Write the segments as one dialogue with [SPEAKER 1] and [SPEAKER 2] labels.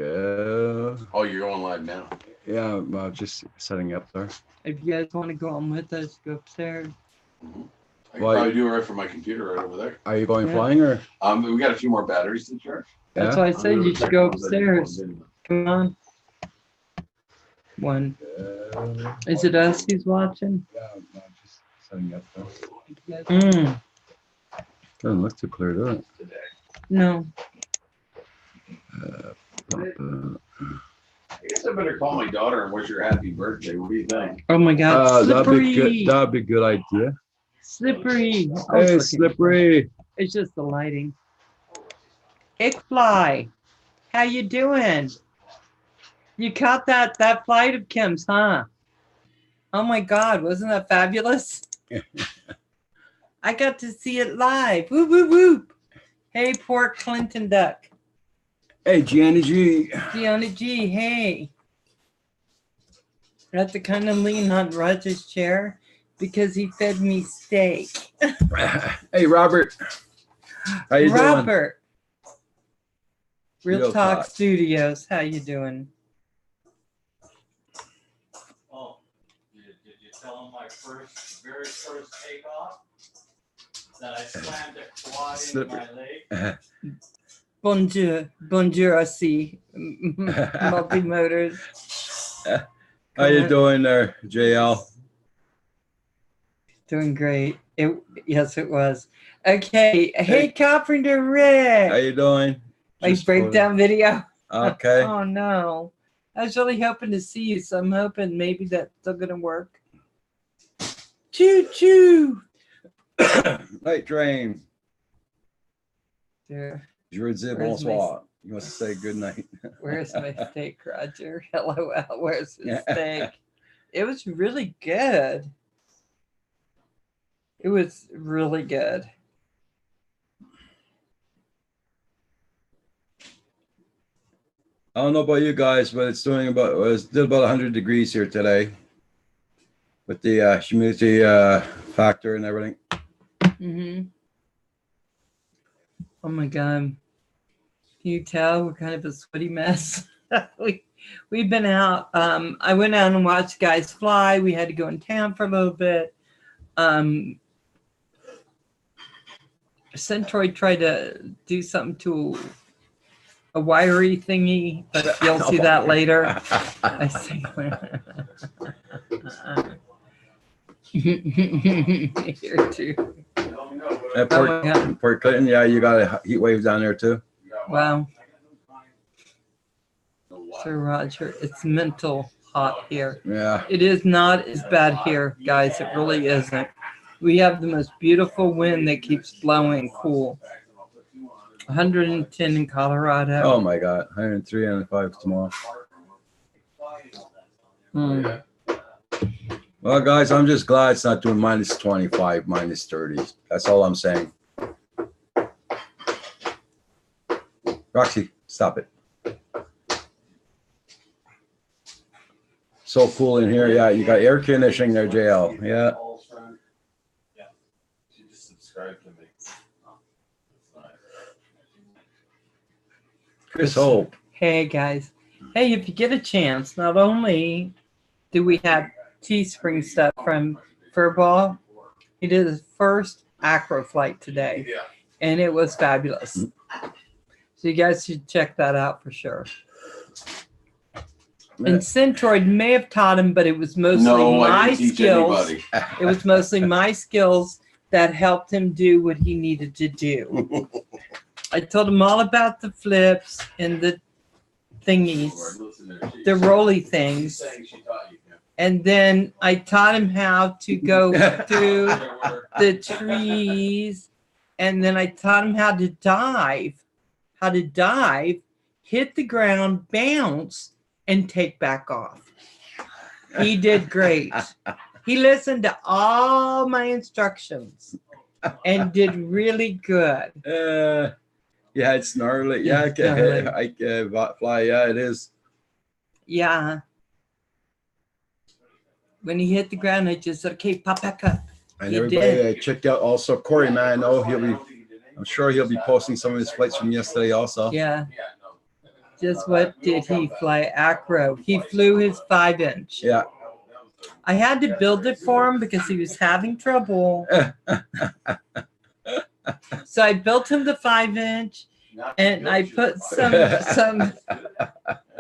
[SPEAKER 1] go.
[SPEAKER 2] Oh, you're going live now.
[SPEAKER 1] Yeah, well, just setting up there.
[SPEAKER 3] If you guys want to go on with us, go upstairs.
[SPEAKER 2] Mm-hmm. I can
[SPEAKER 1] Well,
[SPEAKER 2] probably do it right from my computer right over there.
[SPEAKER 1] Are you going
[SPEAKER 3] Yeah.
[SPEAKER 1] flying or?
[SPEAKER 2] We got a few more batteries to charge.
[SPEAKER 3] That's
[SPEAKER 1] Yeah?
[SPEAKER 3] why I said you should go upstairs. Come on. One. Is it us he's watching?
[SPEAKER 1] Yeah, no, just setting up there.
[SPEAKER 3] Mm,
[SPEAKER 1] Doesn't look too clear, does it?
[SPEAKER 3] no.
[SPEAKER 2] I guess I better call my daughter and wish her happy birthday. What do you think?
[SPEAKER 3] Oh my God.
[SPEAKER 1] That'd
[SPEAKER 3] Slippery.
[SPEAKER 1] be good. That'd be a good idea.
[SPEAKER 3] Slippery. I was
[SPEAKER 1] Hey,
[SPEAKER 3] looking-
[SPEAKER 1] Slippery.
[SPEAKER 3] It's just the lighting. Ickfly. How you doing? You caught that flight of Kim's, huh? Oh my God, wasn't that fabulous? I got to see it live. Whoop, whoop, whoop. Hey, Port Clinton Duck.
[SPEAKER 1] Hey, Gianni G.
[SPEAKER 3] Gianna G, hey. I have to kind of lean on Roger's chair because he fed me steak.
[SPEAKER 1] Hey, Robert. How you doing?
[SPEAKER 3] Robert. Real
[SPEAKER 1] Real
[SPEAKER 3] Talk
[SPEAKER 1] Talk.
[SPEAKER 3] Studios, how you doing?
[SPEAKER 4] Oh, did you tell him my very first takeoff? That I slammed a quad into
[SPEAKER 1] Slippery.
[SPEAKER 4] my leg?
[SPEAKER 3] Bonjour, I see. Multi-motors.
[SPEAKER 1] How you doing there, JL?
[SPEAKER 3] Doing great. Yes, it was. Okay. Hey, Carpenter Rick.
[SPEAKER 1] How you doing?
[SPEAKER 3] My
[SPEAKER 1] Just
[SPEAKER 3] breakdown video.
[SPEAKER 1] Okay.
[SPEAKER 3] Oh, no. I was really hoping to see you, so I'm hoping maybe that's still going to work. Choo-choo.
[SPEAKER 1] Night train.
[SPEAKER 3] There.
[SPEAKER 1] Je vous dis
[SPEAKER 3] Where's my-
[SPEAKER 1] bonsoir. You must say good night.
[SPEAKER 3] Where's my steak, Roger? LOL. Where's the steak? It was really good. It was really good.
[SPEAKER 1] I don't know about you guys, but it's doing about did about 100 degrees here today, with the humidity factor and everything.
[SPEAKER 3] Mm-hmm. Oh my God. Can you tell we're kind of a sweaty mess? We've been out. I went out and watched guys fly. We had to go in town for a little bit. Centroid tried to do something to a wiry thingy, but you'll see that later. I see. Here too.
[SPEAKER 1] At
[SPEAKER 3] Oh my God.
[SPEAKER 1] Port Clinton, yeah, you got a heat wave down there too.
[SPEAKER 3] Wow. Sir Roger, it's mental hot here.
[SPEAKER 1] Yeah.
[SPEAKER 3] It is not as bad here, guys. It really isn't. We have the most beautiful wind that keeps blowing cool. 110 in Colorado.
[SPEAKER 1] Oh my God, 103 and 5 tomorrow.
[SPEAKER 3] Mm.
[SPEAKER 1] Well, guys, I'm just glad it's not doing minus 25, minus 30. That's all I'm saying. Roxy, stop it. So cool in here. Yeah, you got air conditioning there, JL. Yeah.
[SPEAKER 4] Yeah. She just subscribed to me.
[SPEAKER 1] Chris Hope.
[SPEAKER 3] Hey, guys. Hey, if you get a chance, not only do we have Teespring stuff from Furball, he did his first acro flight today,
[SPEAKER 2] Yeah.
[SPEAKER 3] and it was fabulous. So you guys should check that out for sure. And Centroid may have taught him, but it was mostly
[SPEAKER 2] No, I
[SPEAKER 3] my
[SPEAKER 2] didn't teach
[SPEAKER 3] skills.
[SPEAKER 2] anybody.
[SPEAKER 3] It was mostly my skills that helped him do what he needed to do. I told him all about the flips and the thingies, the rolly things. And then I taught him how to go through the trees. And then I taught him how to dive, hit the ground, bounce, and take back off. He did great. He listened to all my instructions and did really good.
[SPEAKER 1] Yeah, it's gnarly. Yeah, I can fly. Yeah, it is.
[SPEAKER 3] Yeah. When he hit the ground, I just said, okay, pop back up.
[SPEAKER 1] And
[SPEAKER 3] He
[SPEAKER 1] everybody
[SPEAKER 3] did.
[SPEAKER 1] checked out also Corey, man. I know I'm sure he'll be posting some of his flights from yesterday also.
[SPEAKER 3] Yeah. Just what did he fly? Acro. He flew his 5-inch.
[SPEAKER 1] Yeah.
[SPEAKER 3] I had to build it for him because he was having trouble. So I built him the 5-inch, and I put some.
[SPEAKER 2] Yeah, she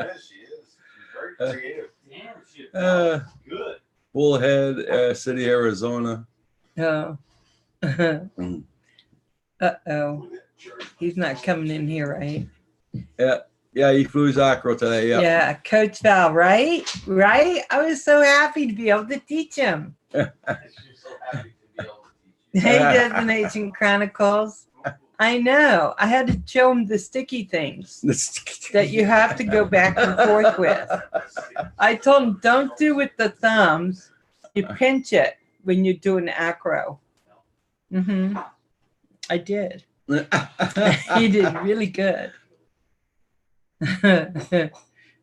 [SPEAKER 2] is. She's very creative.
[SPEAKER 4] Damn, shit.
[SPEAKER 1] Uh,
[SPEAKER 2] Good.
[SPEAKER 1] Bullhead City, Arizona.
[SPEAKER 3] Oh. Uh-oh. He's not coming in here, right?
[SPEAKER 1] Yeah, he flew his acro today. Yeah.
[SPEAKER 3] Yeah, Coach Val, right? Right? I was so happy to be able to teach him.
[SPEAKER 2] She's so happy to be able to teach you.
[SPEAKER 3] He does an Ancient Chronicles. I know. I had to show him the sticky things that you have to go back and forth with. I told him, don't do with the thumbs. You pinch it when you're doing acro. Mm-hmm. I did. He did really good.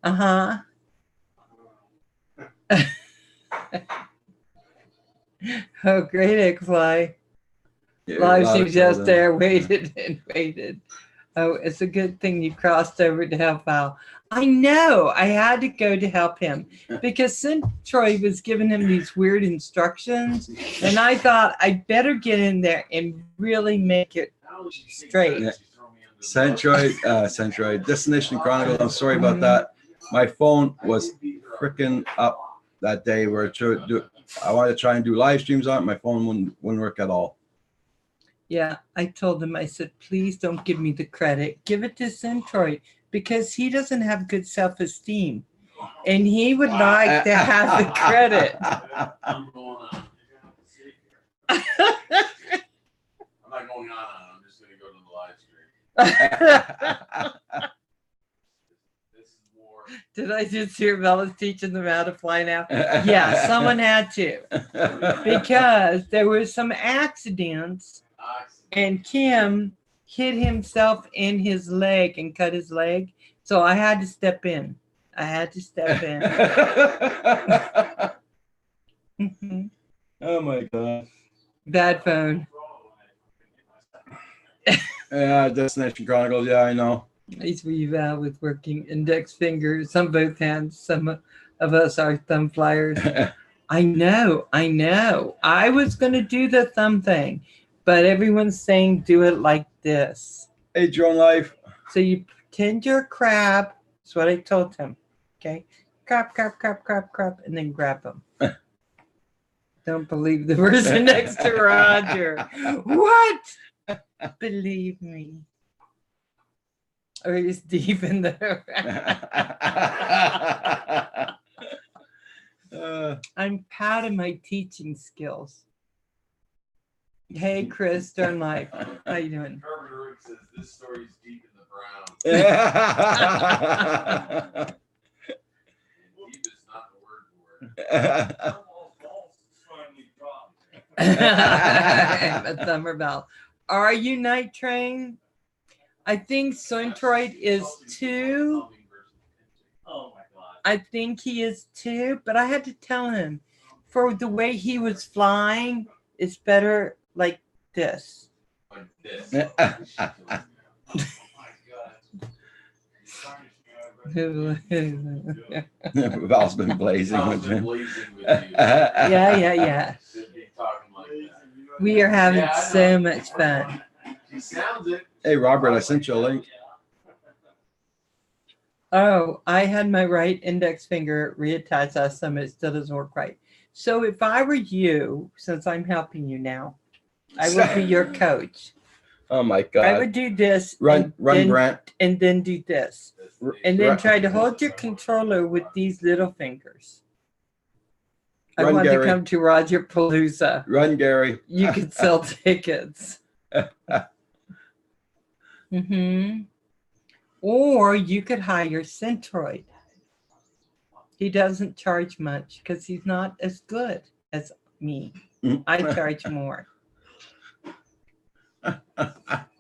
[SPEAKER 3] Uh-huh. Oh, great, Eggfly.
[SPEAKER 1] Yeah,
[SPEAKER 3] Live
[SPEAKER 1] a lot of
[SPEAKER 3] stream just
[SPEAKER 1] children.
[SPEAKER 3] there, waited and waited. Oh, it's a good thing you crossed over to help Al. I know. I had to go to help him because Troy was giving him these weird instructions, and I thought I'd better get in there and really make it straight.
[SPEAKER 1] Yeah. Centroid, Destination Chronicles. I'm sorry about that. My phone was freaking up that day where I wanted to try and do live streams on it. My phone wouldn't work at all.
[SPEAKER 3] Yeah, I told him, I said, please don't give me the credit. Give it to Centroid because he doesn't have good self-esteem. And he would like to have the credit.
[SPEAKER 2] I'm going on. I'm not going on. I'm just going to go to the live stream. This is war.
[SPEAKER 3] Did I just hear Bella's teaching them how to fly now? Yeah, someone had to. Because there were some accidents and Kim hit himself in his leg and cut his leg. So I had to step in. Mhm.
[SPEAKER 1] Oh my god.
[SPEAKER 3] Bad phone.
[SPEAKER 1] Yeah, Destination Chronicles. Yeah, I know.
[SPEAKER 3] Nice reval with working index fingers. Some both hands. Some of us are thumb flyers. I know. I was going to do the thumb thing, but everyone's saying do it like this.
[SPEAKER 1] Hey, Drone Life.
[SPEAKER 3] So you pretend you're a crab. That's what I told him. Okay? Crab, and then grab them. Don't believe the person next to Roger. What? Believe me. Or he's deep in the... I'm proud of my teaching skills. Hey, Chris, Stern Life. How you doing?
[SPEAKER 2] Herbert Rick says this story's deep in the brown. Deep is not the word for it.
[SPEAKER 3] A thumber bell. Are you Night Train? I think Centroid is 2.
[SPEAKER 4] Oh my God.
[SPEAKER 3] I think he is 2, but I had to tell him for the way he was flying, it's better like this.
[SPEAKER 2] Like this.
[SPEAKER 1] Val's been blazing
[SPEAKER 2] I've
[SPEAKER 1] with
[SPEAKER 2] been
[SPEAKER 1] him.
[SPEAKER 2] blazing with you.
[SPEAKER 3] Yeah.
[SPEAKER 2] Should be talking like that.
[SPEAKER 3] We are having
[SPEAKER 2] Yeah, I
[SPEAKER 3] so
[SPEAKER 2] know.
[SPEAKER 3] much fun.
[SPEAKER 2] She sounds it.
[SPEAKER 1] Hey, Robert, I sent you a link.
[SPEAKER 3] Oh, I had my right index finger reattached last time. It still doesn't work right. So if I were you, since I'm helping you now, I would be your coach.
[SPEAKER 1] Oh my
[SPEAKER 3] I
[SPEAKER 1] god.
[SPEAKER 3] would do this.
[SPEAKER 1] Run,
[SPEAKER 3] then,
[SPEAKER 1] Brant.
[SPEAKER 3] and then do this. And then try to hold your controller with these little fingers. I
[SPEAKER 1] Run,
[SPEAKER 3] want
[SPEAKER 1] Gary.
[SPEAKER 3] to come to Roger Palooza.
[SPEAKER 1] Run, Gary.
[SPEAKER 3] You could sell tickets. Or you could hire Centroid. He doesn't charge much because he's not as good as me. I charge more.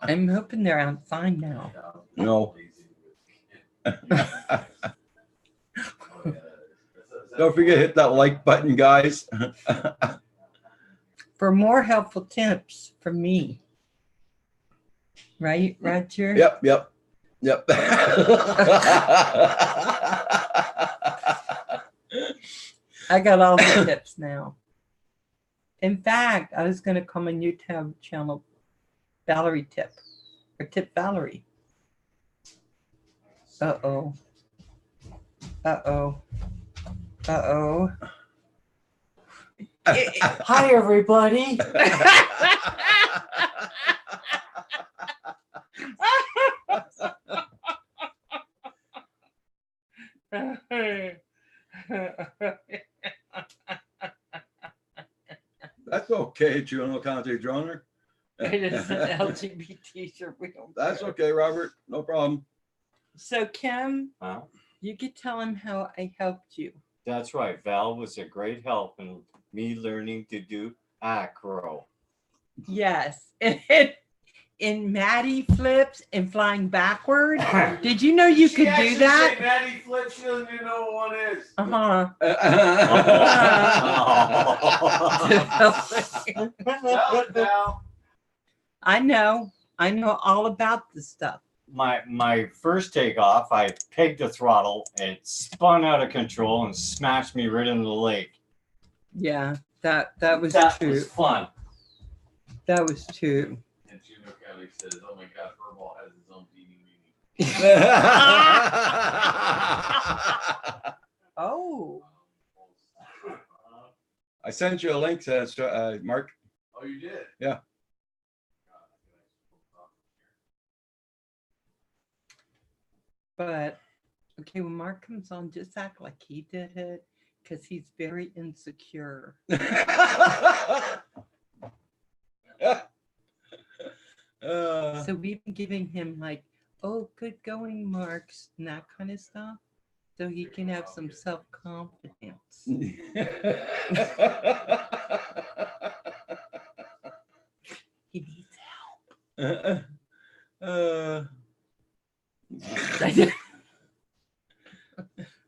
[SPEAKER 3] I'm hoping they're on fine now.
[SPEAKER 1] No. Don't forget to hit that like button, guys.
[SPEAKER 3] For more helpful tips from me. Right, Roger?
[SPEAKER 1] Yep. Yep.
[SPEAKER 3] I got all the tips now. In fact, I was going to come on YouTube channel, Valerie Tip, or Tip Valerie. Uh-oh. Uh-oh. Uh-oh.
[SPEAKER 4] Hi, everybody.
[SPEAKER 1] That's okay, Juno County Droner.
[SPEAKER 3] It is an LGBT shirt. We don't
[SPEAKER 1] That's
[SPEAKER 3] care.
[SPEAKER 1] okay, Robert. No problem.
[SPEAKER 3] So, Kim,
[SPEAKER 4] Huh?
[SPEAKER 3] you could tell him how I helped you.
[SPEAKER 4] That's right. Val was a great help in me learning to do acro.
[SPEAKER 3] Yes. In Maddie flips and flying backward. Did you know you could do that?
[SPEAKER 2] Maddie Flip, she doesn't even know what one is.
[SPEAKER 3] Uh-huh.
[SPEAKER 2] Val.
[SPEAKER 3] I know all about this stuff.
[SPEAKER 4] My first takeoff, I pegged the throttle and it spun out of control and smashed me right into the lake.
[SPEAKER 3] Yeah, that was
[SPEAKER 4] That
[SPEAKER 3] true.
[SPEAKER 4] was fun.
[SPEAKER 3] That was true.
[SPEAKER 2] And Juno County says, oh my God, Furball has his own teeny weeny.
[SPEAKER 3] Oh,
[SPEAKER 1] I sent you a link to Mark.
[SPEAKER 2] Oh, you did?
[SPEAKER 1] Yeah.
[SPEAKER 3] but okay, when Mark comes on, just act like he did it because he's very insecure. So we've been giving him like, oh, good going, Marks, and that kind of stuff. So he can have some self-confidence. He needs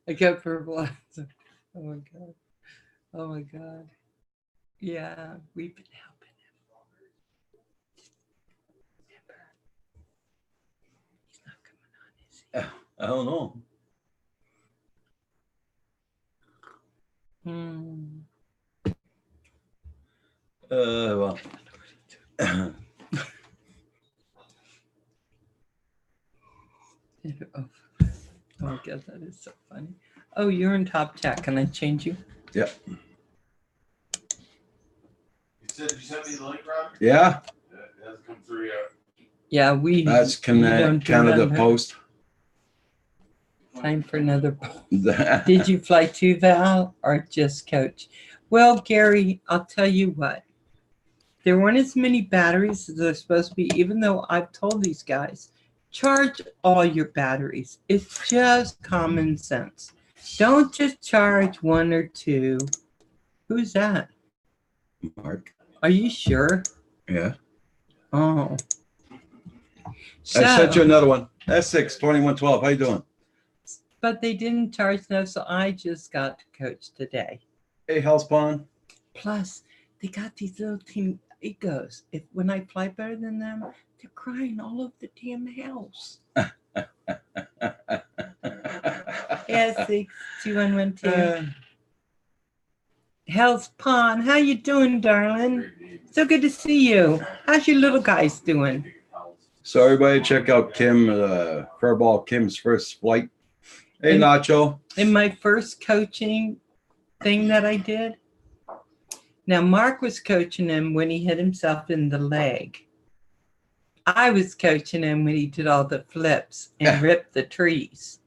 [SPEAKER 3] I got purple eyes. Oh my God. Oh my God. Yeah, we've been helping him. Remember, he's not coming on, is he?
[SPEAKER 1] I don't know. Well.
[SPEAKER 3] Oh my God, that is so funny. Oh, you're in top chat. Can I change you?
[SPEAKER 1] Yep.
[SPEAKER 2] You said you sent me the link, Robert?
[SPEAKER 1] Yeah,
[SPEAKER 2] It hasn't come through yet.
[SPEAKER 3] Yeah, we.
[SPEAKER 1] that's
[SPEAKER 3] we don't do
[SPEAKER 1] Canada
[SPEAKER 3] that.
[SPEAKER 1] Post.
[SPEAKER 3] Time for another. Did you fly to Val or just coach? Well, Gary, I'll tell you what. There weren't as many batteries as there's supposed to be, even though I've told these guys, charge all your batteries. It's just common sense. Don't just charge one or two. Who's that?
[SPEAKER 1] Mark.
[SPEAKER 3] Are you sure?
[SPEAKER 1] Yeah.
[SPEAKER 3] Oh.
[SPEAKER 1] I sent you
[SPEAKER 3] So,
[SPEAKER 1] another one. S6 2112. How you doing?
[SPEAKER 3] but they didn't charge enough, so I just got to coach today.
[SPEAKER 1] Hey, Hellspawn.
[SPEAKER 3] Plus, they got these little teeny egos. If when I fly better than them, they're crying all over the damn house. Yeah, 62112. Hell's Pond, how you doing, darling?
[SPEAKER 2] Great name.
[SPEAKER 3] So good to see you. How's your little guys doing?
[SPEAKER 1] So everybody check out Kim, Furball Kim's first flight. Hey,
[SPEAKER 3] And-
[SPEAKER 1] Nacho.
[SPEAKER 3] In my first coaching thing that I did, now Mark was coaching him when he hit himself in the leg. I was coaching him when he did all the flips and ripped the trees.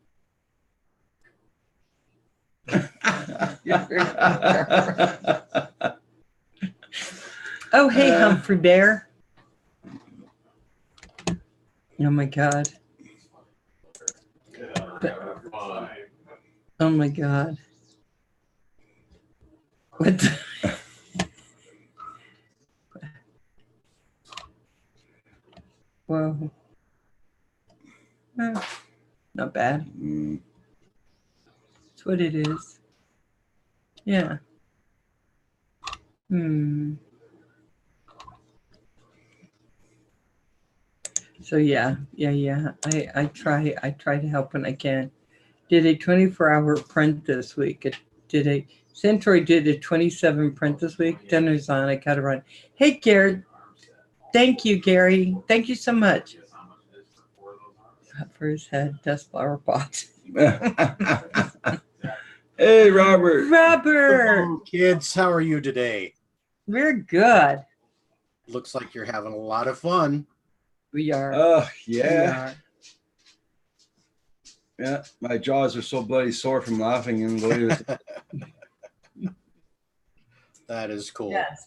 [SPEAKER 3] Oh, hey, Humphrey Bear. Oh my God. Oh my God. What the- Whoa. Not bad.
[SPEAKER 1] Mm.
[SPEAKER 3] That's what it is. Yeah. So yeah. I try to help when I can. Did a 24-hour print this week. Centroid did a 27 print this week. Dinner's on. I gotta run. Hey, Gary. Thank you, Gary. Thank you so much. For his head, dust flower pot.
[SPEAKER 1] Hey, Robert.
[SPEAKER 3] Robert,
[SPEAKER 5] Hello, kids, how are you today?
[SPEAKER 3] we're good.
[SPEAKER 5] Looks like you're having a lot of fun.
[SPEAKER 3] We are.
[SPEAKER 1] Oh,
[SPEAKER 3] we
[SPEAKER 1] yeah.
[SPEAKER 3] are.
[SPEAKER 1] Yeah. My jaws are so bloody sore from laughing and believe it.
[SPEAKER 5] That is cool.
[SPEAKER 3] Yes.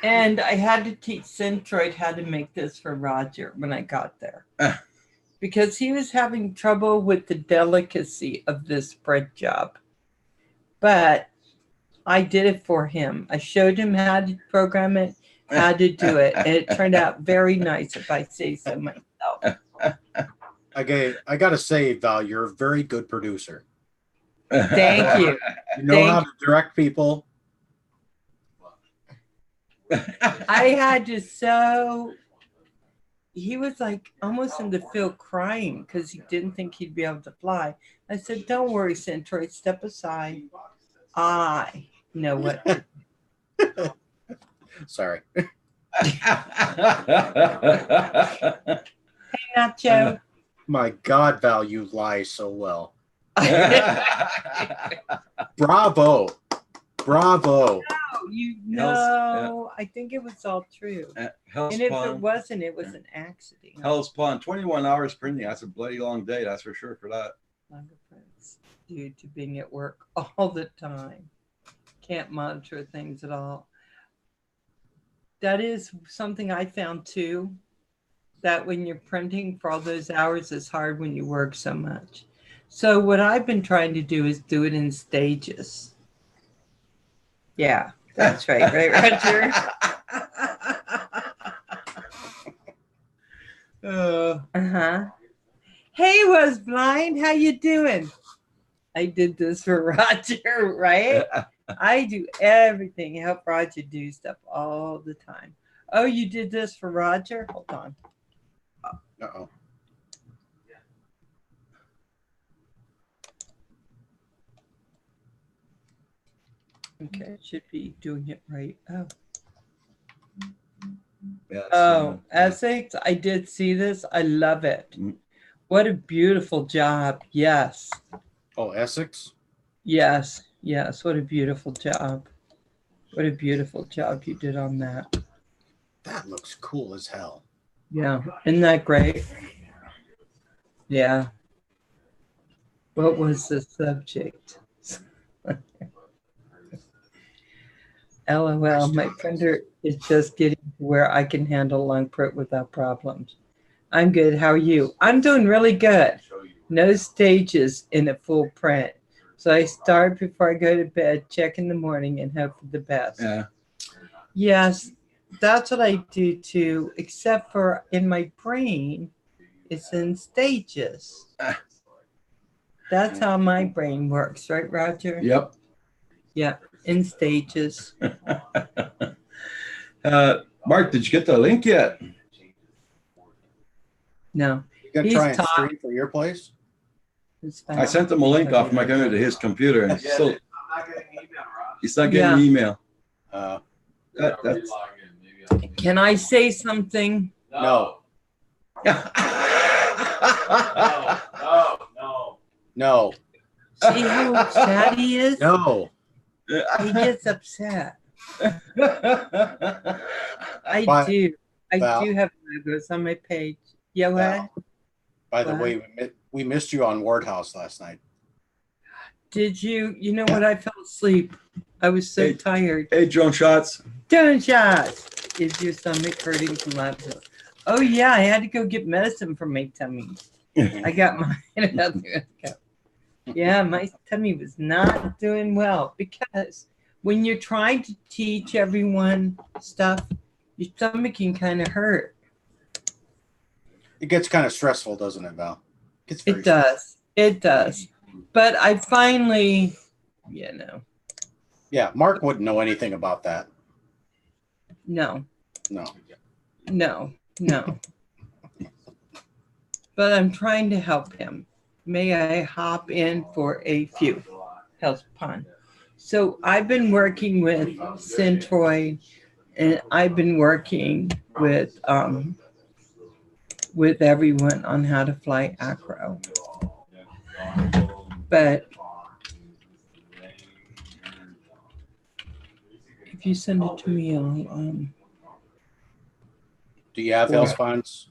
[SPEAKER 3] And I had to teach Centroid how to make this for Roger when I got there. Because he was having trouble with the delicacy of this bread job. But I did it for him. I showed him how to program it, how to do it. And it turned out very nice, if I say so myself.
[SPEAKER 5] I gotta say, Val, you're a very good producer.
[SPEAKER 3] Thank you.
[SPEAKER 5] You know how to direct people.
[SPEAKER 3] I had to sew. He was like almost in the field crying because he didn't think he'd be able to fly. I said, "Don't worry, Centroid, step aside. I know what." Hey,
[SPEAKER 5] Sorry.
[SPEAKER 3] Nacho.
[SPEAKER 5] My God, Val, you lie so well. Bravo. Bravo.
[SPEAKER 3] You know, I think it was all true.
[SPEAKER 1] Hell's
[SPEAKER 3] And if it
[SPEAKER 1] Pond.
[SPEAKER 3] wasn't, it was an accident.
[SPEAKER 1] Hell's Pond. 21 hours printing. That's a bloody long day. That's for sure for that.
[SPEAKER 3] Fingerprints due to being at work all the time. Can't monitor things at all. That is something I found too, that when you're printing for all those hours, it's hard when you work so much. So what I've been trying to do is do it in stages. Yeah, that's right, Roger? Uh-huh. Hey, Was Blind, how you doing? I did this for Roger, right? I do everything, help Roger do stuff all the time. Oh, you did this for Roger? Hold on.
[SPEAKER 5] Uh-oh.
[SPEAKER 3] Okay, should be doing it right. Oh.
[SPEAKER 1] Yes,
[SPEAKER 3] Oh, Essex, I did see this. I love it.
[SPEAKER 1] Mm.
[SPEAKER 3] What a beautiful job. Yes.
[SPEAKER 5] Oh, Essex?
[SPEAKER 3] Yes. Yes. What a beautiful job. What a beautiful job you did on that.
[SPEAKER 5] That looks cool as hell.
[SPEAKER 3] Yeah. Isn't that great? Yeah. What was the subject? LOL, my printer is just getting to where I can handle long print without problems. I'm good. How are you? I'm doing really good. No stages in a full print. So I start before I go to bed, check in the morning, and hope for the best.
[SPEAKER 1] Yeah.
[SPEAKER 3] Yes, that's what I do too, except for in my brain, it's in stages. That's how my brain works, right, Roger?
[SPEAKER 1] Yep.
[SPEAKER 3] Yeah, in stages.
[SPEAKER 1] Mark, did you get the link yet?
[SPEAKER 3] No,
[SPEAKER 5] You gonna
[SPEAKER 3] He's
[SPEAKER 5] try and
[SPEAKER 3] top.
[SPEAKER 5] stream from your place?
[SPEAKER 3] it's
[SPEAKER 1] I
[SPEAKER 3] fine.
[SPEAKER 1] sent him a link off my computer to his computer, and
[SPEAKER 2] Yeah,
[SPEAKER 1] still
[SPEAKER 2] I'm not getting email, Rob.
[SPEAKER 1] he's not getting the email. That's
[SPEAKER 3] Can I say something?
[SPEAKER 5] No.
[SPEAKER 2] No, no.
[SPEAKER 5] No.
[SPEAKER 3] See how upset he is?
[SPEAKER 5] No.
[SPEAKER 3] He gets upset. I
[SPEAKER 5] But,
[SPEAKER 3] do. I
[SPEAKER 5] Val-
[SPEAKER 3] do have logos on my page. Yeah, what?
[SPEAKER 5] Val, by the
[SPEAKER 3] What?
[SPEAKER 5] way, we missed you on Ward House last night.
[SPEAKER 3] Did you? You know what? I fell asleep. I was so
[SPEAKER 1] Hey.
[SPEAKER 3] tired.
[SPEAKER 1] Hey, drone shots.
[SPEAKER 3] Don't shots. Is your stomach hurting from laughter? Oh yeah, I had to go get medicine for my tummy. I got mine. Yeah, my tummy was not doing well because when you're trying to teach everyone stuff, your stomach can kind of hurt.
[SPEAKER 5] It gets kind of stressful, doesn't it, Val? It's very
[SPEAKER 3] It does. It does. But I finally,
[SPEAKER 5] Yeah, Mark wouldn't know anything about that.
[SPEAKER 3] no.
[SPEAKER 5] No.
[SPEAKER 3] No. But I'm trying to help him. May I hop in for a few? Health Pond. So I've been working with Centroid, and I've been working with everyone on how to fly acro. But if you send it to me, I'll
[SPEAKER 5] Do you have health funds?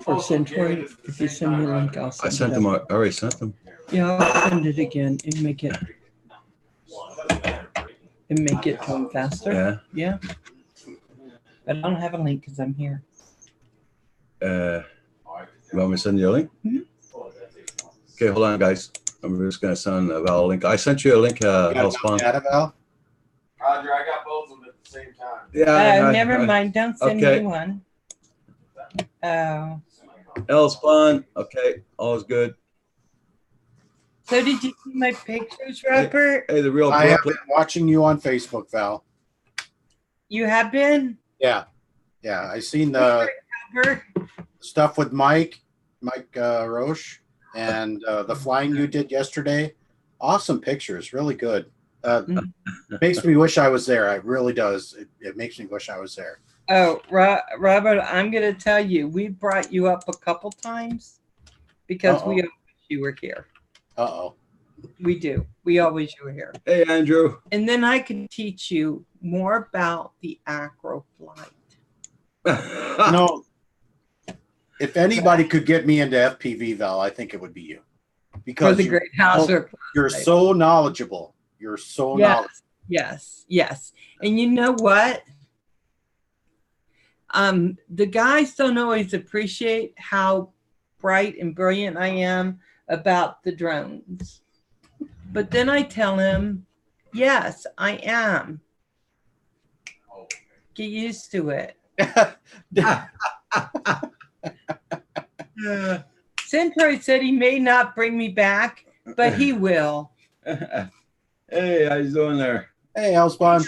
[SPEAKER 3] for Centroid. If you send me a link, I'll
[SPEAKER 1] I
[SPEAKER 3] send
[SPEAKER 1] sent
[SPEAKER 3] it.
[SPEAKER 1] them.
[SPEAKER 3] Up.
[SPEAKER 1] I already sent them.
[SPEAKER 3] Yeah, I'll send it again and make it come faster.
[SPEAKER 1] Yeah.
[SPEAKER 3] Yeah. But I don't have a link because I'm here.
[SPEAKER 1] You want me to send you a link?
[SPEAKER 3] Mhm.
[SPEAKER 1] Okay, hold on, guys. I'm just gonna send Val a link. I sent you a link.
[SPEAKER 5] You got
[SPEAKER 1] Health Spawn.
[SPEAKER 5] data, Val?
[SPEAKER 2] Roger, I got both of them at the same time.
[SPEAKER 1] Yeah.
[SPEAKER 3] Never mind. Don't send
[SPEAKER 1] okay.
[SPEAKER 3] me one. Oh.
[SPEAKER 1] Health Spawn. Okay, all's good.
[SPEAKER 3] So did you see my pictures, Robert?
[SPEAKER 1] Hey, the real
[SPEAKER 5] I have
[SPEAKER 1] Brooklyn.
[SPEAKER 5] been watching you on Facebook, Val.
[SPEAKER 3] You have been?
[SPEAKER 5] Yeah. Yeah. I seen the
[SPEAKER 3] Robert?
[SPEAKER 5] stuff with Mike Roche, and the flying you did yesterday. Awesome pictures. Really good. Makes me wish I was there. It really does. It makes me wish I was there.
[SPEAKER 3] Oh, Robert, I'm going to tell you, we brought you up a couple times because we always wish you were here.
[SPEAKER 5] Uh-oh.
[SPEAKER 3] We do. We always you were here.
[SPEAKER 1] Hey, Andrew.
[SPEAKER 3] And then I can teach you more about the acro flight.
[SPEAKER 5] No. If anybody could get me into FPV, Val, I think it would be you.
[SPEAKER 3] For
[SPEAKER 5] Because
[SPEAKER 3] the Great House.
[SPEAKER 5] you're so knowledgeable. You're so knowledgeable.
[SPEAKER 3] Yes. And you know what? The guys don't always appreciate how bright and brilliant I am about the drones. But then I tell him, yes, I am. Get used to it. Centroid said he may not bring me back, but he will.
[SPEAKER 1] Hey, how you doing there?
[SPEAKER 5] Hey, Hellspawn.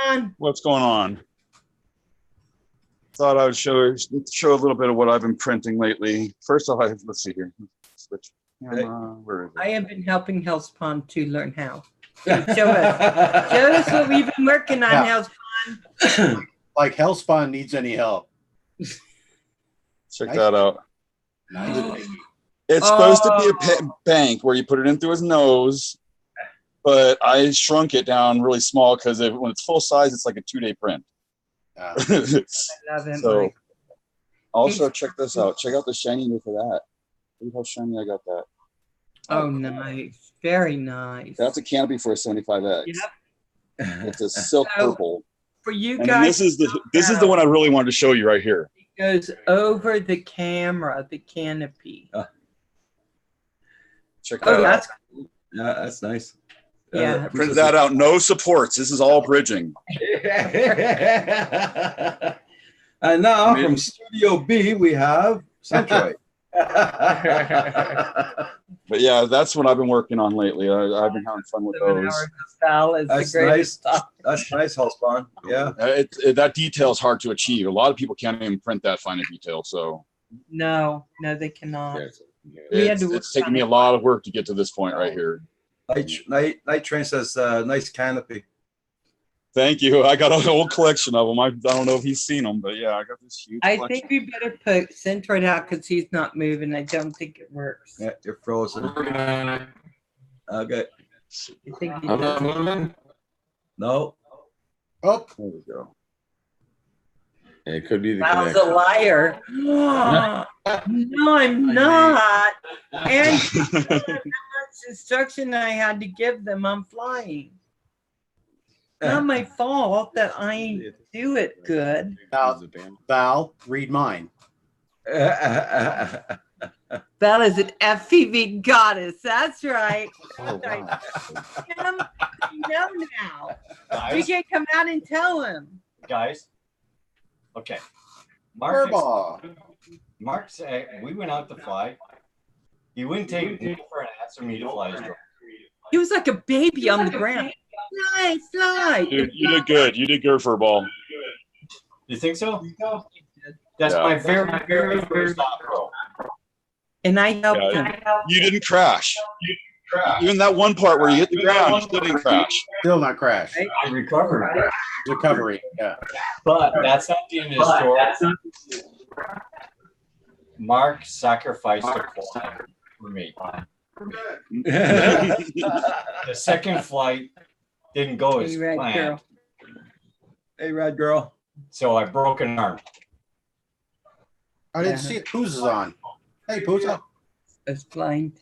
[SPEAKER 3] On.
[SPEAKER 6] What's going on? Thought I would show a little bit of what I've been printing lately. First off, let's see here. Switch camera. Where is it?
[SPEAKER 3] I have been helping Hellspawn to learn how. Show us what we've been working on,
[SPEAKER 5] Yeah.
[SPEAKER 3] Hellspawn.
[SPEAKER 5] Like Hellspawn needs any help.
[SPEAKER 6] Check that out.
[SPEAKER 5] Nice.
[SPEAKER 6] It's supposed to be a bank where you put it in through his nose, but I shrunk it down really small because when it's full size, it's like a 2-day print.
[SPEAKER 3] I love him.
[SPEAKER 6] So,
[SPEAKER 3] Mike.
[SPEAKER 6] also check this out. Check out the shininess of that. Look how shiny I got that.
[SPEAKER 3] Oh, nice. Very nice.
[SPEAKER 6] That's a canopy for a 75X.
[SPEAKER 3] Yep.
[SPEAKER 6] It's a silk
[SPEAKER 3] So,
[SPEAKER 6] purple.
[SPEAKER 3] For you
[SPEAKER 6] And
[SPEAKER 3] guys,
[SPEAKER 6] this is the one I really wanted to show you right here.
[SPEAKER 3] it goes over the camera, the canopy.
[SPEAKER 6] Check that
[SPEAKER 3] Oh,
[SPEAKER 6] out.
[SPEAKER 3] that's
[SPEAKER 1] Yeah, that's nice.
[SPEAKER 3] Yeah.
[SPEAKER 6] Print that out. No supports. This is all bridging.
[SPEAKER 1] And now from Studio B, we have Centroid.
[SPEAKER 6] But yeah, that's what I've been working on lately. I've been having fun with
[SPEAKER 3] 7
[SPEAKER 6] those.
[SPEAKER 3] hours of style is
[SPEAKER 1] That's
[SPEAKER 3] the greatest
[SPEAKER 1] nice.
[SPEAKER 3] stuff.
[SPEAKER 1] That's nice, Hellspawn. Yeah.
[SPEAKER 6] That detail is hard to achieve. A lot of people can't even print that fine a detail. So
[SPEAKER 3] No, they cannot. We had to work
[SPEAKER 6] it's taken
[SPEAKER 3] on
[SPEAKER 6] me
[SPEAKER 3] it.
[SPEAKER 6] a lot of work to get to this point right here.
[SPEAKER 1] Night Train says nice canopy.
[SPEAKER 6] Thank you. I got a whole collection of them. I don't know if he's seen them, but yeah, I got this huge
[SPEAKER 3] I
[SPEAKER 6] collection.
[SPEAKER 3] think we better put Centroid out because he's not moving. I don't think it works.
[SPEAKER 1] Yeah, you're frozen. Okay.
[SPEAKER 3] You think he
[SPEAKER 2] I'm
[SPEAKER 3] does?
[SPEAKER 2] not moving.
[SPEAKER 1] No.
[SPEAKER 5] Oh,
[SPEAKER 6] There we go.
[SPEAKER 2] It could be the
[SPEAKER 3] Val's a
[SPEAKER 2] connection.
[SPEAKER 3] liar. No, I'm not. And how much instruction I had to give them on flying. Not my fault that I do it good.
[SPEAKER 5] now, Val, read mine.
[SPEAKER 3] Val is an FPV goddess. That's right.
[SPEAKER 2] Oh, wow.
[SPEAKER 3] Him, you know now. We
[SPEAKER 4] Guys,
[SPEAKER 3] can come out and tell him.
[SPEAKER 4] guys. Okay. Mark said we went out to fly. He wouldn't take no for an answer me to fly his drone.
[SPEAKER 3] He was like a baby on the ground. Fly.
[SPEAKER 6] Dude, you did good. You did good for a ball.
[SPEAKER 4] You think so? That's
[SPEAKER 6] Yeah.
[SPEAKER 4] my very first off-road.
[SPEAKER 3] And I helped
[SPEAKER 6] Yeah.
[SPEAKER 3] him.
[SPEAKER 6] You didn't crash. Even that one part where you hit the ground, you still didn't crash.
[SPEAKER 5] Still not crash.
[SPEAKER 4] I recovered.
[SPEAKER 5] Recovery. Yeah.
[SPEAKER 4] But that's not the end of the story. Mark sacrificed a flight for me. The second flight didn't go as
[SPEAKER 3] Hey, Red
[SPEAKER 4] planned,
[SPEAKER 3] girl.
[SPEAKER 1] Hey, Red Girl.
[SPEAKER 4] so I broke an arm.
[SPEAKER 5] I didn't see it. Poos is on. Hey, Pooza.
[SPEAKER 3] It's blind.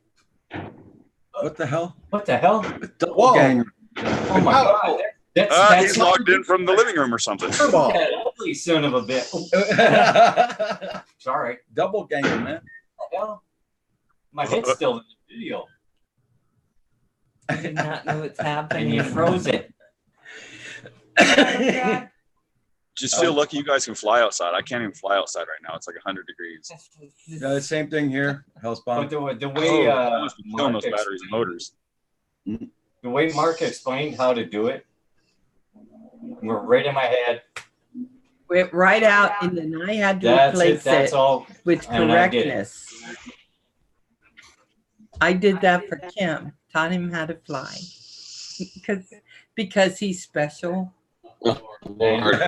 [SPEAKER 1] What the hell?
[SPEAKER 4] What the hell?
[SPEAKER 1] Double
[SPEAKER 5] Whoa.
[SPEAKER 1] gang.
[SPEAKER 4] Oh my god! That's
[SPEAKER 6] He's logged in from the living room or something.
[SPEAKER 5] Furball.
[SPEAKER 4] that ugly son of a bitch. Sorry.
[SPEAKER 1] Double ganger, man.
[SPEAKER 4] What the hell? My head's still in the video,
[SPEAKER 3] I did not know what's
[SPEAKER 4] and
[SPEAKER 3] happening.
[SPEAKER 4] you froze it.
[SPEAKER 6] Just feel lucky you guys can fly outside. I can't even fly outside right now. It's like 100 degrees.
[SPEAKER 1] Yeah, the same thing here.
[SPEAKER 4] But
[SPEAKER 1] Hellspawn.
[SPEAKER 4] the way
[SPEAKER 6] I must be killing
[SPEAKER 4] Mark
[SPEAKER 6] those batteries and motors.
[SPEAKER 4] the way Mark explained how to do it, we're right in my head.
[SPEAKER 3] Went right out, and then I had to
[SPEAKER 4] That's it.
[SPEAKER 3] replace
[SPEAKER 4] That's
[SPEAKER 3] it
[SPEAKER 4] all.
[SPEAKER 3] with
[SPEAKER 4] and I did it.
[SPEAKER 3] correctness. I did that for Kim. Taught him how to fly because he's special.
[SPEAKER 2] Lord.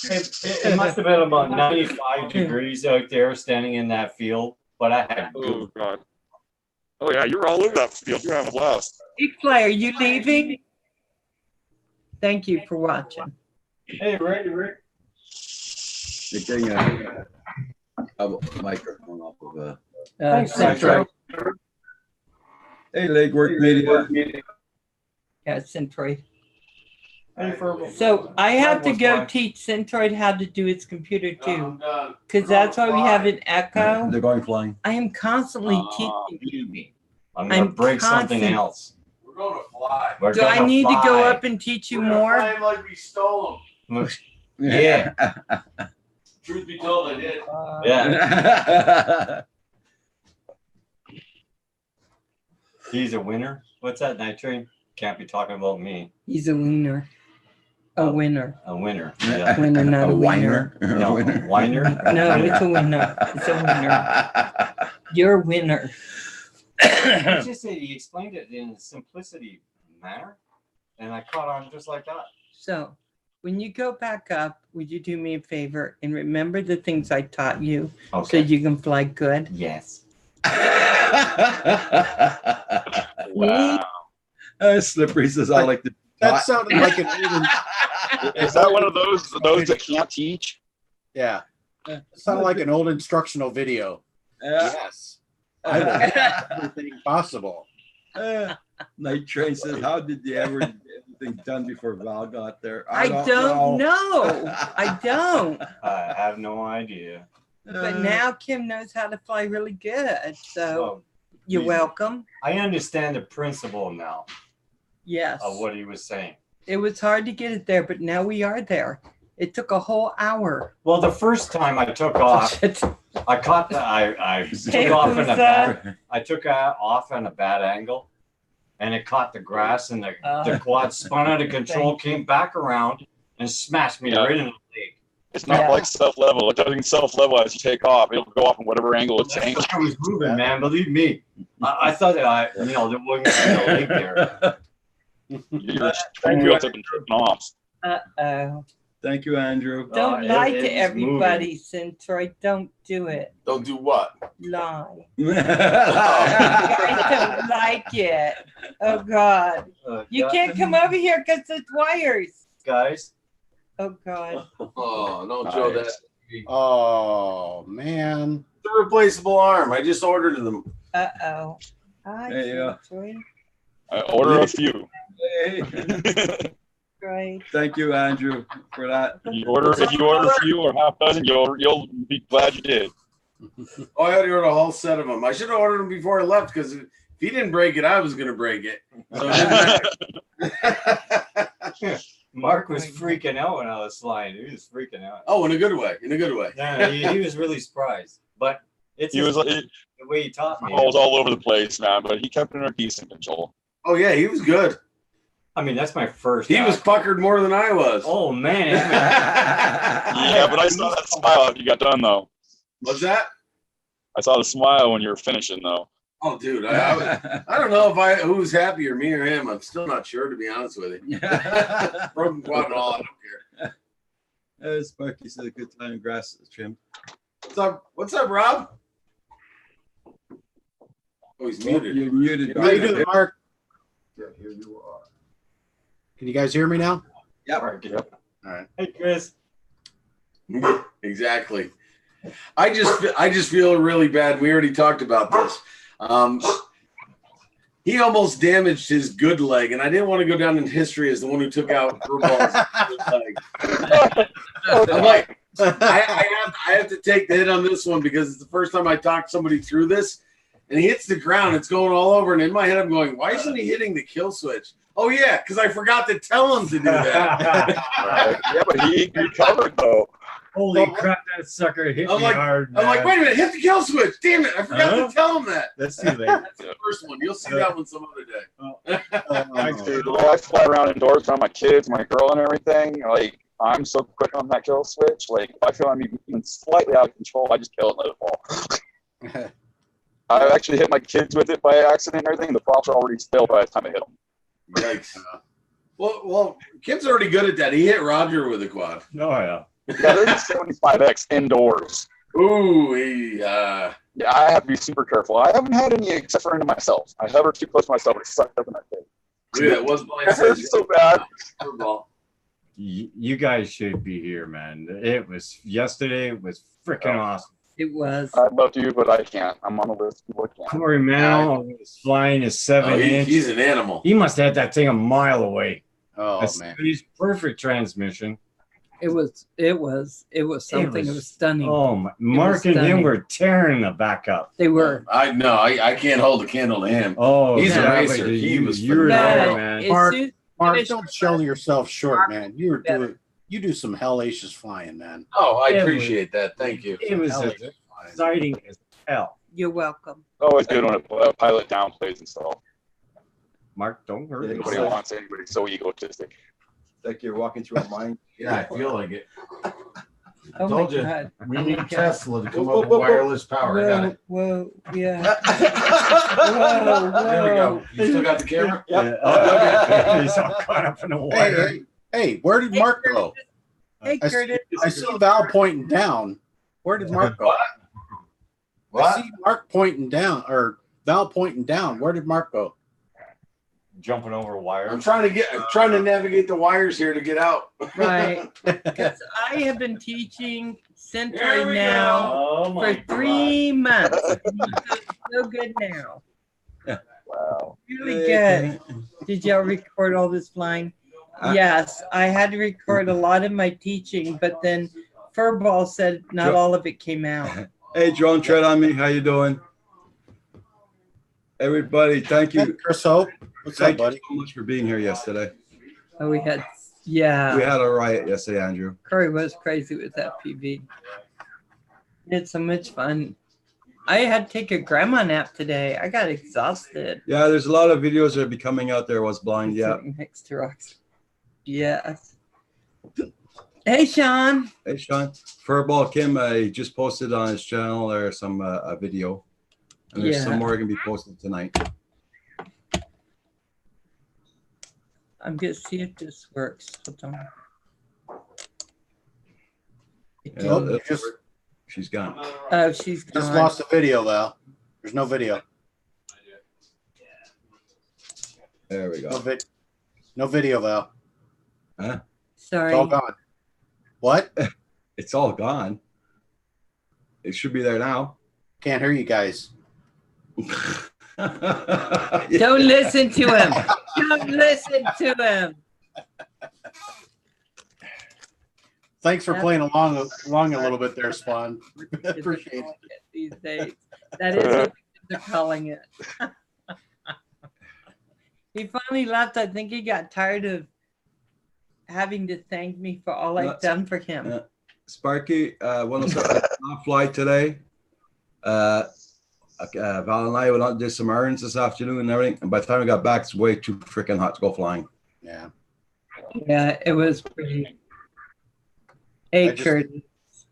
[SPEAKER 4] It must have been about 95 degrees out there standing in that field, but I had
[SPEAKER 6] Oh, God. Oh, yeah, you're all over that field. You're having a blast.
[SPEAKER 3] Big Fly, are you leaving? Thank you for watching.
[SPEAKER 4] Hey, Rick.
[SPEAKER 1] You're getting a microphone off of
[SPEAKER 4] Thanks,
[SPEAKER 3] Centroid.
[SPEAKER 1] Hey, Legwork Media.
[SPEAKER 3] Yeah, Centroid.
[SPEAKER 4] Hey, Fergal.
[SPEAKER 3] So I have to
[SPEAKER 4] was
[SPEAKER 3] go
[SPEAKER 4] fine.
[SPEAKER 3] teach Centroid how to do its computer too, because that's why we have an echo.
[SPEAKER 1] They're going flying.
[SPEAKER 3] I am constantly
[SPEAKER 4] Ah,
[SPEAKER 3] teaching.
[SPEAKER 4] I'm gonna
[SPEAKER 3] I'm
[SPEAKER 4] break something
[SPEAKER 3] constant-
[SPEAKER 4] else.
[SPEAKER 2] We're going to fly.
[SPEAKER 4] We're
[SPEAKER 3] Do I
[SPEAKER 4] gonna
[SPEAKER 3] need to go
[SPEAKER 4] fly.
[SPEAKER 3] up and teach you
[SPEAKER 2] We're gonna
[SPEAKER 3] more?
[SPEAKER 2] fly him like we stole him.
[SPEAKER 4] Yeah.
[SPEAKER 2] Truth be told, I did.
[SPEAKER 4] Yeah, he's a winner. What's that, Nitrate? Can't be talking about me.
[SPEAKER 3] He's a winner. A winner.
[SPEAKER 4] A winner. Yeah.
[SPEAKER 3] Winner, not a winner.
[SPEAKER 1] whiner.
[SPEAKER 4] No, a whiner?
[SPEAKER 3] No, it's a winner. It's a winner. You're a winner.
[SPEAKER 4] It's just that he explained it in a simplicity manner, and I caught on just like that.
[SPEAKER 3] So when you go back up, would you do me a favor and remember the things I taught you so
[SPEAKER 4] Okay.
[SPEAKER 3] you can fly good?
[SPEAKER 4] Yes.
[SPEAKER 6] Wow.
[SPEAKER 1] Slippery says I like to.
[SPEAKER 5] That sounded like an even.
[SPEAKER 6] Is that one of those that can't teach?
[SPEAKER 5] Yeah. It sounded like an old instructional video. Yes. I will get everything possible.
[SPEAKER 1] Night Train says, how did you ever get everything done before Val got there?
[SPEAKER 3] I don't know. I don't.
[SPEAKER 4] I have no idea.
[SPEAKER 3] But now Kim knows how to fly really good. So
[SPEAKER 4] So
[SPEAKER 3] you're
[SPEAKER 4] we-
[SPEAKER 3] welcome.
[SPEAKER 4] I understand the principle now
[SPEAKER 3] Yes.
[SPEAKER 4] of what he was saying.
[SPEAKER 3] It was hard to get it there, but now we are there. It took a whole hour.
[SPEAKER 4] Well, the first time I took off, I caught the I
[SPEAKER 3] Hey,
[SPEAKER 4] took off in a
[SPEAKER 3] who's
[SPEAKER 4] bad I took off on a bad angle, and it caught the grass, and the quad spun out of control, came back around, and smashed me right in the leg.
[SPEAKER 6] It's not
[SPEAKER 3] Yeah.
[SPEAKER 6] like self-level. It doesn't self-level as you take off. It'll go off in whatever angle it's
[SPEAKER 4] That's
[SPEAKER 6] angled.
[SPEAKER 4] how I was moving, man. Believe me. I thought that there wasn't gonna be a leg there.
[SPEAKER 6] Your training wheels have been tripping off.
[SPEAKER 3] Uh-oh.
[SPEAKER 1] Thank you, Andrew.
[SPEAKER 3] Don't
[SPEAKER 4] it-
[SPEAKER 3] lie
[SPEAKER 4] it's
[SPEAKER 3] to everybody, Centroid. Don't do it.
[SPEAKER 2] Don't do what?
[SPEAKER 3] Lie. I don't like it. Oh, God. You can't come over here because it's wires.
[SPEAKER 4] guys.
[SPEAKER 3] Oh, God.
[SPEAKER 2] Oh, don't show that.
[SPEAKER 6] Nice.
[SPEAKER 2] It's
[SPEAKER 5] Oh, man.
[SPEAKER 2] a replaceable arm. I just ordered them.
[SPEAKER 3] Uh-oh. Hi,
[SPEAKER 1] Hey,
[SPEAKER 3] Centroid.
[SPEAKER 6] I order a few.
[SPEAKER 1] Hey,
[SPEAKER 3] Great.
[SPEAKER 1] thank you, Andrew, for that.
[SPEAKER 6] If you order a few or half dozen, you'll be glad you did.
[SPEAKER 2] Oh, I ordered a whole set of them. I should have ordered them before I left because if he didn't break it, I was going to break it. So it didn't matter.
[SPEAKER 4] Mark was freaking out when I was flying. He was freaking out.
[SPEAKER 2] Oh, in a good way. In a good way.
[SPEAKER 4] Yeah, he was really surprised. But it's
[SPEAKER 6] He was
[SPEAKER 4] the way he taught me.
[SPEAKER 6] balls all over the place, man, but he kept it under decent control.
[SPEAKER 2] Oh yeah, he was good.
[SPEAKER 4] I mean, that's my first.
[SPEAKER 2] He was puckered more than I was.
[SPEAKER 4] Oh man.
[SPEAKER 6] Yeah, but I saw that smile after you got done, though.
[SPEAKER 2] What's that?
[SPEAKER 6] I saw the smile when you were finishing, though.
[SPEAKER 2] Oh, dude, I don't know if who's happier, me or him. I'm still not sure, to be honest with you. Broken quad and all, I don't care.
[SPEAKER 1] Sparky said a good time. Grass is trimmed.
[SPEAKER 2] What's up? What's up, Rob? Oh, he's muted.
[SPEAKER 1] You're muted.
[SPEAKER 5] How you doing, Mark?
[SPEAKER 2] Yeah, here you are.
[SPEAKER 5] Can you guys hear me now?
[SPEAKER 1] Yep.
[SPEAKER 5] All right.
[SPEAKER 4] Hey, Chris.
[SPEAKER 2] Exactly. I just feel really bad. We already talked about this. He almost damaged his good leg, and I didn't want to go down in history as the one who took out Furball's good leg. I'm like, I have to take the hit on this one because it's the first time I talked somebody through this, and he hits the ground. It's going all over, and in my head, I'm going, why isn't he hitting the kill switch? Oh, yeah, because I forgot to tell him to do that.
[SPEAKER 6] Yeah, but he recovered, though.
[SPEAKER 4] Holy crap, that sucker hit me hard.
[SPEAKER 2] I'm like, wait a minute, hit the kill switch. Damn it, I forgot to tell him that.
[SPEAKER 5] That's too late.
[SPEAKER 2] That's the first one. You'll see that one some other day.
[SPEAKER 6] Thanks, dude. The way I fly around indoors around my kids, my girl, and everything, like, I'm so quick on that kill switch. Like, if I feel I'm even slightly out of control, I just kill it and let it fall. I actually hit my kids with it by accident and everything. The props are already stale by the time I hit them.
[SPEAKER 2] Yikes. Well, Kim's already good at that. He hit Roger with a quad.
[SPEAKER 4] Oh, yeah.
[SPEAKER 6] Yeah, there's a 75X indoors.
[SPEAKER 2] Ooh,
[SPEAKER 6] Yeah, I have to be super careful. I haven't had any except for into myself. I hovered too close to myself and it sucked up in that thing.
[SPEAKER 2] dude, that was blind.
[SPEAKER 6] It hurts so bad.
[SPEAKER 4] You guys should be here, man. Yesterday was freaking awesome.
[SPEAKER 3] It was.
[SPEAKER 6] I'd love to, but I can't. I'm on the list. People can't.
[SPEAKER 4] Corey Mano was flying his 7-inch.
[SPEAKER 2] He's an animal.
[SPEAKER 4] He must have had that thing a mile away.
[SPEAKER 5] Oh, man.
[SPEAKER 4] He's perfect transmission.
[SPEAKER 3] It was something. It was stunning.
[SPEAKER 4] Oh, Mark and him
[SPEAKER 3] stunning.
[SPEAKER 4] were tearing the back up.
[SPEAKER 3] They were.
[SPEAKER 2] I can't hold a candle to him.
[SPEAKER 4] Oh,
[SPEAKER 2] He's a
[SPEAKER 4] yeah,
[SPEAKER 2] racer.
[SPEAKER 4] but
[SPEAKER 2] He was
[SPEAKER 4] you were
[SPEAKER 2] phenomenal.
[SPEAKER 4] there, man.
[SPEAKER 3] As
[SPEAKER 5] Mark,
[SPEAKER 3] soon-
[SPEAKER 5] Mark,
[SPEAKER 3] finish
[SPEAKER 5] don't
[SPEAKER 3] with
[SPEAKER 5] sell
[SPEAKER 3] that.
[SPEAKER 5] yourself short, man. You do some hellacious flying, man.
[SPEAKER 2] Oh, I
[SPEAKER 4] It
[SPEAKER 2] appreciate that. Thank you.
[SPEAKER 4] It was
[SPEAKER 5] Hellacious flying.
[SPEAKER 4] exciting as hell.
[SPEAKER 3] You're welcome.
[SPEAKER 6] It's always good when a pilot downplays himself.
[SPEAKER 4] Mark, don't hurt
[SPEAKER 1] Yeah,
[SPEAKER 6] Nobody
[SPEAKER 4] yourself.
[SPEAKER 6] wants anybody so egotistic.
[SPEAKER 1] Like you're walking through a mine.
[SPEAKER 2] Yeah, I feel like it.
[SPEAKER 3] Oh
[SPEAKER 2] told
[SPEAKER 3] my
[SPEAKER 2] you.
[SPEAKER 3] God.
[SPEAKER 2] We need
[SPEAKER 3] Okay.
[SPEAKER 2] Tesla to come up with wireless power. I got
[SPEAKER 3] Whoa,
[SPEAKER 2] it.
[SPEAKER 3] whoa, yeah.
[SPEAKER 2] There we go. You still got the camera?
[SPEAKER 4] Yeah. Oh, he's all caught up in the wire.
[SPEAKER 5] Hey, where did Mark go?
[SPEAKER 3] Hey,
[SPEAKER 5] I
[SPEAKER 3] Curtis.
[SPEAKER 5] I see Val pointing down. Where did Mark go?
[SPEAKER 2] What?
[SPEAKER 5] I see Mark pointing down, or Val pointing down. Where did Mark go?
[SPEAKER 4] Jumping over wires.
[SPEAKER 2] I'm trying to navigate the wires here to get out.
[SPEAKER 3] Right. Because I have been teaching
[SPEAKER 2] There
[SPEAKER 3] Centauri
[SPEAKER 2] we
[SPEAKER 3] now
[SPEAKER 4] Oh, my
[SPEAKER 3] for 3 months. So good now.
[SPEAKER 6] Wow.
[SPEAKER 3] Really good. Did y'all record all this flying? Yes, I had to record a lot of my teaching, but then Furball said not all of it came out.
[SPEAKER 1] Hey, Drone Tread on me. How you doing? Everybody, thank you.
[SPEAKER 5] Chris Hope. What's up,
[SPEAKER 1] Thank you
[SPEAKER 5] buddy?
[SPEAKER 1] so much for being here yesterday.
[SPEAKER 3] Oh, we
[SPEAKER 1] We
[SPEAKER 3] had
[SPEAKER 1] had a riot yesterday, Andrew.
[SPEAKER 3] Corey was crazy with that PV. We had so much fun. I had to take a grandma nap today. I got exhausted.
[SPEAKER 1] Yeah, there's a lot of videos that will be coming out there. Was blind, yeah.
[SPEAKER 3] Sitting next to rocks. Yes. Hey, Sean.
[SPEAKER 1] Hey, Sean. Furball Kim, I just posted on his channel there some a video, and there's
[SPEAKER 3] Yeah.
[SPEAKER 1] some more going to be posted tonight.
[SPEAKER 3] I'm gonna see if this works. Hold on.
[SPEAKER 1] Yeah,
[SPEAKER 5] Nope,
[SPEAKER 1] that's-
[SPEAKER 5] just
[SPEAKER 1] she's gone.
[SPEAKER 3] Oh, she's gone.
[SPEAKER 5] just lost the video, Val. There's no video.
[SPEAKER 1] There we go.
[SPEAKER 5] No video, Val.
[SPEAKER 3] Sorry.
[SPEAKER 5] It's all gone. What?
[SPEAKER 1] It's all gone. It should be there now.
[SPEAKER 5] Can't hear you guys.
[SPEAKER 3] Don't listen to him. Don't listen to him.
[SPEAKER 5] Thanks for playing along a little bit there, Spawn. Appreciate it.
[SPEAKER 3] These days. That is what they're calling it. He finally left. I think he got tired of having to thank me for all I've done for him.
[SPEAKER 1] Sparky, 107 did not fly today. Val and I went out and did some errands this afternoon and everything. And by the time we got back, it's way too freaking hot to go flying.
[SPEAKER 5] Yeah.
[SPEAKER 3] Yeah, it was pretty. Hey,
[SPEAKER 5] I just-
[SPEAKER 3] Curtis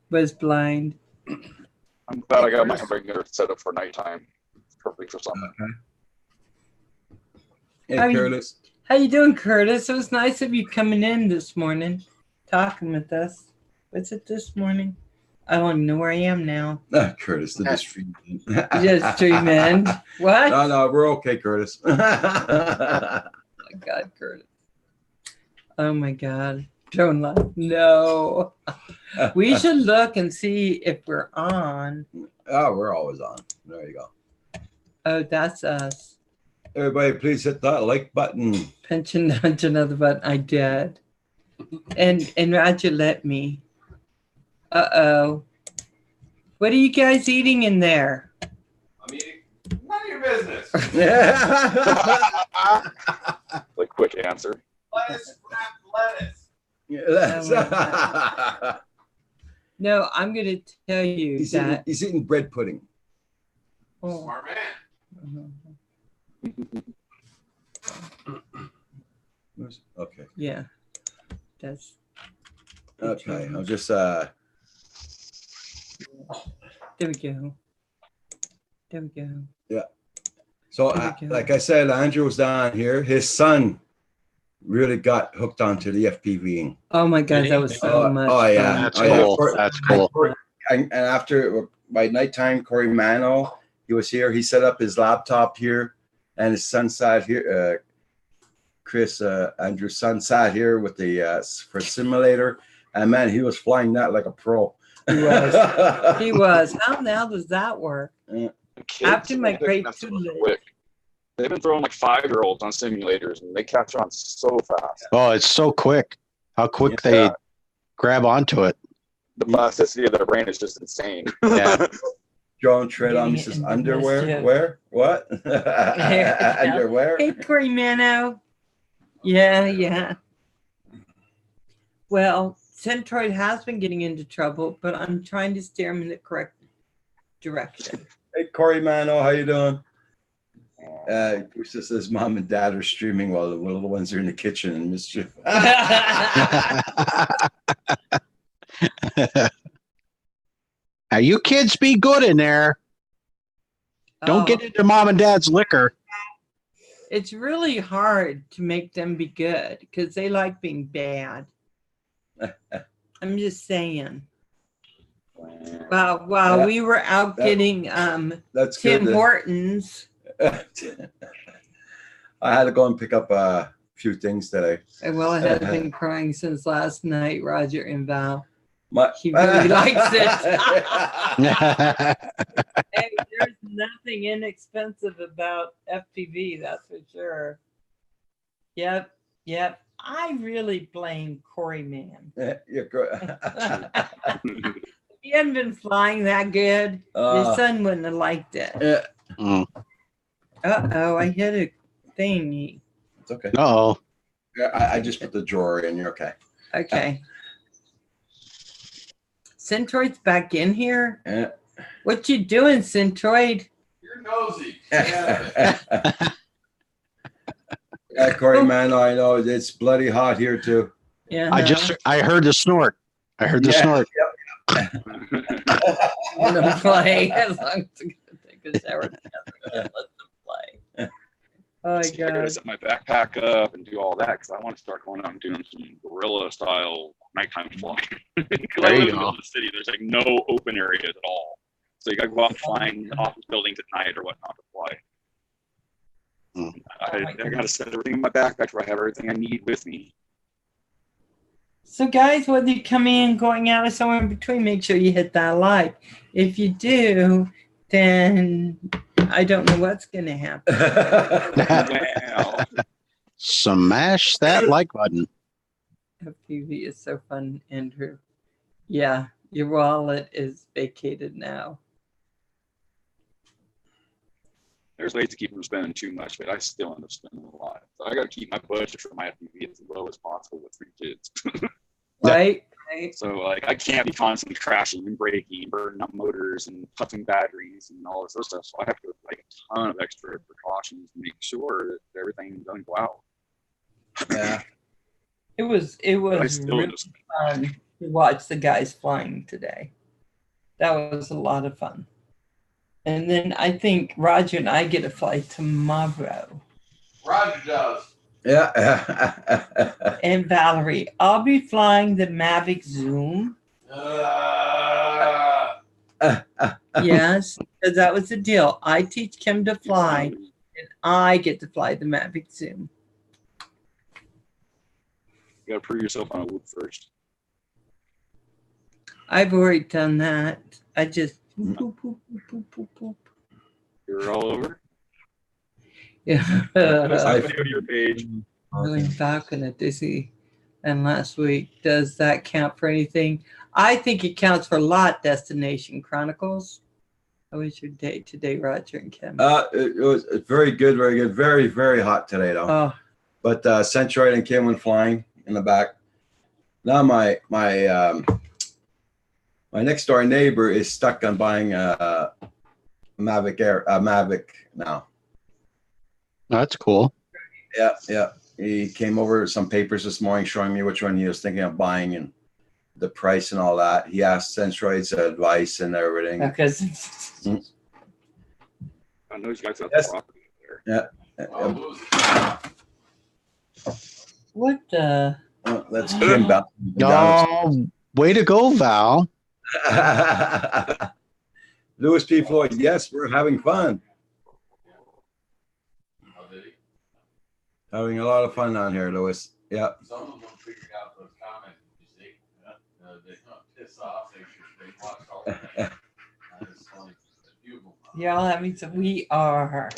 [SPEAKER 3] was blind.
[SPEAKER 6] I'm glad I got my regular setup for nighttime. It's perfect for summer.
[SPEAKER 1] Hey,
[SPEAKER 3] How you-
[SPEAKER 1] Curtis.
[SPEAKER 3] How you doing, Curtis? It was nice of you coming in this morning, talking with us. Was it this morning? I don't even know where I am now.
[SPEAKER 1] Curtis, the stream.
[SPEAKER 3] Just stream in. What?
[SPEAKER 1] No, we're okay, Curtis.
[SPEAKER 3] Oh my God, Curtis. Oh my God. Don't laugh. No. We should look and see if we're on.
[SPEAKER 1] Oh, we're always on. There you go.
[SPEAKER 3] Oh, that's us.
[SPEAKER 1] Everybody, please hit that like button.
[SPEAKER 3] Pinch and nudge another button. I did. And Roger let me. Uh-oh. What are you guys eating in there?
[SPEAKER 2] I'm eating. None of your business.
[SPEAKER 6] Like quick answer.
[SPEAKER 2] Lettuce, wrapped lettuce.
[SPEAKER 3] No, I'm going to tell you that.
[SPEAKER 1] He's eating bread pudding.
[SPEAKER 3] Oh.
[SPEAKER 2] Smart man.
[SPEAKER 1] Okay.
[SPEAKER 3] Yeah. That's
[SPEAKER 1] Okay. I'll just
[SPEAKER 3] there we go. There we go.
[SPEAKER 1] so
[SPEAKER 3] There we go.
[SPEAKER 1] like I said, Andrew was down here. His son really got hooked onto the FPVing.
[SPEAKER 3] Oh my God, that was so much. fun.
[SPEAKER 7] That's
[SPEAKER 1] Oh, yeah.
[SPEAKER 7] cool. That's cool.
[SPEAKER 1] And after by nighttime, Corey Mano, he was here. He set up his laptop here, and his son sat here. Chris, Andrew's son, sat here with the for simulator, and man, he was flying that like a pro.
[SPEAKER 3] He was. He was. How now does that work?
[SPEAKER 6] The kids,
[SPEAKER 3] After my
[SPEAKER 6] they're
[SPEAKER 3] grade
[SPEAKER 6] nuts
[SPEAKER 3] two
[SPEAKER 6] about
[SPEAKER 3] lit.
[SPEAKER 6] quick. They've been throwing like 5-year-olds on simulators, and they catch on so fast.
[SPEAKER 7] Oh, it's so quick. How quick
[SPEAKER 6] Yeah.
[SPEAKER 7] they grab onto it.
[SPEAKER 6] The plasticity of their brain is just insane.
[SPEAKER 7] Yeah.
[SPEAKER 1] John Tread on me
[SPEAKER 3] Getting it
[SPEAKER 1] says,
[SPEAKER 3] in the
[SPEAKER 1] underwear?
[SPEAKER 3] mischief.
[SPEAKER 1] Where? What? Underwear?
[SPEAKER 3] Hey, Corey Mano. Yeah. Well, Centroid has been getting into trouble, but I'm trying to steer him in the correct direction.
[SPEAKER 1] Hey, Corey Mano, how you doing? Bruce says mom and dad are streaming while the little ones are in the kitchen and mischief.
[SPEAKER 7] Now, you kids be good in there. Don't
[SPEAKER 3] Oh,
[SPEAKER 7] get into mom and dad's liquor.
[SPEAKER 3] It's really hard to make them be good because they like being bad. I'm just saying. While
[SPEAKER 1] Yeah.
[SPEAKER 3] we were out
[SPEAKER 1] That-
[SPEAKER 3] getting
[SPEAKER 1] That's
[SPEAKER 3] Tim
[SPEAKER 1] good.
[SPEAKER 3] Hortons,
[SPEAKER 1] I had to go and pick up a few things today.
[SPEAKER 3] well, I had been crying since last night, Roger and Val.
[SPEAKER 1] My,
[SPEAKER 3] He really likes it. Hey, there's nothing inexpensive about FPV, that's for sure. Yep. I really blame Corey Man.
[SPEAKER 1] You're good.
[SPEAKER 3] If he hadn't been flying that good, his son wouldn't have liked it.
[SPEAKER 1] Yeah,
[SPEAKER 7] Mm.
[SPEAKER 3] Uh-oh, I hit a thingy.
[SPEAKER 1] it's okay.
[SPEAKER 7] Uh-oh.
[SPEAKER 1] I just put the drawer in. You're okay.
[SPEAKER 3] Okay. Centroid's back in here?
[SPEAKER 1] Yeah.
[SPEAKER 3] What you doing, Centroid?
[SPEAKER 2] You're nosy.
[SPEAKER 1] Yeah, Corey, man, I know it's bloody hot here too.
[SPEAKER 3] Yeah.
[SPEAKER 7] I heard the snort. I heard the
[SPEAKER 1] Yeah.
[SPEAKER 7] snort.
[SPEAKER 3] Let them play as long as they take a shower together. Let them play. Oh my
[SPEAKER 6] I gotta
[SPEAKER 3] God.
[SPEAKER 6] set my backpack up and do all that because I want to start going out and doing some guerrilla style nighttime flying. Because I
[SPEAKER 7] There you
[SPEAKER 6] live in the
[SPEAKER 7] go.
[SPEAKER 6] middle of the city, there's like no open areas at all. So you gotta go out and flying office buildings at night or whatnot to fly.
[SPEAKER 7] Hmm.
[SPEAKER 6] I gotta set everything in my backpack where I have everything I need with me.
[SPEAKER 3] So guys, whether you come in, going out, or somewhere in between, make sure you hit that like. If you do, then I don't know what's going to happen.
[SPEAKER 6] Wow.
[SPEAKER 7] Smash that like button.
[SPEAKER 3] FPV is so fun, Andrew. Yeah, your wallet is vacated now.
[SPEAKER 6] There's ways to keep from spending too much, but I still end up spending a lot. So I gotta keep my budget for my FPV as low as possible with 3 kids.
[SPEAKER 3] Right? Right.
[SPEAKER 6] So like I can't be constantly crashing and braking, burning up motors and puffing batteries and all this other stuff. So I have to like a ton of extra precautions to make sure that everything doesn't go out.
[SPEAKER 1] Yeah.
[SPEAKER 3] It was
[SPEAKER 6] But I
[SPEAKER 3] really
[SPEAKER 6] still just
[SPEAKER 3] fun to watch the guys flying today. That was a lot of fun. And then I think Roger and I get to fly tomorrow.
[SPEAKER 2] Roger does.
[SPEAKER 1] Yeah.
[SPEAKER 3] And Valerie, I'll be flying the Mavic Zoom. Yes, because that was the deal. I teach Kim to fly, and I get to fly the Mavic Zoom.
[SPEAKER 6] you gotta prove yourself on a loop first.
[SPEAKER 3] I've already done that. I just poop, poop, poop, poop, poop, poop.
[SPEAKER 6] You're all over.
[SPEAKER 3] Yeah.
[SPEAKER 6] I go to your page.
[SPEAKER 3] Really Falcon at Disney and last week. Does that count for anything? I think it counts for a lot. Destination Chronicles. How was your day today, Roger and Kim?
[SPEAKER 1] It was very good, very good. Very, very hot today, though.
[SPEAKER 3] Oh,
[SPEAKER 1] But Centroid and Kim went flying in the back. Now my next door neighbor is stuck on buying a Mavic now.
[SPEAKER 7] That's cool.
[SPEAKER 1] Yeah, yeah. He came over with some papers this morning showing me which one he was thinking of buying and the price and all that. He asked Centroid's advice and everything.
[SPEAKER 3] because
[SPEAKER 6] I know you guys have
[SPEAKER 1] Yes.
[SPEAKER 6] the property there.
[SPEAKER 3] what the?
[SPEAKER 1] Oh, that's Kim bouncing down.
[SPEAKER 7] Oh, way to go, Val.
[SPEAKER 1] Louis P. Floyd, yes, we're having fun. Having a lot of fun on here, Louis. Yeah.
[SPEAKER 2] Some of them figured out those comments, you see. They don't piss off. They watch all the It's funny. A few of them.
[SPEAKER 3] Y'all having some? We are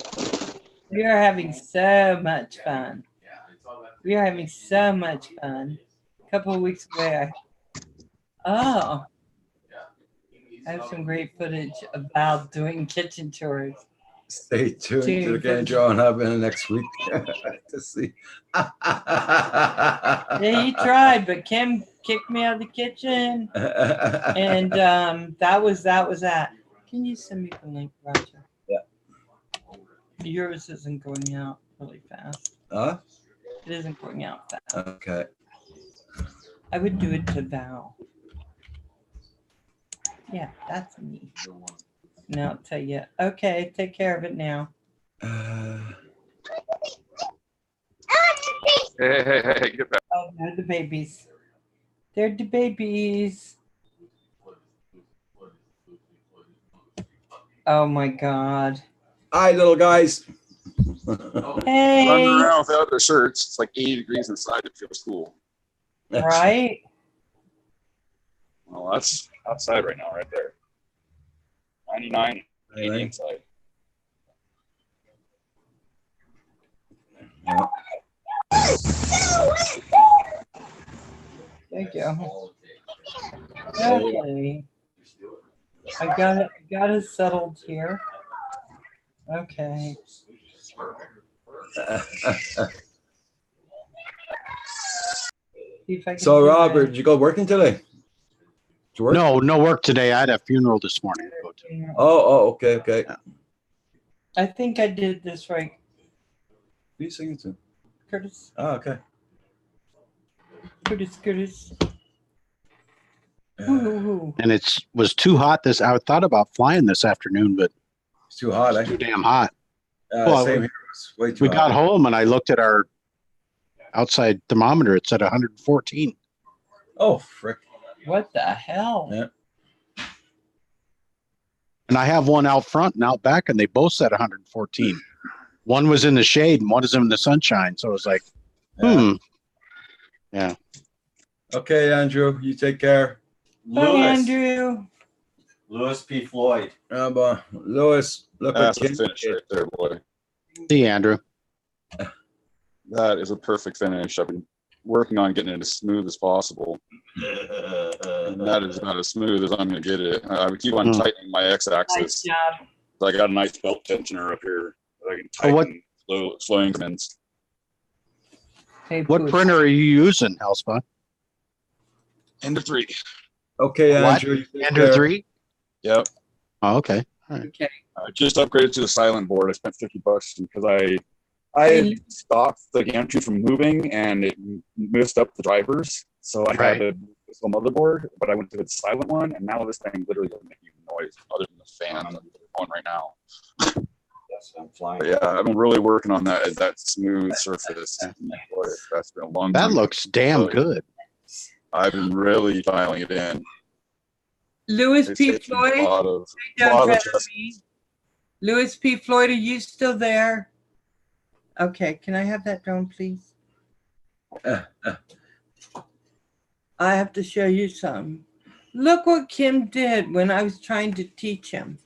[SPEAKER 3] having so much fun.
[SPEAKER 2] Yeah, it's all that.
[SPEAKER 3] We are having so much fun. A couple of weeks away. Oh, I have some great footage about doing kitchen chores.
[SPEAKER 1] Stay tuned to the Canjon Hub in the next week to see.
[SPEAKER 3] Yeah, he tried, but Kim kicked me out of the kitchen, and that was that. Can you send me the link, Roger?
[SPEAKER 1] Yeah.
[SPEAKER 3] Yours isn't going out really fast.
[SPEAKER 1] Huh?
[SPEAKER 3] It isn't going out fast.
[SPEAKER 1] Okay.
[SPEAKER 3] I would do it to Val. Yeah, that's me. Now I'll tell you. Okay, take care of it now.
[SPEAKER 6] Hey, get back.
[SPEAKER 3] Oh, they're the babies. They're the babies. Oh my God.
[SPEAKER 1] Hi, little guys.
[SPEAKER 3] Hey,
[SPEAKER 6] Running around without their shirts. It's like 80 degrees inside. It feels cool.
[SPEAKER 3] right?
[SPEAKER 6] Well, that's outside right now, right there. 99, 80 inside.
[SPEAKER 1] Yeah.
[SPEAKER 3] There you go. Okay. I got it settled here. Okay. See if I can
[SPEAKER 1] So,
[SPEAKER 3] do
[SPEAKER 1] Robert,
[SPEAKER 3] that.
[SPEAKER 1] did you go working today? Did you work?
[SPEAKER 7] No work today. I had a funeral this morning to go to.
[SPEAKER 1] Oh, okay, okay.
[SPEAKER 3] I think I did this right,
[SPEAKER 1] Who are you singing to?
[SPEAKER 3] Curtis.
[SPEAKER 1] Oh, okay.
[SPEAKER 3] Curtis. Ooh.
[SPEAKER 7] And it was too hot. I thought about flying this afternoon, but
[SPEAKER 1] It's too hot,
[SPEAKER 7] it's
[SPEAKER 1] eh?
[SPEAKER 7] too damn hot. Well,
[SPEAKER 1] Same here. It's way too
[SPEAKER 7] We
[SPEAKER 1] hot.
[SPEAKER 7] got home and I looked at our outside thermometer. It said 114.
[SPEAKER 1] Oh, frick.
[SPEAKER 3] What the hell?
[SPEAKER 1] Yeah.
[SPEAKER 7] And I have one out front and out back, and they both said 114. One was in the shade and one is in the sunshine. So it was like, Yeah.
[SPEAKER 1] Okay, Andrew, you take care.
[SPEAKER 3] Bye, Andrew.
[SPEAKER 4] Louis P. Floyd.
[SPEAKER 1] Louis, look
[SPEAKER 6] That's
[SPEAKER 1] at
[SPEAKER 6] a finish right there, boy.
[SPEAKER 7] See, Andrew.
[SPEAKER 6] That is a perfect finish. I've been working on getting it as smooth as possible. And that is about as smooth as I'm going to get it. I would keep on tightening my
[SPEAKER 3] Nice
[SPEAKER 6] x-axis.
[SPEAKER 3] job.
[SPEAKER 6] So I got a nice belt tensioner up here that I can
[SPEAKER 7] Oh, what-
[SPEAKER 6] tighten slow increments.
[SPEAKER 3] Hey,
[SPEAKER 7] What
[SPEAKER 3] Pooch.
[SPEAKER 7] printer are you using, Elspeth?
[SPEAKER 6] Ender 3.
[SPEAKER 1] Okay,
[SPEAKER 7] What?
[SPEAKER 1] Andrew. you take
[SPEAKER 7] Ender
[SPEAKER 1] care.
[SPEAKER 7] 3?
[SPEAKER 6] Yep.
[SPEAKER 7] Oh, okay. All right.
[SPEAKER 3] Okay.
[SPEAKER 6] I just upgraded to the silent board. I spent $50 because I
[SPEAKER 3] Hey.
[SPEAKER 6] stopped the gantry from moving and it messed up the drivers. So I had a physical motherboard, but I went to the silent one, and now this thing literally doesn't make any noise other than the fan that's on right now.
[SPEAKER 4] Yes, I'm flying.
[SPEAKER 6] But yeah, I've been really working on that smooth surface. Boy, that's been a long
[SPEAKER 7] That
[SPEAKER 6] time.
[SPEAKER 7] looks damn good.
[SPEAKER 6] I've been really dialing it in.
[SPEAKER 3] Louis
[SPEAKER 6] It's
[SPEAKER 3] P.
[SPEAKER 6] taking
[SPEAKER 3] Floyd.
[SPEAKER 6] a lot of
[SPEAKER 3] Don't
[SPEAKER 6] lot of
[SPEAKER 3] tell me. Louis P. Floyd, are you still there? Okay, can I have that drone, please? I have to show you something. Look what Kim did when I was trying to teach him.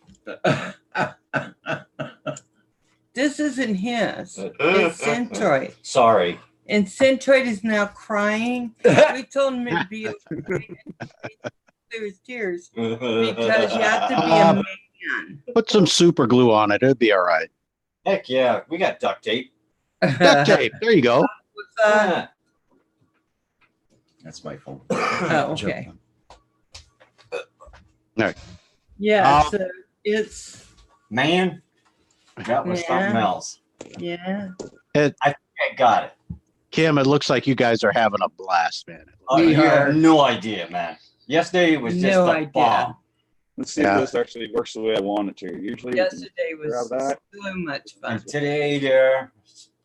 [SPEAKER 3] This isn't his. It's Centroid.
[SPEAKER 4] Sorry.
[SPEAKER 3] And Centroid is now crying. We told him it'd be okay. Clear his tears because you have to be a man.
[SPEAKER 7] Put some super glue on it. It'll be all right.
[SPEAKER 4] Heck yeah, we got duct tape.
[SPEAKER 7] Duct tape. There you go.
[SPEAKER 4] Yeah.
[SPEAKER 1] That's my phone.
[SPEAKER 3] Oh, okay.
[SPEAKER 7] No.
[SPEAKER 3] Yeah, so it's
[SPEAKER 4] Man, that was something else.
[SPEAKER 3] yeah.
[SPEAKER 4] I got it.
[SPEAKER 7] Kim, it looks like you guys are having a blast, man.
[SPEAKER 3] We
[SPEAKER 4] You
[SPEAKER 3] are-
[SPEAKER 4] have no idea, man. Yesterday it was just
[SPEAKER 3] No
[SPEAKER 4] a
[SPEAKER 3] idea.
[SPEAKER 4] bomb.
[SPEAKER 6] Let's see
[SPEAKER 7] Yeah.
[SPEAKER 6] if this actually works the way I want it to. Usually,
[SPEAKER 3] Yesterday was
[SPEAKER 6] grab that.
[SPEAKER 3] so much fun.
[SPEAKER 4] And today there,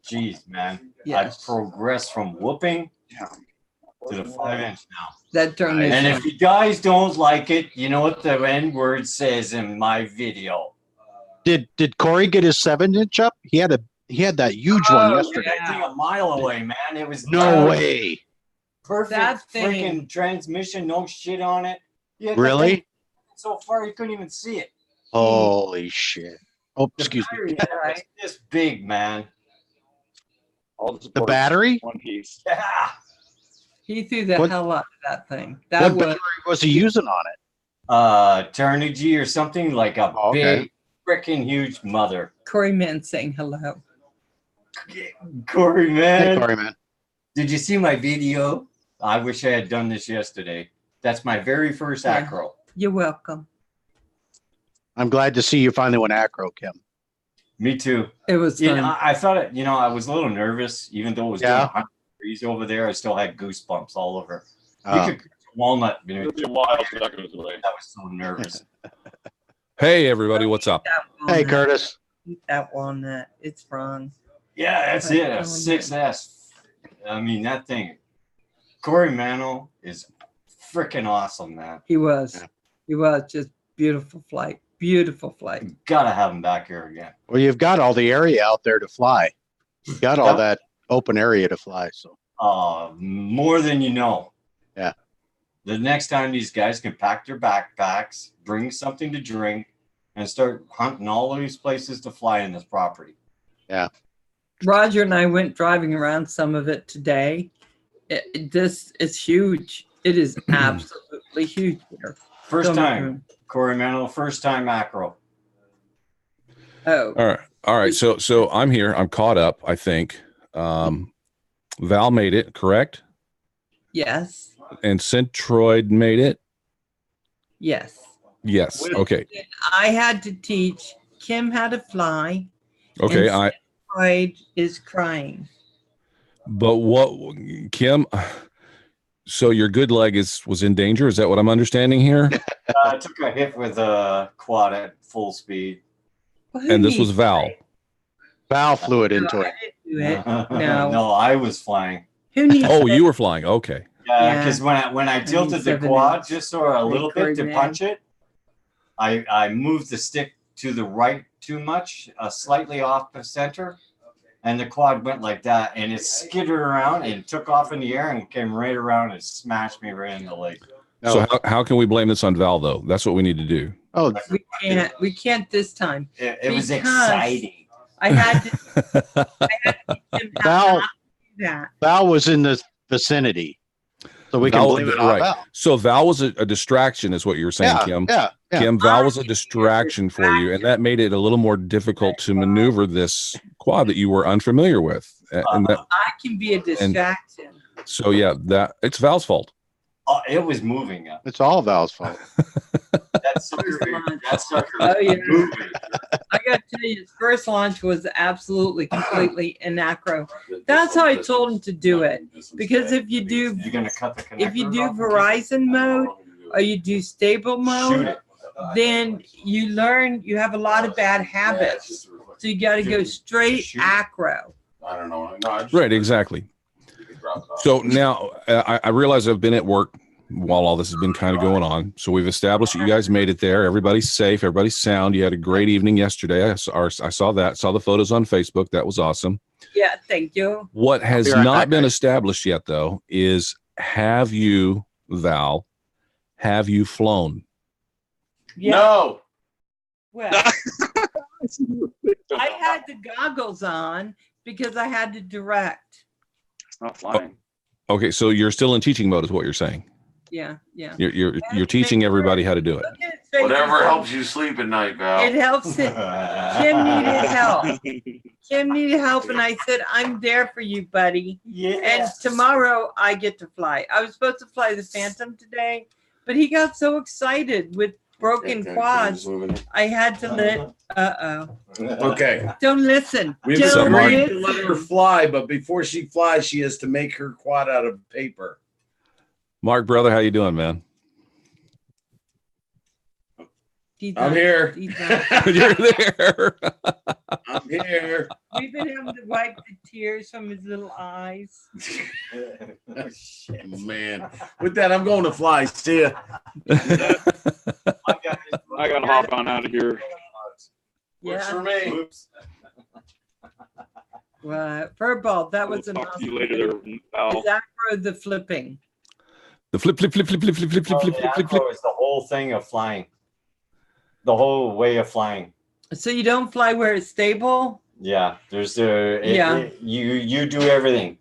[SPEAKER 4] geez, man,
[SPEAKER 3] Yes.
[SPEAKER 4] I've progressed from whooping to the 5-inch now.
[SPEAKER 3] That drone is
[SPEAKER 4] And if you guys don't like it, you know what the N word says in my video.
[SPEAKER 7] Did Corey get his 7-inch up? He had that huge one yesterday.
[SPEAKER 4] That thing a mile away, man. It was
[SPEAKER 7] No way.
[SPEAKER 4] perfect
[SPEAKER 3] That thing-
[SPEAKER 4] freaking transmission, no shit on it. You had that
[SPEAKER 7] Really?
[SPEAKER 4] thing so far you couldn't even see it.
[SPEAKER 7] Holy shit. Oh,
[SPEAKER 4] The
[SPEAKER 7] excuse me.
[SPEAKER 4] battery was this big, man.
[SPEAKER 6] All
[SPEAKER 7] The battery?
[SPEAKER 6] one piece.
[SPEAKER 4] Yeah.
[SPEAKER 3] he threw the
[SPEAKER 7] What-
[SPEAKER 3] hell out of that thing. That
[SPEAKER 7] What
[SPEAKER 3] was
[SPEAKER 7] battery was he using on it?
[SPEAKER 4] Turnigy or something like a
[SPEAKER 7] Oh, okay.
[SPEAKER 4] big freaking huge mother.
[SPEAKER 3] Corey Mann saying hello.
[SPEAKER 4] Corey,
[SPEAKER 7] Hey,
[SPEAKER 4] man.
[SPEAKER 7] Corey, man.
[SPEAKER 4] Did you see my video? I wish I had done this yesterday. That's my very first
[SPEAKER 3] Yeah.
[SPEAKER 4] acro.
[SPEAKER 3] You're welcome.
[SPEAKER 7] I'm glad to see you finally went acro, Kim.
[SPEAKER 4] Me too.
[SPEAKER 3] It was
[SPEAKER 4] You
[SPEAKER 3] fun.
[SPEAKER 4] know, I thought it, I was a little nervous, even though it was doing
[SPEAKER 7] Yeah.
[SPEAKER 4] 100 degrees over there. I still had goosebumps all over.
[SPEAKER 7] Uh,
[SPEAKER 4] You could walnut.
[SPEAKER 6] It'll be a while till that goes away.
[SPEAKER 4] I was so nervous.
[SPEAKER 8] Hey, everybody, what's up?
[SPEAKER 3] That
[SPEAKER 7] hey,
[SPEAKER 3] walnut.
[SPEAKER 7] Curtis.
[SPEAKER 3] Eat that walnut. It's wrong.
[SPEAKER 4] Yeah, that's it. A 6S. I mean, that thing. Corey Mano is freaking awesome, man.
[SPEAKER 3] He was.
[SPEAKER 7] Yeah.
[SPEAKER 3] He was just beautiful flight. Beautiful flight.
[SPEAKER 4] Gotta have him back here again.
[SPEAKER 7] Well, you've got all the area out there to fly. You've got all
[SPEAKER 4] Yep.
[SPEAKER 7] that open area to fly. So
[SPEAKER 4] More than you know.
[SPEAKER 7] Yeah.
[SPEAKER 4] The next time these guys can pack their backpacks, bring something to drink, and start hunting all these places to fly in this property.
[SPEAKER 3] Roger and I went driving around some of it today. This is huge. It is absolutely huge here.
[SPEAKER 4] First
[SPEAKER 3] Don't
[SPEAKER 4] time,
[SPEAKER 3] remember.
[SPEAKER 4] Corey Mano, first time macro.
[SPEAKER 3] Oh,
[SPEAKER 8] All right. So I'm here. I'm caught up, I think. Val made it, correct?
[SPEAKER 3] yes.
[SPEAKER 8] And Centroid made it?
[SPEAKER 3] Yes.
[SPEAKER 8] Yes. Okay.
[SPEAKER 3] I had to teach Kim how to fly.
[SPEAKER 8] Okay.
[SPEAKER 3] And Freud is crying.
[SPEAKER 8] But what, Kim? So your good leg was in danger. Is that what I'm understanding here?
[SPEAKER 4] I took a hit with a quad at full speed.
[SPEAKER 3] Well, who
[SPEAKER 8] And this was
[SPEAKER 3] needs
[SPEAKER 8] Val.
[SPEAKER 3] that?
[SPEAKER 7] Val flew it
[SPEAKER 3] No,
[SPEAKER 7] into
[SPEAKER 3] I
[SPEAKER 7] it.
[SPEAKER 3] didn't do it. No.
[SPEAKER 4] No, I was flying.
[SPEAKER 3] Who needs
[SPEAKER 8] Oh,
[SPEAKER 3] that?
[SPEAKER 8] you were flying. Okay.
[SPEAKER 4] Yeah,
[SPEAKER 3] Yeah.
[SPEAKER 4] because when I tilted the
[SPEAKER 3] 7
[SPEAKER 4] quad
[SPEAKER 3] inch.
[SPEAKER 4] just for a little
[SPEAKER 3] Corey
[SPEAKER 4] bit to
[SPEAKER 3] Man.
[SPEAKER 4] punch it, I moved the stick to the right too much, slightly off the center, and the quad went like that, and it skidded around and took off in the air and came right around and smashed me right in the leg.
[SPEAKER 8] So
[SPEAKER 7] No.
[SPEAKER 8] how can we blame this on Val though? That's what we need to do.
[SPEAKER 7] Oh,
[SPEAKER 3] We can't this time.
[SPEAKER 4] It was
[SPEAKER 3] Because-
[SPEAKER 4] exciting.
[SPEAKER 3] I had to teach him how
[SPEAKER 7] Val-
[SPEAKER 3] not to do that.
[SPEAKER 7] Val was in the vicinity. So we can
[SPEAKER 8] Val-
[SPEAKER 7] blame it on
[SPEAKER 8] right.
[SPEAKER 7] Val.
[SPEAKER 8] So Val was a distraction, is what you were saying,
[SPEAKER 7] Yeah,
[SPEAKER 8] Kim.
[SPEAKER 7] yeah, yeah.
[SPEAKER 8] Kim, Val was a distraction for you, and that made it a little more difficult to maneuver this quad that you were unfamiliar with. And that,
[SPEAKER 3] I can be a distraction.
[SPEAKER 8] so yeah, that it's Val's fault.
[SPEAKER 4] Oh, it was moving.
[SPEAKER 7] It's all Val's fault.
[SPEAKER 4] That sucker
[SPEAKER 3] Oh, yeah.
[SPEAKER 4] moving.
[SPEAKER 3] I got to tell you, his first launch was absolutely, completely in acro. That's how I told him to do it. Because if you do,
[SPEAKER 4] You're gonna cut the connector.
[SPEAKER 3] if you do Verizon mode or you do stable
[SPEAKER 4] shoot
[SPEAKER 3] mode,
[SPEAKER 4] it.
[SPEAKER 3] then you learn you have a lot of bad habits. So you got to go straight acro.
[SPEAKER 2] I don't know. No, I just-
[SPEAKER 8] Right, exactly. So now I realize I've been at work while all this has been kind of going on. So we've established that you guys made it there. Everybody's safe. Everybody's sound. You had a great evening yesterday. I saw that. Saw the photos on Facebook. That was awesome.
[SPEAKER 3] Yeah, thank you.
[SPEAKER 8] What has
[SPEAKER 7] Be right
[SPEAKER 8] not
[SPEAKER 7] back,
[SPEAKER 8] been
[SPEAKER 7] guys.
[SPEAKER 8] established yet, though, is have you, Val, have you flown?
[SPEAKER 3] Yeah.
[SPEAKER 2] No.
[SPEAKER 3] Well, I had the goggles on because I had to direct.
[SPEAKER 6] It's not flying.
[SPEAKER 8] Okay, so you're still in teaching mode, is what you're saying.
[SPEAKER 3] Yeah, yeah.
[SPEAKER 8] You're teaching everybody how to do it.
[SPEAKER 3] Look at his face.
[SPEAKER 2] Whatever helps you sleep at night, Val.
[SPEAKER 3] It helps it. Kim needed help. Kim needed help, and I said, I'm there for you, buddy.
[SPEAKER 4] Yeah.
[SPEAKER 3] And tomorrow I get to fly. I was supposed to fly the Phantom today, but he got so excited with broken quads. I had to let.
[SPEAKER 2] Okay.
[SPEAKER 3] Don't listen.
[SPEAKER 2] We've
[SPEAKER 3] Don't
[SPEAKER 2] agreed to
[SPEAKER 3] listen.
[SPEAKER 2] let her fly, but before she flies, she has to make her quad out of paper.
[SPEAKER 8] Mark, brother, how you doing, man?
[SPEAKER 3] He's
[SPEAKER 2] I'm
[SPEAKER 3] not-
[SPEAKER 2] here.
[SPEAKER 3] he's not.
[SPEAKER 8] You're there.
[SPEAKER 2] I'm here.
[SPEAKER 3] We've been having to wipe the tears from his little eyes.
[SPEAKER 2] Man. With that, I'm going to fly. See ya.
[SPEAKER 6] I gotta hop on out of here.
[SPEAKER 2] Works
[SPEAKER 3] Yeah.
[SPEAKER 2] for me.
[SPEAKER 3] Furball, that
[SPEAKER 6] We'll
[SPEAKER 3] was an
[SPEAKER 6] talk to you
[SPEAKER 3] awesome
[SPEAKER 6] later
[SPEAKER 3] thing.
[SPEAKER 6] there, Val.
[SPEAKER 3] Is acro the flipping?
[SPEAKER 8] The flip.
[SPEAKER 4] Oh, the acro is the whole thing of flying. The whole way of flying.
[SPEAKER 3] So you don't fly where it's stable?
[SPEAKER 4] Yeah, there's
[SPEAKER 3] Yeah.
[SPEAKER 4] You do everything.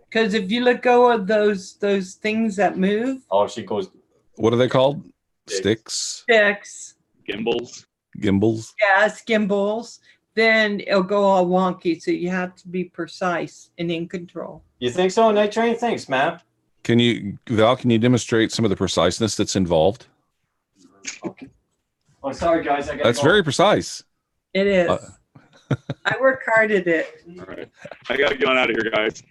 [SPEAKER 3] Because if you let go of those things that move,
[SPEAKER 4] Oh, she goes.
[SPEAKER 8] What are they called?
[SPEAKER 4] Sticks.
[SPEAKER 8] Sticks,
[SPEAKER 6] Gimbals.
[SPEAKER 8] gimbals.
[SPEAKER 3] gas, gimbals, then it'll go all wonky. So you have to be precise and in control.
[SPEAKER 4] You think so, Night Train? Thanks, man.
[SPEAKER 8] Can you, Val? Can you demonstrate some of the preciseness that's involved?
[SPEAKER 4] Oh, sorry, guys. I got.
[SPEAKER 8] That's very precise.
[SPEAKER 3] It is.
[SPEAKER 8] Uh,
[SPEAKER 3] I work hard at it.
[SPEAKER 6] All right. I gotta get on out of here, guys.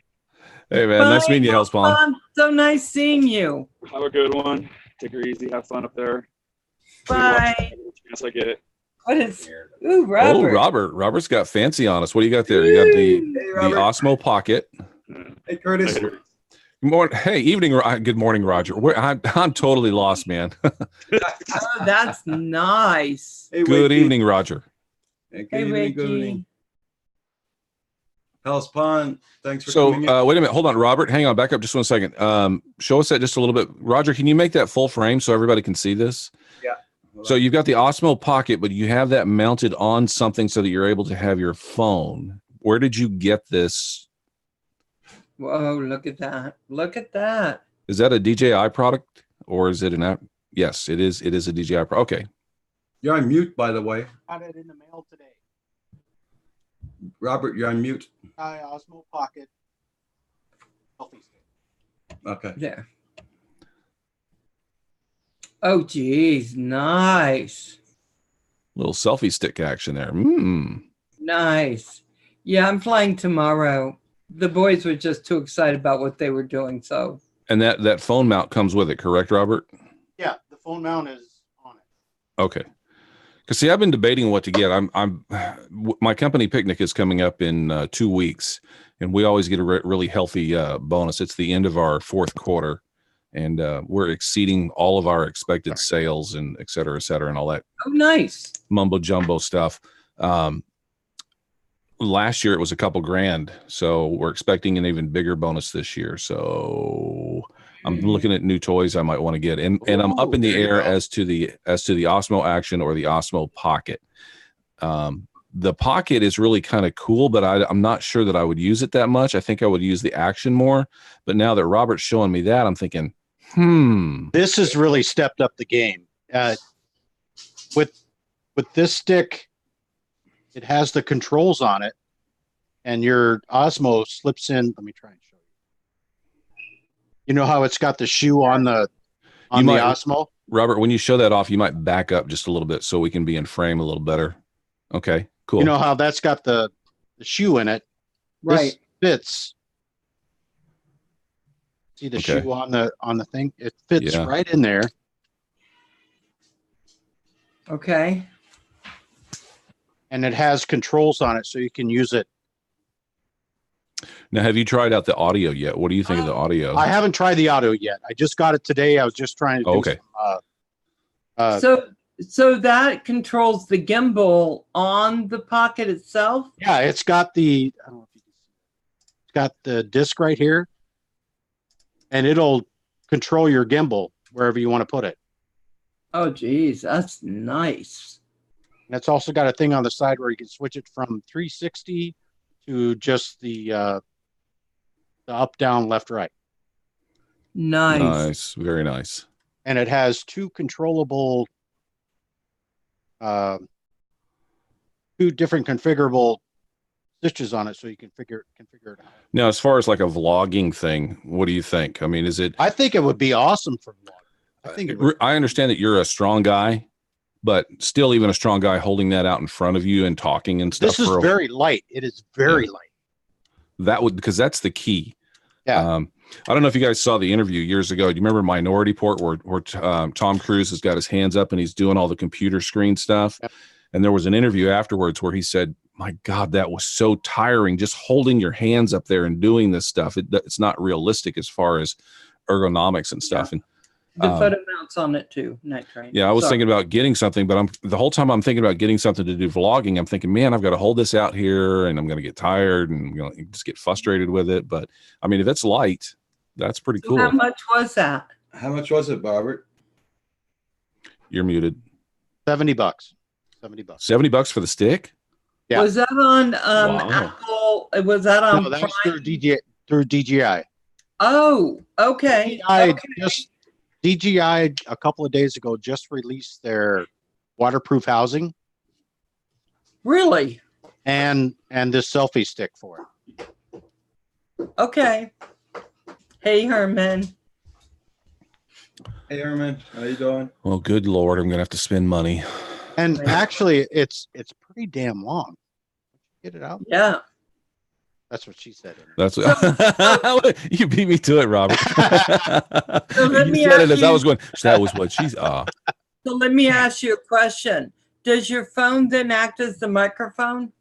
[SPEAKER 8] Hey, man, nice meeting you, Hellspawn.
[SPEAKER 3] So nice seeing you.
[SPEAKER 6] Have a good one. Take her easy. Have fun up there.
[SPEAKER 3] Bye.
[SPEAKER 6] Chance I get it.
[SPEAKER 3] What is? Ooh,
[SPEAKER 8] Oh,
[SPEAKER 3] Robert.
[SPEAKER 8] Robert. Robert's got fancy on us. What do you got there? You got the Osmo Pocket.
[SPEAKER 5] Hey, Curtis.
[SPEAKER 6] Later.
[SPEAKER 8] Hey, evening. Good morning, Roger. I'm totally lost, man.
[SPEAKER 3] Oh, that's nice.
[SPEAKER 1] Hey,
[SPEAKER 8] Good
[SPEAKER 1] Wakey.
[SPEAKER 8] evening, Roger.
[SPEAKER 1] Hey, good
[SPEAKER 3] Hey,
[SPEAKER 1] evening, good evening.
[SPEAKER 3] Wakey.
[SPEAKER 1] Hell's Pond, thanks for
[SPEAKER 8] So
[SPEAKER 1] coming in.
[SPEAKER 8] wait a minute. Hold on, Robert. Hang on. Back up just 1 second. Show us that just a little bit. Roger, can you make that full frame so everybody can see this?
[SPEAKER 1] Yeah.
[SPEAKER 8] So you've got the Osmo Pocket, but you have that mounted on something so that you're able to have your phone. Where did you get this?
[SPEAKER 3] Whoa, look at that. Look at that.
[SPEAKER 8] Is that a DJI product or is it an app? Yes, it is. It is a DJI product. Okay.
[SPEAKER 1] You're on mute, by the way.
[SPEAKER 5] Got it in the mail today.
[SPEAKER 1] Robert, you're on mute.
[SPEAKER 5] Osmo Pocket. Selfie stick.
[SPEAKER 1] Okay.
[SPEAKER 3] There. Oh, geez. Nice.
[SPEAKER 8] Little selfie stick action there. Mm.
[SPEAKER 3] Nice. Yeah, I'm flying tomorrow. The boys were just too excited about what they were doing. So,
[SPEAKER 8] And that phone mount comes with it, correct, Robert?
[SPEAKER 5] Yeah, the phone mount is on it.
[SPEAKER 8] Okay. Because see, I've been debating what to get. My company picnic is coming up in 2 weeks, and we always get a really healthy bonus. It's the end of our fourth quarter, and we're exceeding all of our expected sales and et cetera, and all that
[SPEAKER 3] oh, nice.
[SPEAKER 8] mumbo jumbo stuff. Last year it was a couple grand, so we're expecting an even bigger bonus this year. So I'm looking at new toys I might want to get, and I'm up in the
[SPEAKER 1] there you
[SPEAKER 8] air
[SPEAKER 1] go.
[SPEAKER 8] as to the Osmo Action or the Osmo Pocket. The Pocket is really kind of cool, but I'm not sure that I would use it that much. I think I would use the Action more. But now that Robert's showing me that, I'm thinking,
[SPEAKER 7] This has really stepped up the game. With this stick, it has the controls on it, and your Osmo slips in. Let me try and show You know how it's got the shoe on the
[SPEAKER 8] You might-
[SPEAKER 7] Osmo?
[SPEAKER 8] Robert, when you show that off, you might back up just a little bit so we can be in frame a little better. Okay, cool.
[SPEAKER 7] You know how that's got the shoe in it?
[SPEAKER 3] Right.
[SPEAKER 7] This fits. See the
[SPEAKER 8] Okay.
[SPEAKER 7] shoe on the thing? It fits
[SPEAKER 8] Yeah.
[SPEAKER 7] right in there.
[SPEAKER 3] Okay.
[SPEAKER 7] And it has controls on it so you can use it.
[SPEAKER 8] Now, have you tried out the audio yet? What do you think of the audio?
[SPEAKER 7] I haven't tried the audio yet. I just got it today. I was just trying to do
[SPEAKER 8] Okay.
[SPEAKER 3] So that controls the gimbal on the pocket itself.
[SPEAKER 7] yeah, it's got the I don't know if you can see. It's got the disc right here. And it'll control your gimbal wherever you want to put it.
[SPEAKER 3] Oh, geez, that's nice.
[SPEAKER 7] And it's also got a thing on the side where you can switch it from 360 to just the up, down, left, right.
[SPEAKER 3] Nice.
[SPEAKER 8] Nice, very nice.
[SPEAKER 7] And it has two controllable, two different configurable stitches on it, so you can configure it out.
[SPEAKER 8] Now, as far as like a vlogging thing, what do you think? I mean, is it?
[SPEAKER 7] I think it would be awesome for vlogging. I think it would.
[SPEAKER 8] I understand that you're a strong guy, but still, even a strong guy holding that out in front of you and talking and stuff.
[SPEAKER 7] This is very light. It is very light.
[SPEAKER 8] That would, because that's the key.
[SPEAKER 7] Yeah.
[SPEAKER 8] I don't know if you guys saw the interview years ago. Do you remember Minority Report where Tom Cruise has got his hands up and he's doing all the computer screen stuff?
[SPEAKER 7] Yep.
[SPEAKER 8] And there was an interview afterwards where he said, "My God, that was so tiring. Just holding your hands up there and doing this stuff. It's not realistic as far as ergonomics and stuff." And
[SPEAKER 3] The photo mounts on it too. Night train.
[SPEAKER 8] yeah, I was
[SPEAKER 3] Sorry.
[SPEAKER 8] thinking about getting something, but the whole time I'm thinking about getting something to do vlogging, I'm thinking, man, I've got to hold this out here and I'm going to get tired and I'm going to just get frustrated with it. But I mean, if it's light, that's pretty
[SPEAKER 3] So
[SPEAKER 8] cool.
[SPEAKER 3] how much was that?
[SPEAKER 1] How much was it, Robert?
[SPEAKER 8] You're muted.
[SPEAKER 7] $70. $70.
[SPEAKER 8] $70 for the stick?
[SPEAKER 7] Yeah.
[SPEAKER 3] Was that on
[SPEAKER 8] Wow.
[SPEAKER 3] Apple? Was that on
[SPEAKER 7] No, that was
[SPEAKER 3] Prime?
[SPEAKER 7] through DJI.
[SPEAKER 3] Oh, okay.
[SPEAKER 7] DJI
[SPEAKER 3] Okay.
[SPEAKER 7] DJI a couple of days ago just released their waterproof housing
[SPEAKER 3] Really?
[SPEAKER 7] and this selfie stick for it.
[SPEAKER 3] Okay. Hey, Herman.
[SPEAKER 1] Hey, Herman, how you doing?
[SPEAKER 8] Well, good Lord, I'm going to have to spend money.
[SPEAKER 7] And
[SPEAKER 3] Right.
[SPEAKER 7] actually, it's pretty damn long. Get it out.
[SPEAKER 3] Yeah.
[SPEAKER 7] That's what she said.
[SPEAKER 8] That's you beat me to it, Robert.
[SPEAKER 3] So let
[SPEAKER 8] You
[SPEAKER 3] me
[SPEAKER 8] said it
[SPEAKER 3] ask
[SPEAKER 8] as I
[SPEAKER 3] you-
[SPEAKER 8] was going. That was what she's.
[SPEAKER 3] So let me ask you a question. Does your phone then act as the microphone?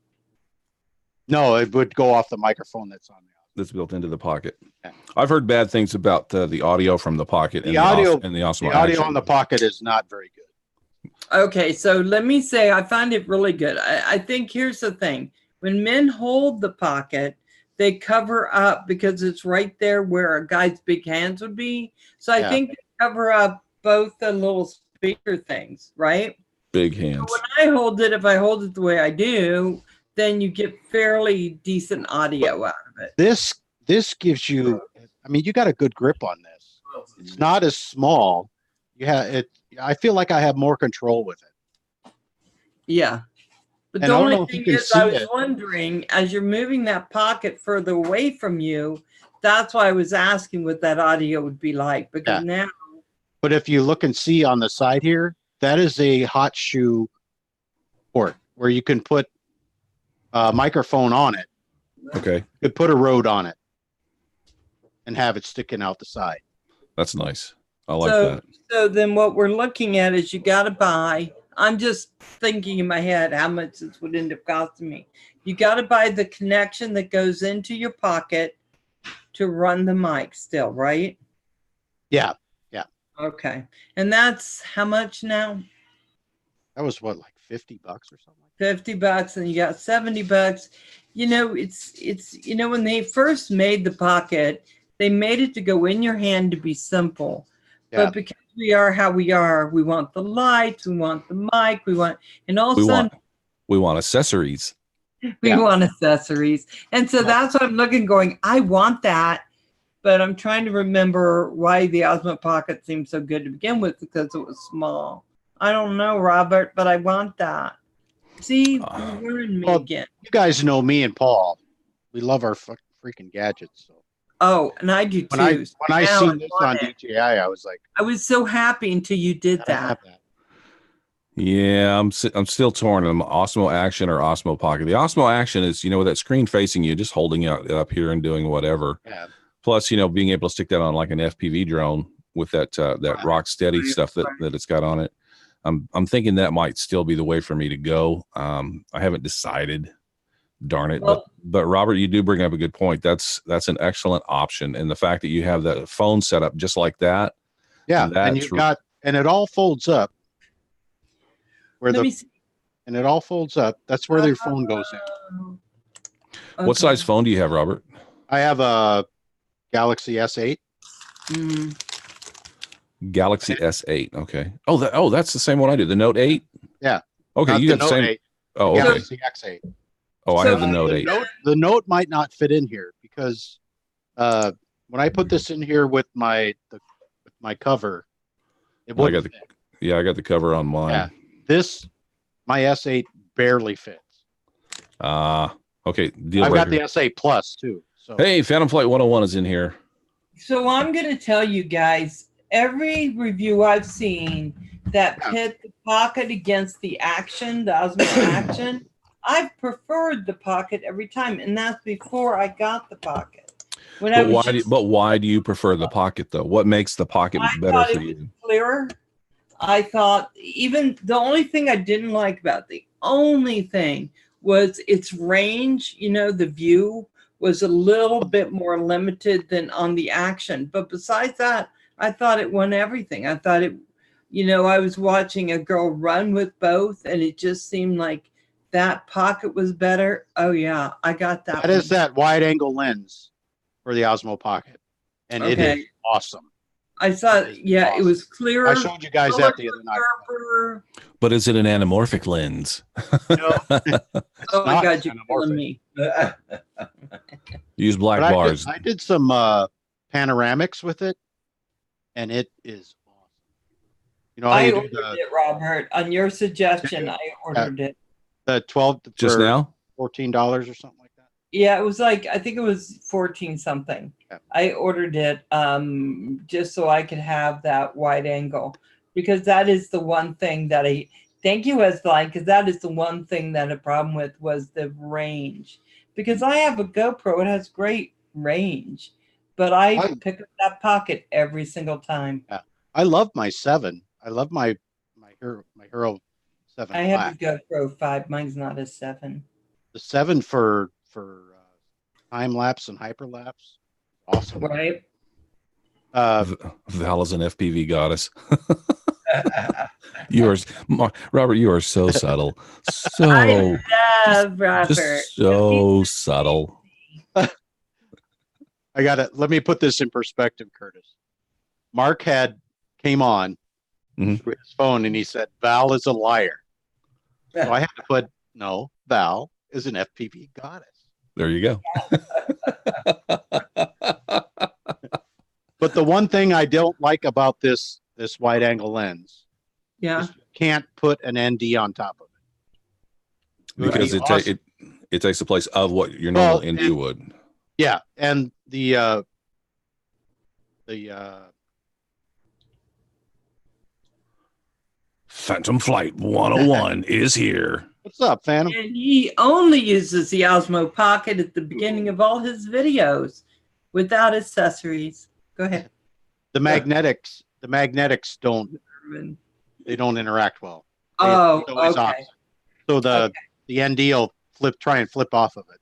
[SPEAKER 7] No, it would go off the microphone that's on there.
[SPEAKER 8] That's built into the pocket.
[SPEAKER 7] Yeah.
[SPEAKER 8] I've heard bad things about the audio from the pocket
[SPEAKER 7] The audio-
[SPEAKER 8] and the Osmo
[SPEAKER 7] The audio
[SPEAKER 8] Action.
[SPEAKER 7] on the pocket is not very good.
[SPEAKER 3] Okay, so let me say I find it really good. I think here's the thing. When men hold the pocket, they cover up because it's right there where a guy's big hands would be. So I
[SPEAKER 7] Yeah.
[SPEAKER 3] think they cover up both the little speaker things, right?
[SPEAKER 8] Big
[SPEAKER 3] So
[SPEAKER 8] hands.
[SPEAKER 3] when I hold it, if I hold it the way I do, then you get fairly decent audio out of it.
[SPEAKER 7] This gives you. I mean, you got a good grip on this. It's not as small. You have it. I feel like I have more control with it.
[SPEAKER 3] Yeah. But
[SPEAKER 7] And
[SPEAKER 3] the
[SPEAKER 7] I don't know
[SPEAKER 3] only
[SPEAKER 7] if you
[SPEAKER 3] thing
[SPEAKER 7] can
[SPEAKER 3] is, I
[SPEAKER 7] see
[SPEAKER 3] was
[SPEAKER 7] it.
[SPEAKER 3] wondering, as you're moving that pocket further away from you, that's why I was asking what that audio would be like. Because now,
[SPEAKER 7] But if you look and see on the side here, that is a hot shoe port where you can put a microphone on it.
[SPEAKER 8] Okay,
[SPEAKER 7] You could put a Rode on it and have it sticking out the side.
[SPEAKER 8] that's nice. I like
[SPEAKER 3] so,
[SPEAKER 8] that.
[SPEAKER 3] so then what we're looking at is you got to buy, I'm just thinking in my head how much this would end up costing me. You got to buy the connection that goes into your pocket to run the mic still, right?
[SPEAKER 7] Yeah,
[SPEAKER 3] Okay. And that's how much now?
[SPEAKER 7] that was what, like $50 or something.
[SPEAKER 3] $50 and you got $70. You know, it's when they first made the pocket, they made it to go in your hand to be simple.
[SPEAKER 7] Yeah.
[SPEAKER 3] But because we are how we are, we want the lights, we want the mic, and all of a
[SPEAKER 8] We
[SPEAKER 3] sudden
[SPEAKER 8] want accessories.
[SPEAKER 3] we
[SPEAKER 7] Yeah.
[SPEAKER 3] want accessories. And so that's what I'm looking, going, I want that. But I'm trying to remember why the Osmo Pocket seemed so good to begin with, because it was small. I don't know, Robert, but I want that. See, you're ruining me
[SPEAKER 7] Well,
[SPEAKER 3] again.
[SPEAKER 7] You guys know me and Paul. We love our freaking gadgets. So
[SPEAKER 3] Oh, and I do too.
[SPEAKER 7] When I
[SPEAKER 3] Now
[SPEAKER 7] seen this
[SPEAKER 3] want
[SPEAKER 7] on
[SPEAKER 3] it.
[SPEAKER 7] DJI, I was like,
[SPEAKER 3] I was so happy until you did
[SPEAKER 7] "Gotta have
[SPEAKER 3] that.
[SPEAKER 7] that."
[SPEAKER 8] Yeah, I'm still torn on Osmo Action or Osmo Pocket. The Osmo Action is, with that screen facing you, just holding it up here and doing whatever.
[SPEAKER 7] Yeah.
[SPEAKER 8] Plus, being able to stick that on like an FPV drone with that rock steady stuff that it's got on it. I'm thinking that might still be the way for me to go. I haven't decided. Darn it.
[SPEAKER 3] Well-
[SPEAKER 8] But Robert, you do bring up a good point. That's an excellent option. And the fact that you have that phone set up just like that.
[SPEAKER 7] Yeah, and you've got, and it all folds up. Where
[SPEAKER 3] Let me see.
[SPEAKER 7] and it all folds up. That's where their phone goes in.
[SPEAKER 8] What
[SPEAKER 3] Okay.
[SPEAKER 8] size phone do you have, Robert?
[SPEAKER 7] I have a Galaxy S8.
[SPEAKER 3] Mm.
[SPEAKER 8] Galaxy S8. Okay. Oh, that's the same one I do. The Note 8.
[SPEAKER 7] Yeah.
[SPEAKER 8] Okay,
[SPEAKER 7] Not
[SPEAKER 8] you
[SPEAKER 7] the
[SPEAKER 8] got the
[SPEAKER 7] Note
[SPEAKER 8] same.
[SPEAKER 7] 8,
[SPEAKER 8] Oh, okay.
[SPEAKER 7] Galaxy X8.
[SPEAKER 8] Oh, I
[SPEAKER 3] So-
[SPEAKER 8] have the Note 8.
[SPEAKER 7] The Note might not fit in here because when I put this in here with my cover, it
[SPEAKER 8] Well, I
[SPEAKER 7] wouldn't
[SPEAKER 8] got
[SPEAKER 7] fit.
[SPEAKER 8] Yeah, I got the cover on mine.
[SPEAKER 7] Yeah. My S8 barely fits.
[SPEAKER 8] Okay. Deal
[SPEAKER 7] I've got
[SPEAKER 8] breaker.
[SPEAKER 7] the S8 Plus too. So
[SPEAKER 8] Hey, Phantom Flight 101 is in here.
[SPEAKER 3] So I'm going to tell you guys, every review I've seen that
[SPEAKER 7] Yeah.
[SPEAKER 3] pit the Pocket against the Action, the Osmo Action, I've preferred the Pocket every time, and that's before I got the Pocket. When I was just
[SPEAKER 8] Why do you prefer the Pocket though? What makes the Pocket
[SPEAKER 3] I
[SPEAKER 8] better
[SPEAKER 3] thought
[SPEAKER 8] for
[SPEAKER 3] it
[SPEAKER 8] you?
[SPEAKER 3] clearer, I thought even the only thing I didn't like about the only thing was its range. The view was a little bit more limited than on the Action. But besides that, I thought it won everything. I thought it, I was watching a girl run with both, and it just seemed like that Pocket was better. Oh yeah, I got that.
[SPEAKER 7] that is
[SPEAKER 3] one.
[SPEAKER 7] that wide angle lens for the Osmo Pocket, and it
[SPEAKER 3] Okay.
[SPEAKER 7] is awesome.
[SPEAKER 3] I thought, yeah, it was clearer.
[SPEAKER 7] I showed you guys that the other night.
[SPEAKER 3] sharper.
[SPEAKER 8] But is it an anamorphic lens?
[SPEAKER 7] No,
[SPEAKER 3] Oh my
[SPEAKER 7] not
[SPEAKER 3] God, you're
[SPEAKER 7] anamorphic.
[SPEAKER 3] killing me.
[SPEAKER 8] Use black
[SPEAKER 7] but
[SPEAKER 8] bars.
[SPEAKER 7] I did some panoramics with it, and it is awesome. How
[SPEAKER 3] I
[SPEAKER 7] you do
[SPEAKER 3] ordered it, Robert. On your suggestion, I ordered it.
[SPEAKER 7] the 12
[SPEAKER 8] Just
[SPEAKER 7] for
[SPEAKER 8] now?
[SPEAKER 7] $14 or something like that.
[SPEAKER 3] Yeah, it was like, I think it was 14 something.
[SPEAKER 7] Yeah.
[SPEAKER 3] I ordered it just so I could have that wide angle, because that is the one thing that thank you, Westline, because that is the one thing that I had a problem with was the range. Because I have a GoPro, it has great range, but I pick up that Pocket every single time.
[SPEAKER 7] I love my 7. I love my Hero 7
[SPEAKER 3] I
[SPEAKER 7] Black.
[SPEAKER 3] have a GoPro 5, mine's not a 7.
[SPEAKER 7] The 7 for time lapse and hyperlapse, awesome.
[SPEAKER 3] Right?
[SPEAKER 8] Val is an FPV goddess. Robert, you are so subtle. So
[SPEAKER 3] I love Robert.
[SPEAKER 8] just so subtle.
[SPEAKER 7] I got it. Let me put this in perspective, Curtis. Mark came on
[SPEAKER 8] Mhm.
[SPEAKER 7] with his phone and he said, Val is a liar. So I had to put, no, Val is an FPV goddess.
[SPEAKER 8] There you go.
[SPEAKER 7] But the one thing I don't like about this wide angle lens
[SPEAKER 3] Yeah.
[SPEAKER 7] is you can't put an ND on top of it. would
[SPEAKER 8] Because
[SPEAKER 7] be
[SPEAKER 8] it
[SPEAKER 7] awesome.
[SPEAKER 8] takes the place of what your normal
[SPEAKER 7] Well,
[SPEAKER 8] ND would.
[SPEAKER 7] Yeah, and the
[SPEAKER 8] Phantom Flight 101 is here.
[SPEAKER 7] what's up, Phantom?
[SPEAKER 3] And he only uses the Osmo Pocket at the beginning of all his videos without accessories. Go ahead.
[SPEAKER 7] The magnetics don't interact well.
[SPEAKER 3] Oh,
[SPEAKER 7] It's always
[SPEAKER 3] okay.
[SPEAKER 7] opposite. So the ND will try and flip off of it.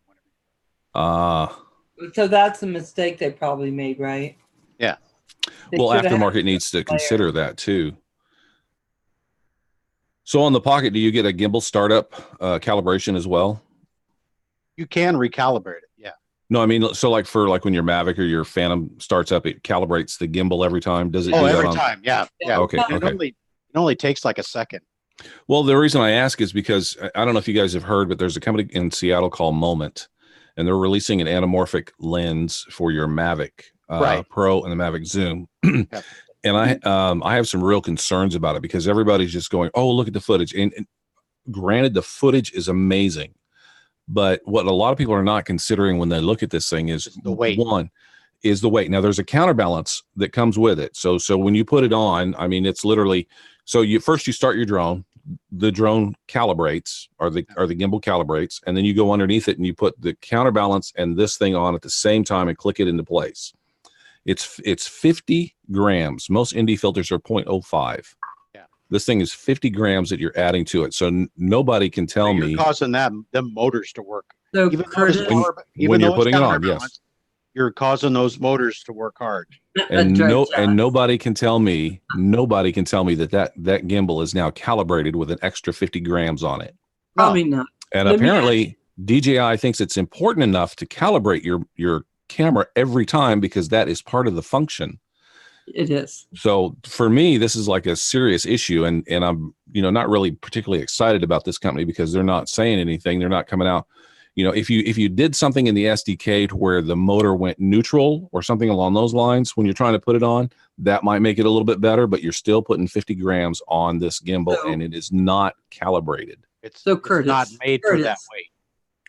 [SPEAKER 3] So that's a mistake they probably made, right?
[SPEAKER 7] Yeah.
[SPEAKER 3] They
[SPEAKER 8] Well,
[SPEAKER 3] should have had
[SPEAKER 8] aftermarket needs to consider that too. So on the Pocket, do you get a gimbal startup calibration as well?
[SPEAKER 7] You can recalibrate it. Yeah.
[SPEAKER 8] No, I mean, so like when your Mavic or your Phantom starts up, it calibrates the gimbal every time. Does it?
[SPEAKER 7] Oh,
[SPEAKER 8] do that
[SPEAKER 7] every
[SPEAKER 8] on-
[SPEAKER 7] time. Yeah. Yeah.
[SPEAKER 8] Okay.
[SPEAKER 7] It only takes like a second.
[SPEAKER 8] Well, the reason I ask is because I don't know if you guys have heard, but there's a company in Seattle called Moment, and they're releasing an anamorphic lens for your Mavic
[SPEAKER 7] Right.
[SPEAKER 8] Pro and the Mavic Zoom.
[SPEAKER 7] Yep.
[SPEAKER 8] And I have some real concerns about it because everybody's just going, oh, look at the footage. And granted, the footage is amazing. But what a lot of people are not considering when they look at this thing is
[SPEAKER 7] It's the weight.
[SPEAKER 8] one, is the weight. Now there's a counterbalance that comes with it. So when you put it on, I mean, it's literally, so you start your drone, the drone calibrates, or the gimbal calibrates, and then you go underneath it and you put the counterbalance and this thing on at the same time and click it into place. It's 50 grams. Most indie filters are 0.05.
[SPEAKER 7] Yeah.
[SPEAKER 8] This thing is 50 grams that you're adding to it. So nobody can tell me.
[SPEAKER 7] You're causing them motors to work.
[SPEAKER 3] So
[SPEAKER 7] Even though
[SPEAKER 3] Curtis,
[SPEAKER 7] it's
[SPEAKER 8] when you're
[SPEAKER 7] though it's
[SPEAKER 8] putting it on,
[SPEAKER 7] counterbalanced, you're causing those motors to work hard.
[SPEAKER 8] And
[SPEAKER 3] that's right, John.
[SPEAKER 8] nobody can tell me that gimbal is now calibrated with an extra 50 grams on it.
[SPEAKER 3] Probably not.
[SPEAKER 8] And
[SPEAKER 3] Let me
[SPEAKER 8] apparently DJI thinks it's important enough to calibrate your camera every time because that is part of the function.
[SPEAKER 3] It is.
[SPEAKER 8] So for me, this is like a serious issue, and I'm not really particularly excited about this company because they're not saying anything. They're not coming out. If you did something in the SDK to where the motor went neutral or something along those lines when you're trying to put it on, that might make it a little bit better, but you're still putting 50 grams on this gimbal and it is not calibrated.
[SPEAKER 7] It's
[SPEAKER 3] Curtis,
[SPEAKER 7] not made for that
[SPEAKER 3] Curtis.
[SPEAKER 7] weight.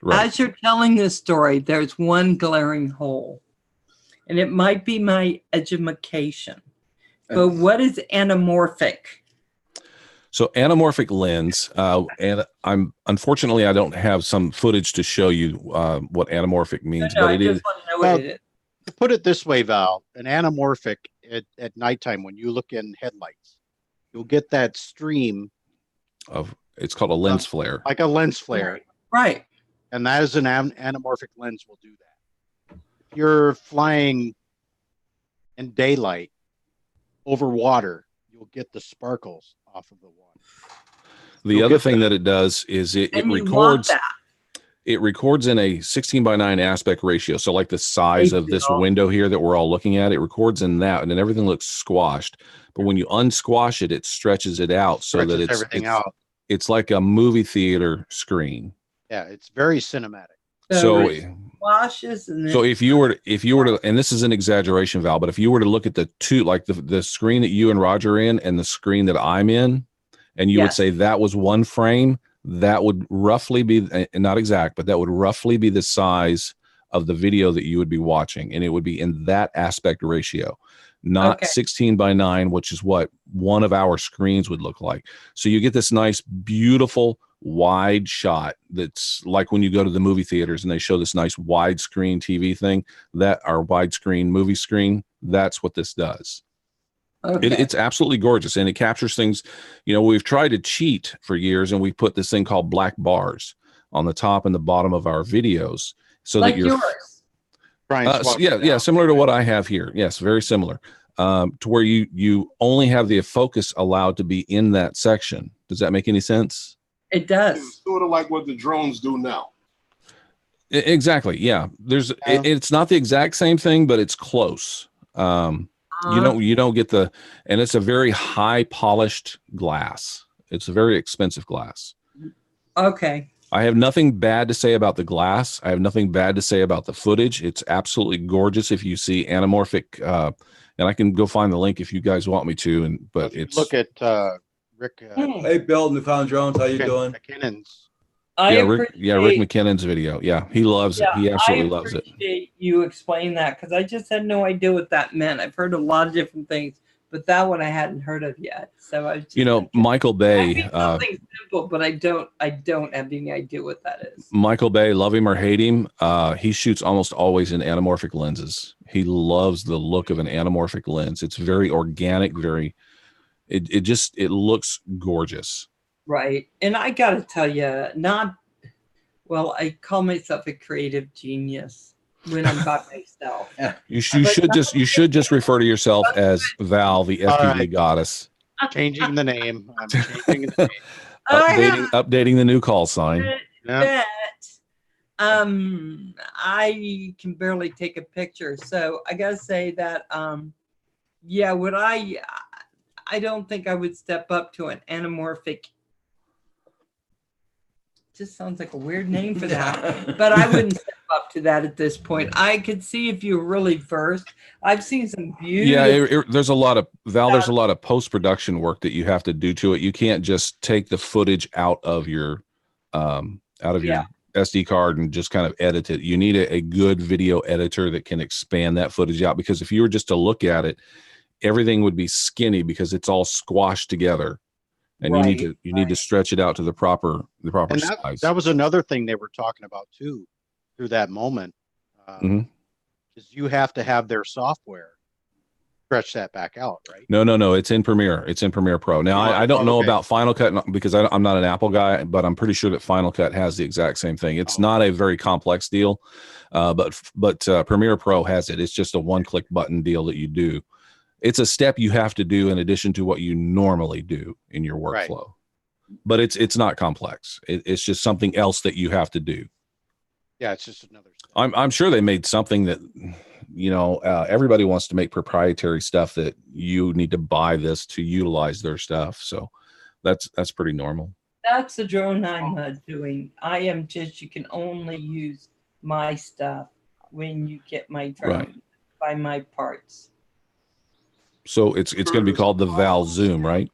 [SPEAKER 8] Right.
[SPEAKER 3] As you're telling this story, there's one glaring hole, and it might be my edumacation. But what is anamorphic?
[SPEAKER 8] So anamorphic lens, and unfortunately I don't have some footage to show you what anamorphic means,
[SPEAKER 3] No,
[SPEAKER 8] but
[SPEAKER 3] I
[SPEAKER 8] it is.
[SPEAKER 3] just want to know what it is.
[SPEAKER 7] To put it this way, Val, an anamorphic at nighttime when you look in headlights, you'll get that stream
[SPEAKER 8] It's called a lens flare.
[SPEAKER 7] like a lens flare,
[SPEAKER 3] Right.
[SPEAKER 7] and that is an anamorphic lens will do that. If you're flying in daylight over water, you'll get the sparkles off of the water.
[SPEAKER 8] The
[SPEAKER 7] You'll
[SPEAKER 8] other
[SPEAKER 7] get
[SPEAKER 8] thing
[SPEAKER 7] that.
[SPEAKER 8] that it does is it
[SPEAKER 3] And you want
[SPEAKER 8] records.
[SPEAKER 3] that.
[SPEAKER 8] It records in a 16:9 aspect ratio. So like the size of this window here that we're all looking at, it records in that, and then everything looks squashed. But when you unsquash it, it stretches it out so that
[SPEAKER 7] Stretches everything out.
[SPEAKER 8] it's like a movie theater screen.
[SPEAKER 7] Yeah, it's very cinematic.
[SPEAKER 8] So
[SPEAKER 3] it washes and then
[SPEAKER 8] so if you were to, and this is an exaggeration, Val, but if you were to look at the two, like the screen that you and Roger are in and the screen that I'm in, and you would
[SPEAKER 3] Yes.
[SPEAKER 8] say that was one frame, that would roughly be, not exact, but that would roughly be the size of the video that you would be watching. And it would be in that aspect ratio, not
[SPEAKER 3] Okay.
[SPEAKER 8] 16:9, which is what one of our screens would look like. So you get this nice, beautiful, wide shot that's like when you go to the movie theaters and they show this nice widescreen TV thing, that our widescreen movie screen, that's what this does.
[SPEAKER 3] okay.
[SPEAKER 8] It's absolutely gorgeous, and it captures things. We've tried to cheat for years, and we put this thing called black bars on the top and the bottom of our videos so
[SPEAKER 3] like
[SPEAKER 8] that you're
[SPEAKER 3] yours.
[SPEAKER 7] Brian, swap it
[SPEAKER 8] yeah,
[SPEAKER 7] out.
[SPEAKER 8] similar to what I have here. Yes, very similar. To where you only have the focus allowed to be in that section. Does that make any sense?
[SPEAKER 3] It does.
[SPEAKER 9] It's sort of like what the drones do now.
[SPEAKER 8] Exactly. Yeah. It's not the exact same thing, but it's close. You don't get and it's a very high polished glass. It's a very expensive glass.
[SPEAKER 3] Okay.
[SPEAKER 8] I have nothing bad to say about the glass. I have nothing bad to say about the footage. It's absolutely gorgeous. If you see anamorphic, and I can go find the link if you guys want me to. But
[SPEAKER 7] If you
[SPEAKER 8] it's
[SPEAKER 7] look at Rick
[SPEAKER 1] Hey, Bill, Newfound Drones, how you doing?
[SPEAKER 7] McKinnon's.
[SPEAKER 3] I
[SPEAKER 8] Rick McKinnon's video. Yeah, he loves it. He absolutely loves it.
[SPEAKER 3] I appreciate you explain that because I just had no idea what that meant. I've heard a lot of different things, but that one I hadn't heard of yet. So I was just
[SPEAKER 8] Michael Bay.
[SPEAKER 3] Maybe something simple, but I don't have any idea what that is.
[SPEAKER 8] Michael Bay, love him or hate him, he shoots almost always in anamorphic lenses. He loves the look of an anamorphic lens. It's very organic, it looks gorgeous.
[SPEAKER 3] Right. And I got to tell you, I call myself a creative genius when I'm by myself.
[SPEAKER 8] You should just refer to yourself as Val, the FPV
[SPEAKER 7] right.
[SPEAKER 8] goddess.
[SPEAKER 7] Changing the name. I'm changing the name.
[SPEAKER 8] Updating the new call sign.
[SPEAKER 7] Yeah.
[SPEAKER 3] But I can barely take a picture. So I got to say that, I don't think I would step up to an anamorphic. Just sounds like a weird name for that, but I wouldn't step up to that at this point. I could see if you're really versed. I've seen some beautiful.
[SPEAKER 8] Yeah, there's a lot of There's a lot of post-production work that you have to do to it. You can't just take the footage out of your SD card and just kind of edit it. You need a good video editor that can expand that footage out, because if you were just to look at it, everything would be skinny because it's all squashed together, and you need to stretch it out to the proper
[SPEAKER 7] And
[SPEAKER 8] size.
[SPEAKER 7] that was another thing they were talking about too, through that moment, is you have to have their software stretch that back out, right?
[SPEAKER 8] No. It's in Premiere. It's in Premiere Pro. Now, I don't know about Final Cut because I'm not an Apple guy, but I'm pretty sure that Final Cut has the exact same thing. It's not a very complex deal, but Premiere Pro has it. It's just a one-click button deal that you do. It's a step you have to do in addition to what you normally do in your workflow. Right. But it's not complex. It's just something else that you have to do.
[SPEAKER 7] Yeah, it's just another step.
[SPEAKER 8] I'm sure they made something that, everybody wants to make proprietary stuff that you need to buy this to utilize their stuff. So that's pretty normal.
[SPEAKER 3] That's the drone I'm doing. You can only use my stuff when you get my drone by my parts.
[SPEAKER 8] So it's going to be called the Val Zoom, right?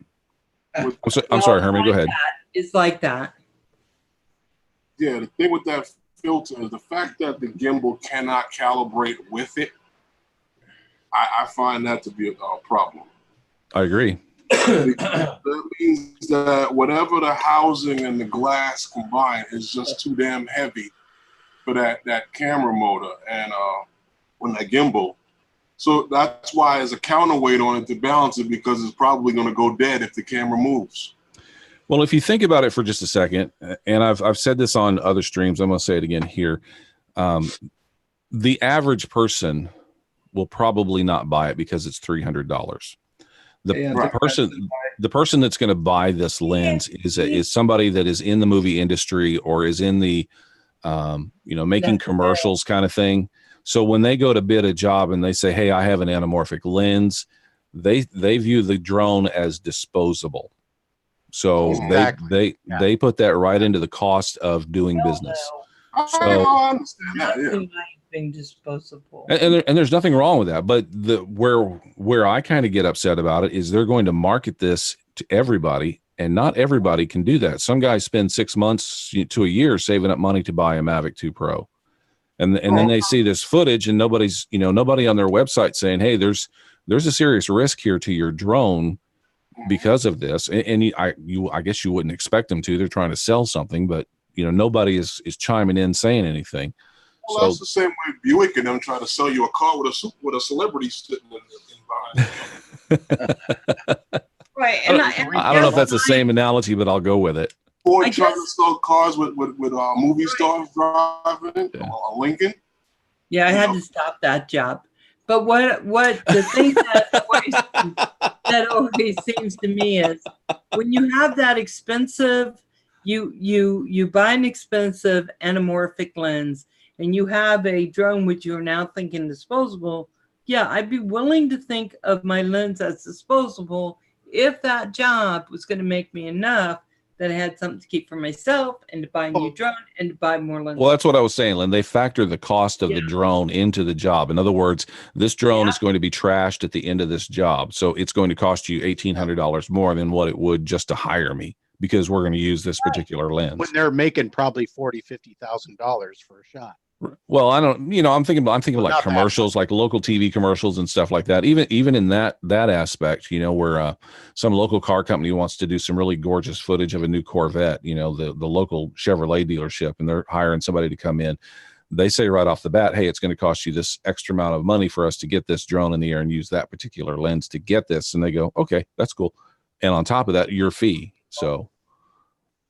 [SPEAKER 8] I'm sorry, Herman, go ahead.
[SPEAKER 3] It's like that.
[SPEAKER 9] Yeah, the thing with that filter is the fact that the gimbal cannot calibrate with it. I find that to be a problem.
[SPEAKER 8] I agree.
[SPEAKER 9] That means that whatever the housing and the glass combined is just too damn heavy for that camera motor and on that gimbal. So that's why there's a counterweight on it to balance it, because it's probably going to go dead if the camera moves.
[SPEAKER 8] Well, if you think about it for just a second, and I've said this on other streams, I'm going to say it again here. The average person will probably not buy it because it's $300. The person that's going to buy this lens is somebody that is in the movie industry or is in the making commercials kind of thing. So when they go to bid a job and they say, "Hey, I have an anamorphic lens," they view the drone as disposable. So they put that right into the cost of doing business. So
[SPEAKER 9] I understand.
[SPEAKER 3] Being disposable.
[SPEAKER 8] And there's nothing wrong with that. But where I kind of get upset about it is they're going to market this to everybody, and not everybody can do that. Some guys spend 6 months to a year saving up money to buy a Mavic 2 Pro. And then they see this footage, and nobody on their website saying, "Hey, there's a serious risk here to your drone because of this." And I guess you wouldn't expect them to. They're trying to sell something, but nobody is chiming in saying anything.
[SPEAKER 9] Well, that's the same way Buick and them try to sell you a car with a celebrity sitting in behind.
[SPEAKER 3] Right.
[SPEAKER 8] I don't know if that's the same analogy, but I'll go with it.
[SPEAKER 9] Ford trying to sell cars with movie stars driving, or Lincoln.
[SPEAKER 3] Yeah, I had to stop that job. But what the thing that always seems to me is when you have that expensive, you buy an expensive anamorphic lens and you have a drone which you're now thinking disposable. Yeah, I'd be willing to think of my lens as disposable if that job was going to make me enough that I had something to keep for myself and to buy a new drone and to buy more lenses.
[SPEAKER 8] Well, that's what I was saying, Lynn. They factor the cost of the drone into the job. In other words, this drone is going to be trashed at the end of this job. So it's going to cost you $1,800 more than what it would just to hire me, because we're going to use this particular lens.
[SPEAKER 7] When they're making probably $40,000-$50,000 for a shot.
[SPEAKER 8] Well, I don't, I'm thinking like commercials, like local TV commercials and stuff like that. Even in that aspect, where some local car company wants to do some really gorgeous footage of a new Corvette, the local Chevrolet dealership, and they're hiring somebody to come in. They say right off the bat, "Hey, it's going to cost you this extra amount of money for us to get this drone in the air and use that particular lens to get this." And they go, "Okay, that's cool." And on top of that, your fee. So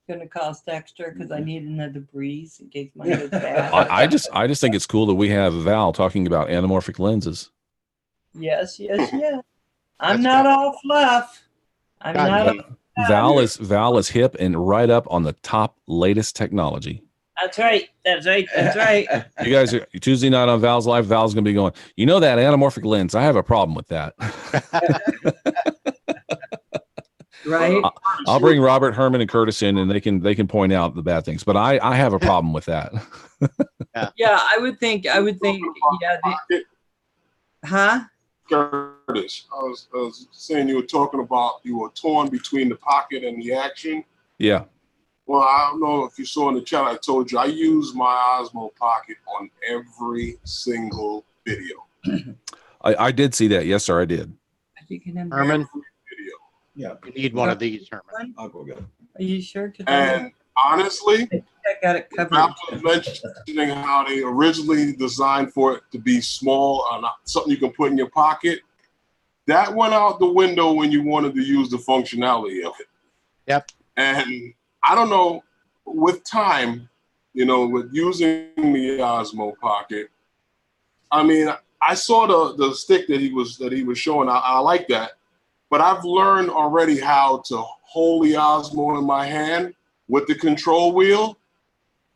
[SPEAKER 3] going to cost extra because I need another breeze in case mine goes bad.
[SPEAKER 8] I just think it's cool that we have Val talking about anamorphic lenses.
[SPEAKER 3] Yes. I'm not all fluff.
[SPEAKER 8] Val is hip and right up on the top latest technology.
[SPEAKER 3] That's right.
[SPEAKER 8] You guys are Tuesday night on Val's Live. Val's gonna be going, that anamorphic lens, I have a problem with that.
[SPEAKER 3] Right.
[SPEAKER 8] I'll bring Robert, Herman, and Curtis in, and they can point out the bad things. But I have a problem with that.
[SPEAKER 3] Yeah, I would think. Yeah. Huh?
[SPEAKER 9] Curtis, I was saying you were talking about you were torn between the pocket and the action.
[SPEAKER 8] Yeah.
[SPEAKER 9] Well, I don't know if you saw in the chat, I told you I use my Osmo Pocket on every single video.
[SPEAKER 8] I did see that. Yes, sir, I did.
[SPEAKER 3] You can have
[SPEAKER 7] Herman,
[SPEAKER 9] Video.
[SPEAKER 1] Yeah,
[SPEAKER 7] you need one of these, Herman.
[SPEAKER 1] I'll go get it.
[SPEAKER 3] Are you sure? 'Cause
[SPEAKER 9] And honestly,
[SPEAKER 3] I got it covered.
[SPEAKER 9] Ralph was mentioning how they originally designed for it to be small, something you can put in your pocket. That went out the window when you wanted to use the functionality of it.
[SPEAKER 7] Yep.
[SPEAKER 9] And I don't know, with time, with using the Osmo Pocket, I mean, I saw the stick that he was showing. I like that, but I've learned already how to hold the Osmo in my hand with the control wheel,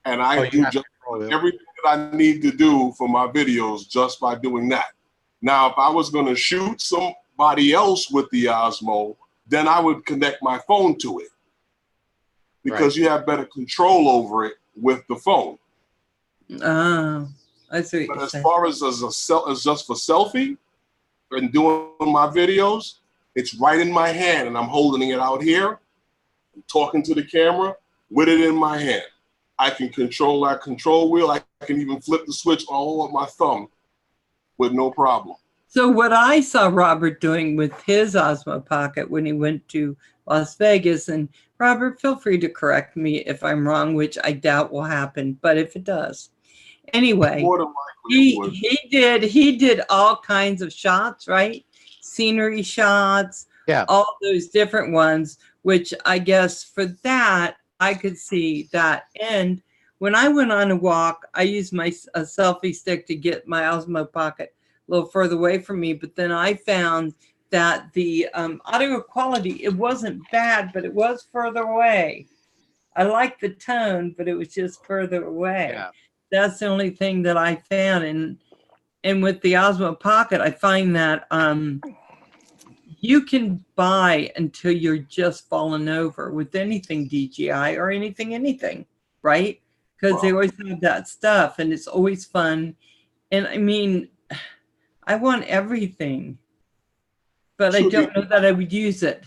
[SPEAKER 9] and I do just everything that I need to do for my videos just by doing that. Now, if I was going to shoot somebody else with the Osmo, then I would connect my phone to it because you have better control over it with the phone.
[SPEAKER 3] Oh, I see.
[SPEAKER 9] But as far as just for selfie and doing my videos, it's right in my hand, and I'm holding it out here, talking to the camera with it in my hand. I can control that control wheel. I can even flip the switch all with my thumb with no problem.
[SPEAKER 3] So what I saw Robert doing with his Osmo Pocket when he went to Las Vegas, and Robert, feel free to correct me if I'm wrong, which I doubt will happen, but if it does. Anyway,
[SPEAKER 9] More than likely it would.
[SPEAKER 3] he did all kinds of shots, right? Scenery shots,
[SPEAKER 7] Yeah.
[SPEAKER 3] all those different ones, which I guess for that, I could see that. And when I went on a walk, I used a selfie stick to get my Osmo Pocket a little further away from me. But then I found that the audio quality, it wasn't bad, but it was further away. I liked the tone, but it was just further away.
[SPEAKER 7] Yeah.
[SPEAKER 3] That's the only thing that I found. And with the Osmo Pocket, I find that you can buy until you're just falling over with anything DJI or anything, right? Because they always have that stuff, and it's always fun. And I mean, I want everything, but I don't know that I would use it.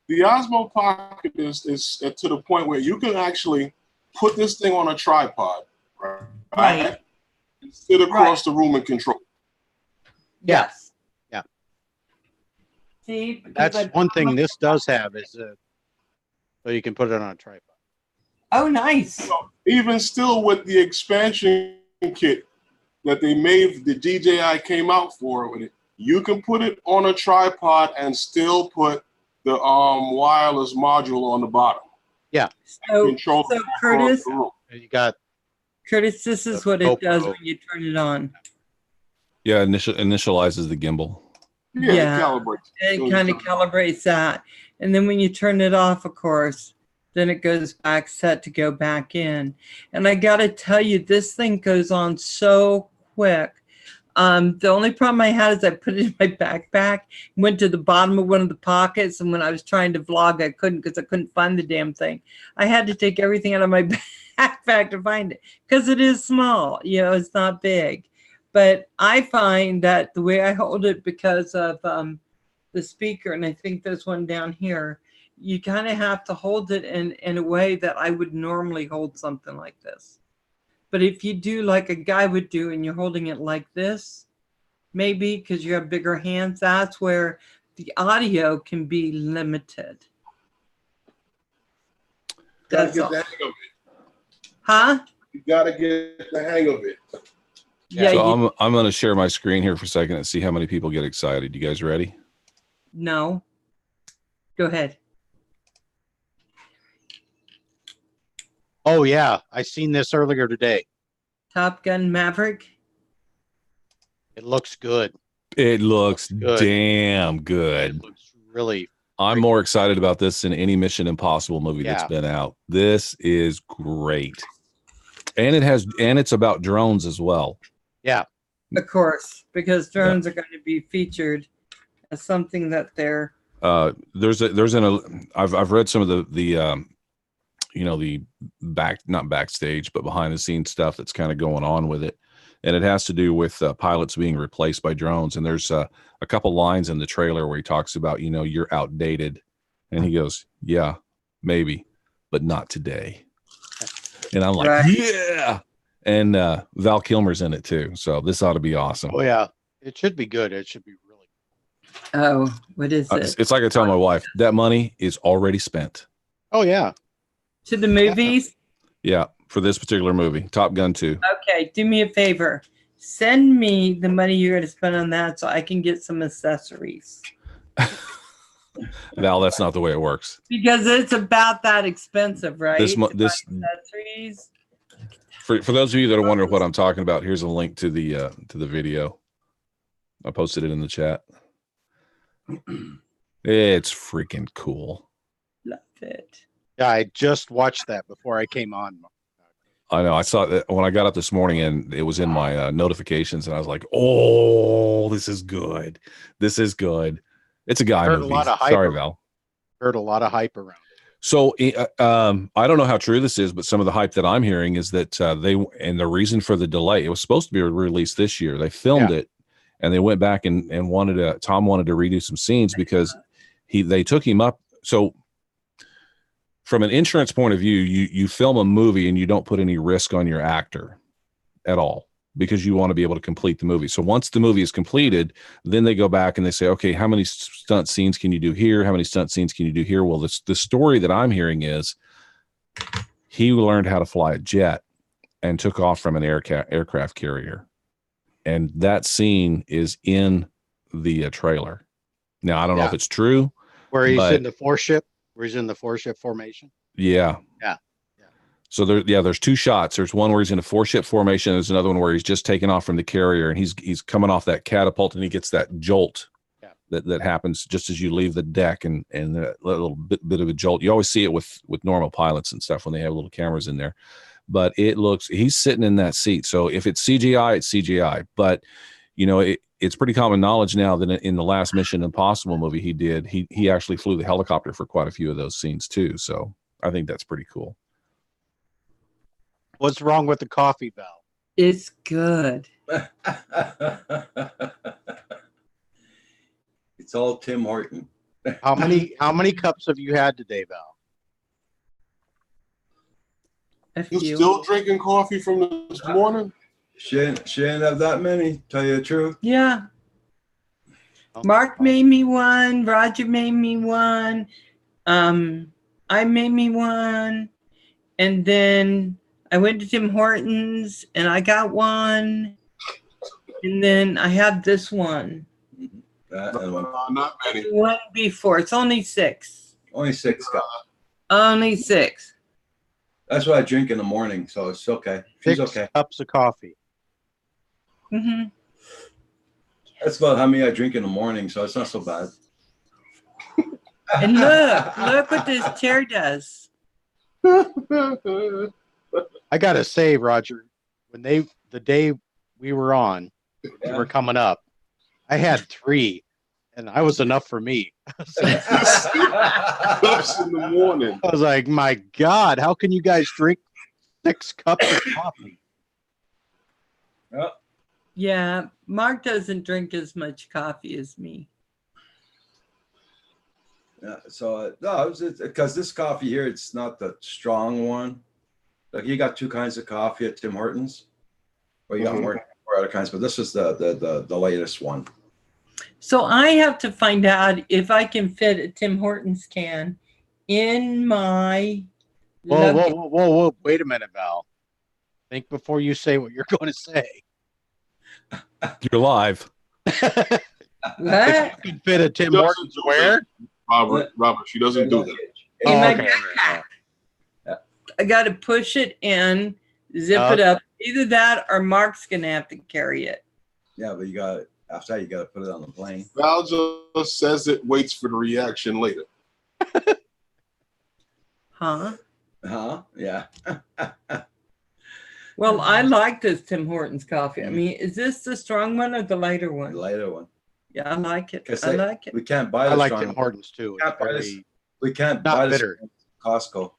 [SPEAKER 9] The Osmo Pocket is to the point where you can actually put this thing on a tripod, right? And sit across the room and control.
[SPEAKER 3] Yes.
[SPEAKER 7] Yeah.
[SPEAKER 3] See,
[SPEAKER 7] That's one thing this does have is so you can put it on a tripod.
[SPEAKER 3] Oh, nice.
[SPEAKER 9] So even still with the expansion kit that they made, the DJI came out for with it, you can put it on a tripod and still put the wireless module on the bottom.
[SPEAKER 7] Yeah.
[SPEAKER 3] So
[SPEAKER 7] Curtis, you got
[SPEAKER 3] Curtis, this is what it does when you turn it on.
[SPEAKER 8] Yeah, initializes the gimbal.
[SPEAKER 9] Yeah, it calibrates.
[SPEAKER 3] It kind of calibrates that. And then when you turn it off, of course, then it goes back set to go back in. And I got to tell you, this thing goes on so quick. The only problem I had is I put it in my backpack, went to the bottom of one of the pockets, and when I was trying to vlog, I couldn't because I couldn't find the damn thing. I had to take everything out of my backpack to find it because it is small. It's not big. But I find that the way I hold it, because of the speaker, and I think there's one down here, you kind of have to hold it in a way that I would normally hold something like this. But if you do like a guy would do and you're holding it like this, maybe because you have bigger hands, that's where the audio can be limited.
[SPEAKER 9] That's all. Get the hang of it.
[SPEAKER 3] Huh?
[SPEAKER 9] You got to get the hang of it.
[SPEAKER 3] Yeah.
[SPEAKER 8] So I'm going to share my screen here for a second and see how many people get excited. You guys ready?
[SPEAKER 3] No. Go ahead.
[SPEAKER 7] Oh yeah, I seen this earlier today.
[SPEAKER 3] Top Gun Maverick.
[SPEAKER 7] It looks good.
[SPEAKER 8] It looks damn good.
[SPEAKER 7] It looks really.
[SPEAKER 8] I'm more excited about this than any Mission Impossible movie that's been out. This is great. And it's about drones as well.
[SPEAKER 7] Yeah.
[SPEAKER 3] Of course, because drones are going to be featured as something that they're.
[SPEAKER 8] I've read some of the not backstage, but behind the scenes stuff that's kind of going on with it. And it has to do with pilots being replaced by drones. And there's a couple lines in the trailer where he talks about, you're outdated. And he goes, yeah, maybe. but not today. And I'm like,
[SPEAKER 3] Right.
[SPEAKER 8] yeah. And Val Kilmer's in it too. So this ought to be awesome.
[SPEAKER 7] Oh yeah, it should be good. It should be really.
[SPEAKER 3] Oh, what is it?
[SPEAKER 8] It's like I tell my wife, that money is already spent.
[SPEAKER 7] Oh yeah.
[SPEAKER 3] To the movies?
[SPEAKER 8] Yeah, for this particular movie, Top Gun 2.
[SPEAKER 3] Okay, do me a favor. Send me the money you're going to spend on that so I can get some accessories.
[SPEAKER 8] Val, that's not the way it works.
[SPEAKER 3] Because it's about that expensive, right?
[SPEAKER 8] This
[SPEAKER 3] To buy
[SPEAKER 8] this
[SPEAKER 3] accessories.
[SPEAKER 8] for those of you that are wondering what I'm talking about, here's a link to the video. I posted it in the chat. It's freaking cool.
[SPEAKER 3] Love it.
[SPEAKER 7] Yeah, I just watched that before I came on.
[SPEAKER 8] I know. I saw that when I got up this morning, and it was in my notifications, and I was like, "Oh, this is good. This is good." It's a guy
[SPEAKER 7] Heard a
[SPEAKER 8] movie.
[SPEAKER 7] lot of hype
[SPEAKER 8] Sorry,
[SPEAKER 7] around-
[SPEAKER 8] Val.
[SPEAKER 7] Heard a lot of hype around it.
[SPEAKER 8] So I don't know how true this is, but some of the hype that I'm hearing is that the reason for the delay, it was supposed to be released this year. They filmed it, and they went back and Tom wanted to redo some scenes because they took him up. So from an insurance point of view, you film a movie and you don't put any risk on your actor at all, because you want to be able to complete the movie. So once the movie is completed, then they go back and they say, okay, how many stunt scenes can you do here? How many stunt scenes can you do here? Well, the story that I'm hearing is he learned how to fly a jet and took off from an aircraft carrier. And that scene is in the trailer. Now, I don't know if it's true.
[SPEAKER 7] Where he's in the four-ship, formation.
[SPEAKER 8] Yeah.
[SPEAKER 7] Yeah.
[SPEAKER 8] So there's two shots. There's one where he's in a 4-ship formation. There's another one where he's just taken off from the carrier, and he's coming off that catapult, and he gets that jolt that happens just as you leave the deck, and a little bit of a jolt. You always see it with normal pilots and stuff when they have little cameras in there. But he's sitting in that seat. So if it's CGI, it's CGI. But it's pretty common knowledge now that in the last Mission Impossible movie he actually flew the helicopter for quite a few of those scenes too. So I think that's pretty cool.
[SPEAKER 7] What's wrong with the coffee, Val?
[SPEAKER 3] It's good.
[SPEAKER 1] It's all Tim Horton.
[SPEAKER 7] How many cups have you had today, Val?
[SPEAKER 9] You still drinking coffee from this morning?
[SPEAKER 1] She didn't have that many, tell you the truth.
[SPEAKER 3] Yeah. Mark made me one. Roger made me one. I made me one. And then I went to Tim Hortons and I got one. And then I had this one.
[SPEAKER 9] Not many.
[SPEAKER 3] One before. It's only 6.
[SPEAKER 1] Only 6 cups.
[SPEAKER 3] Only 6.
[SPEAKER 1] That's what I drink in the morning, so it's okay. She's
[SPEAKER 7] 6
[SPEAKER 1] okay.
[SPEAKER 7] cups of coffee.
[SPEAKER 3] Mm-hmm.
[SPEAKER 1] That's about how many I drink in the morning, so it's not so bad.
[SPEAKER 3] And look what this chair does.
[SPEAKER 7] I gotta say, Roger, when the day we were on, we were coming up, I had 3, and I was enough for me.
[SPEAKER 9] Cups in the morning.
[SPEAKER 7] I was like, my God, how can you guys drink 6 cups of coffee?
[SPEAKER 3] Yeah, Mark doesn't drink as much coffee as me.
[SPEAKER 1] Yeah, so no, it's because this coffee here, it's not the strong one. Like you got 2 kinds of coffee at Tim Hortons, or you got more other kinds, but this is the latest one.
[SPEAKER 3] So I have to find out if I can fit a Tim Hortons can in my luggage.
[SPEAKER 7] Whoa! Wait a minute, Val. Think before you say what you're going to say.
[SPEAKER 8] You're live.
[SPEAKER 3] What?
[SPEAKER 7] You can fit a Tim Hortons where?
[SPEAKER 9] Robert, she doesn't do that.
[SPEAKER 3] In my
[SPEAKER 7] okay.
[SPEAKER 3] backpack. I got to push it in, zip it up. Either that or Mark's going to have to carry it.
[SPEAKER 1] Yeah, but after that, you got to put it on the plane.
[SPEAKER 9] Val just says it, waits for the reaction later.
[SPEAKER 3] Huh?
[SPEAKER 1] Yeah.
[SPEAKER 3] Well, I like this Tim Hortons coffee. I mean, is this the strong one or the lighter one?
[SPEAKER 1] The lighter one.
[SPEAKER 3] Yeah, I like it.
[SPEAKER 1] 'Cause
[SPEAKER 3] I like it.
[SPEAKER 1] We can't buy
[SPEAKER 7] I
[SPEAKER 1] the
[SPEAKER 7] like
[SPEAKER 1] strong
[SPEAKER 7] Tim Hortons too.
[SPEAKER 1] We can't
[SPEAKER 7] not
[SPEAKER 1] buy this
[SPEAKER 7] bitter.
[SPEAKER 1] at Costco.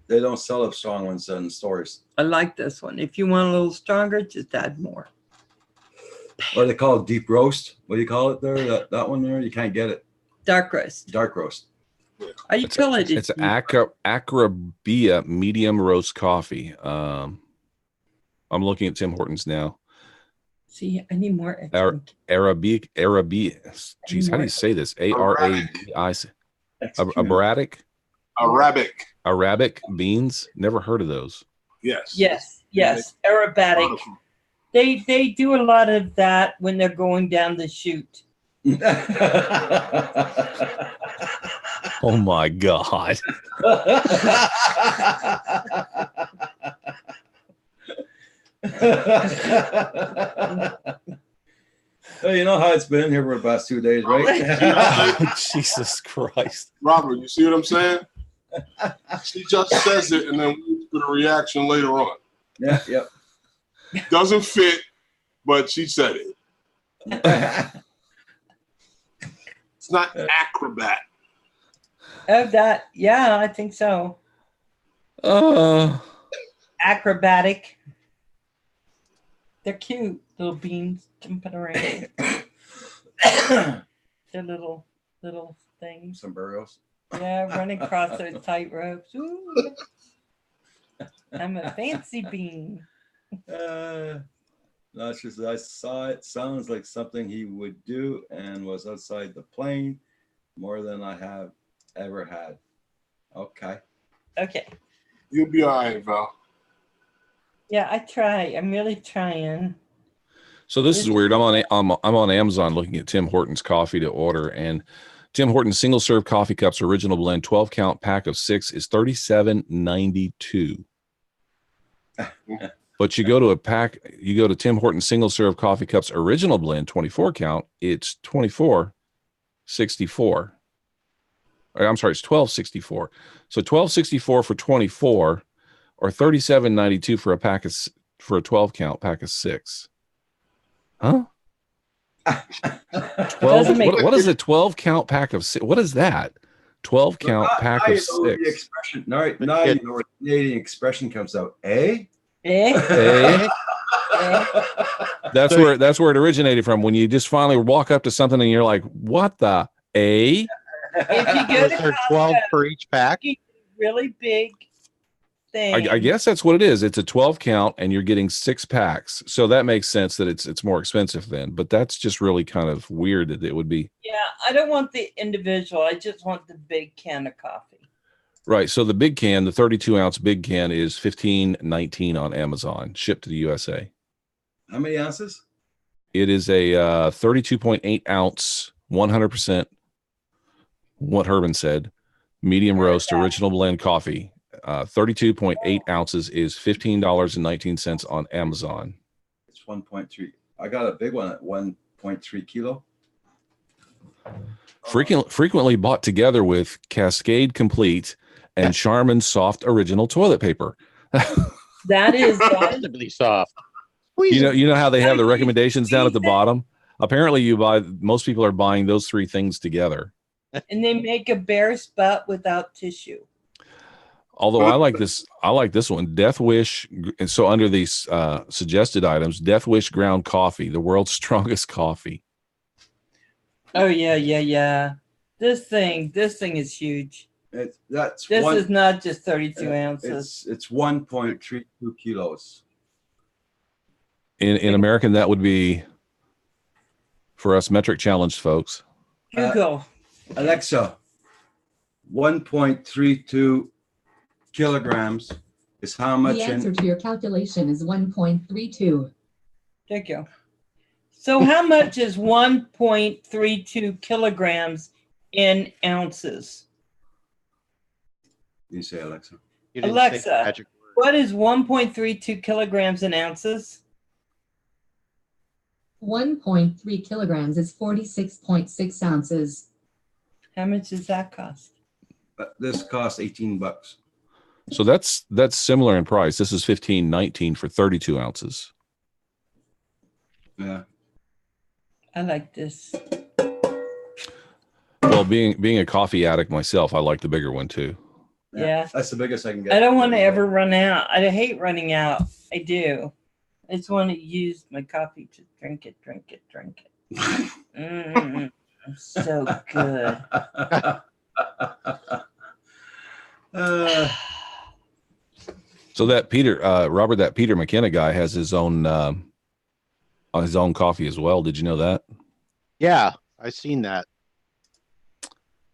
[SPEAKER 1] They don't sell the strong ones in stores.
[SPEAKER 3] I like this one. If you want a little stronger, just add more.
[SPEAKER 1] What do they call it? Deep roast? What do you call it there? That one there? You can't get it.
[SPEAKER 3] Dark roast.
[SPEAKER 1] Dark roast.
[SPEAKER 3] I feel it.
[SPEAKER 8] It's Acrabia medium roast coffee. I'm looking at Tim Hortons now.
[SPEAKER 3] See, I need more.
[SPEAKER 8] Arabic. Jeez, how do you say this? Arabic. Arabic beans. Never heard of those.
[SPEAKER 3] Yes. Aerobatic. They do a lot of that when they're going down the chute.
[SPEAKER 8] Oh my God.
[SPEAKER 1] Well, you know how it's been here for the past 2 days, right?
[SPEAKER 8] Jesus Christ.
[SPEAKER 9] Robert, you see what I'm saying? She just says it and then waits for the reaction later on.
[SPEAKER 1] Yeah, yep.
[SPEAKER 9] Doesn't fit, but she said it. It's not acrobat.
[SPEAKER 3] Oh, that. Yeah, I think so. Acrobatic. They're cute little beans jumping around. They're little things.
[SPEAKER 1] Sombreros.
[SPEAKER 3] Yeah, running across those tight ropes. Ooh. I'm a fancy bean.
[SPEAKER 1] That's just I saw it. Sounds like something he would do, and was outside the plane more than I have ever had. Okay.
[SPEAKER 9] You'll be all right, Val.
[SPEAKER 3] Yeah, I try. I'm really trying.
[SPEAKER 8] So this is weird. I'm on Amazon looking at Tim Hortons coffee to order, and Tim Hortons single serve coffee cups original blend 12 count pack of 6 is $37.92. But you go to Tim Hortons single serve coffee cups original blend 24 count, it's $24.64. I'm sorry, it's $12.64. So $12.64 for 24, or $37.92 for a 12 count pack of 6. Huh? 12. What is a 12 count pack of 6? What is that? 12 count pack of 6.
[SPEAKER 1] The expression. Now you know where the Canadian expression comes out. Eh?
[SPEAKER 8] That's where it originated from. When you just finally walk up to something and you're like, "What the a?"
[SPEAKER 3] If you go to
[SPEAKER 7] 12 for each pack.
[SPEAKER 3] Really big thing.
[SPEAKER 8] I guess that's what it is. It's a 12 count, and you're getting 6 packs. So that makes sense that it's more expensive then. But that's just really kind of weird that it would be.
[SPEAKER 3] Yeah, I don't want the individual. I just want the big can of coffee.
[SPEAKER 8] Right. So the big can, the 32 ounce big can, is $15.19 on Amazon, shipped to the USA.
[SPEAKER 1] How many ounces?
[SPEAKER 8] It is a 32.8 ounce, 100%. What Herman said, medium roast, original blend coffee. 32.8 ounces is $15.19 on Amazon.
[SPEAKER 1] It's 1.3. I got a big one at 1.3 kilo.
[SPEAKER 8] Frequently bought together with Cascade Complete and Charmin Soft Original Toilet Paper.
[SPEAKER 3] That is
[SPEAKER 7] Incredibly soft.
[SPEAKER 8] You know how they have the recommendations down at the bottom? Apparently most people are buying those 3 things together.
[SPEAKER 3] And they make a bear's butt without tissue.
[SPEAKER 8] Although I like this one, Death Wish. And so under these suggested items, Death Wish ground coffee, the world's strongest coffee.
[SPEAKER 3] Oh yeah. This thing is huge. This is not just 32 ounces.
[SPEAKER 1] It's 1.32 kilos.
[SPEAKER 8] In American, that would be, for us metric challenged folks.
[SPEAKER 3] Google.
[SPEAKER 1] Alexa, 1.32 kilograms is how much?
[SPEAKER 10] The answer to your calculation is 1.32.
[SPEAKER 3] There you go. So how much is 1.32 kilograms in ounces?
[SPEAKER 1] You say, Alexa.
[SPEAKER 3] Alexa, what is 1.32 kilograms in ounces?
[SPEAKER 10] 1.3 kilograms is 46.6 ounces.
[SPEAKER 3] How much does that cost?
[SPEAKER 1] This costs $18.
[SPEAKER 8] So that's similar in price. This is $15.19 for 32 ounces.
[SPEAKER 1] Yeah.
[SPEAKER 3] I like this.
[SPEAKER 8] Well, being a coffee addict myself, I like the bigger one too.
[SPEAKER 3] Yeah.
[SPEAKER 1] That's the biggest I can get.
[SPEAKER 3] I don't want to ever run out. I hate running out. I do. I just want to use my coffee to drink it. So good.
[SPEAKER 8] So that Peter, Robert, that Peter McKenna guy has his own coffee as well. Did you know that?
[SPEAKER 7] Yeah, I seen that.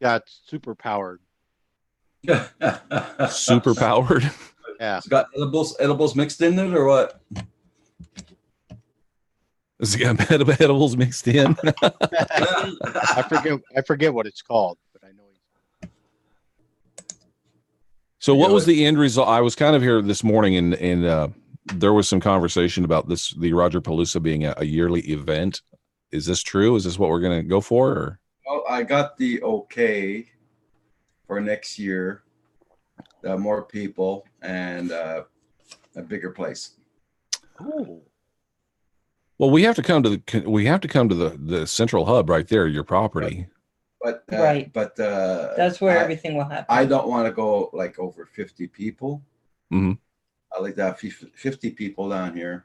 [SPEAKER 7] Yeah, it's super powered.
[SPEAKER 8] Super powered.
[SPEAKER 7] Yeah.
[SPEAKER 1] It's got edibles mixed in it or what?
[SPEAKER 8] It's got edibles mixed in.
[SPEAKER 7] I forget what it's called, but I know.
[SPEAKER 8] So what was the end result? I was kind of here this morning and there was some conversation about the Roger Palooza being a yearly event. Is this true? Is this what we're going to go for? Or?
[SPEAKER 1] Well, I got the okay for next year. More people and a bigger place.
[SPEAKER 7] Oh.
[SPEAKER 8] Well, we have to come to the central hub right there, your property.
[SPEAKER 1] But
[SPEAKER 3] Right.
[SPEAKER 1] But
[SPEAKER 3] That's where everything will happen.
[SPEAKER 1] I don't want to go like over 50 people.
[SPEAKER 8] Mm-hmm.
[SPEAKER 1] I like to have 50 people down here,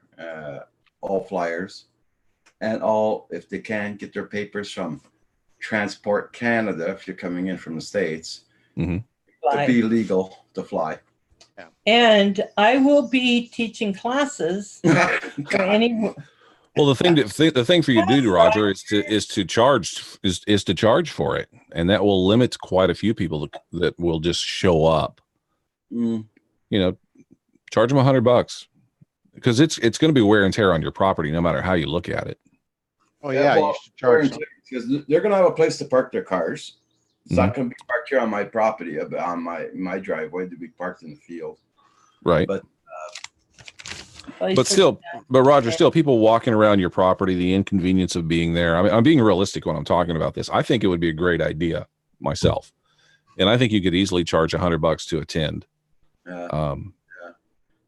[SPEAKER 1] all flyers, and all, if they can, get their papers from Transport Canada if you're coming in from the States, to be legal to fly.
[SPEAKER 3] And I will be teaching classes for anyone.
[SPEAKER 8] Well, the thing for you to do, Roger, is to charge for it, and that will limit quite a few people that will just show up.
[SPEAKER 1] Mm.
[SPEAKER 8] You know, charge them $100 because it's going to be wear and tear on your property no matter how you look at it.
[SPEAKER 7] Oh yeah,
[SPEAKER 1] well,
[SPEAKER 7] you should charge.
[SPEAKER 1] because they're going to have a place to park their cars. It's not going to be parked here on my property, on my driveway, to be parked in the field.
[SPEAKER 8] Right.
[SPEAKER 1] But
[SPEAKER 8] Roger, still people walking around your property, the inconvenience of being there. I mean, I'm being realistic when I'm talking about this. I think it would be a great idea myself. And I think you could easily charge $100 to attend.
[SPEAKER 1] Because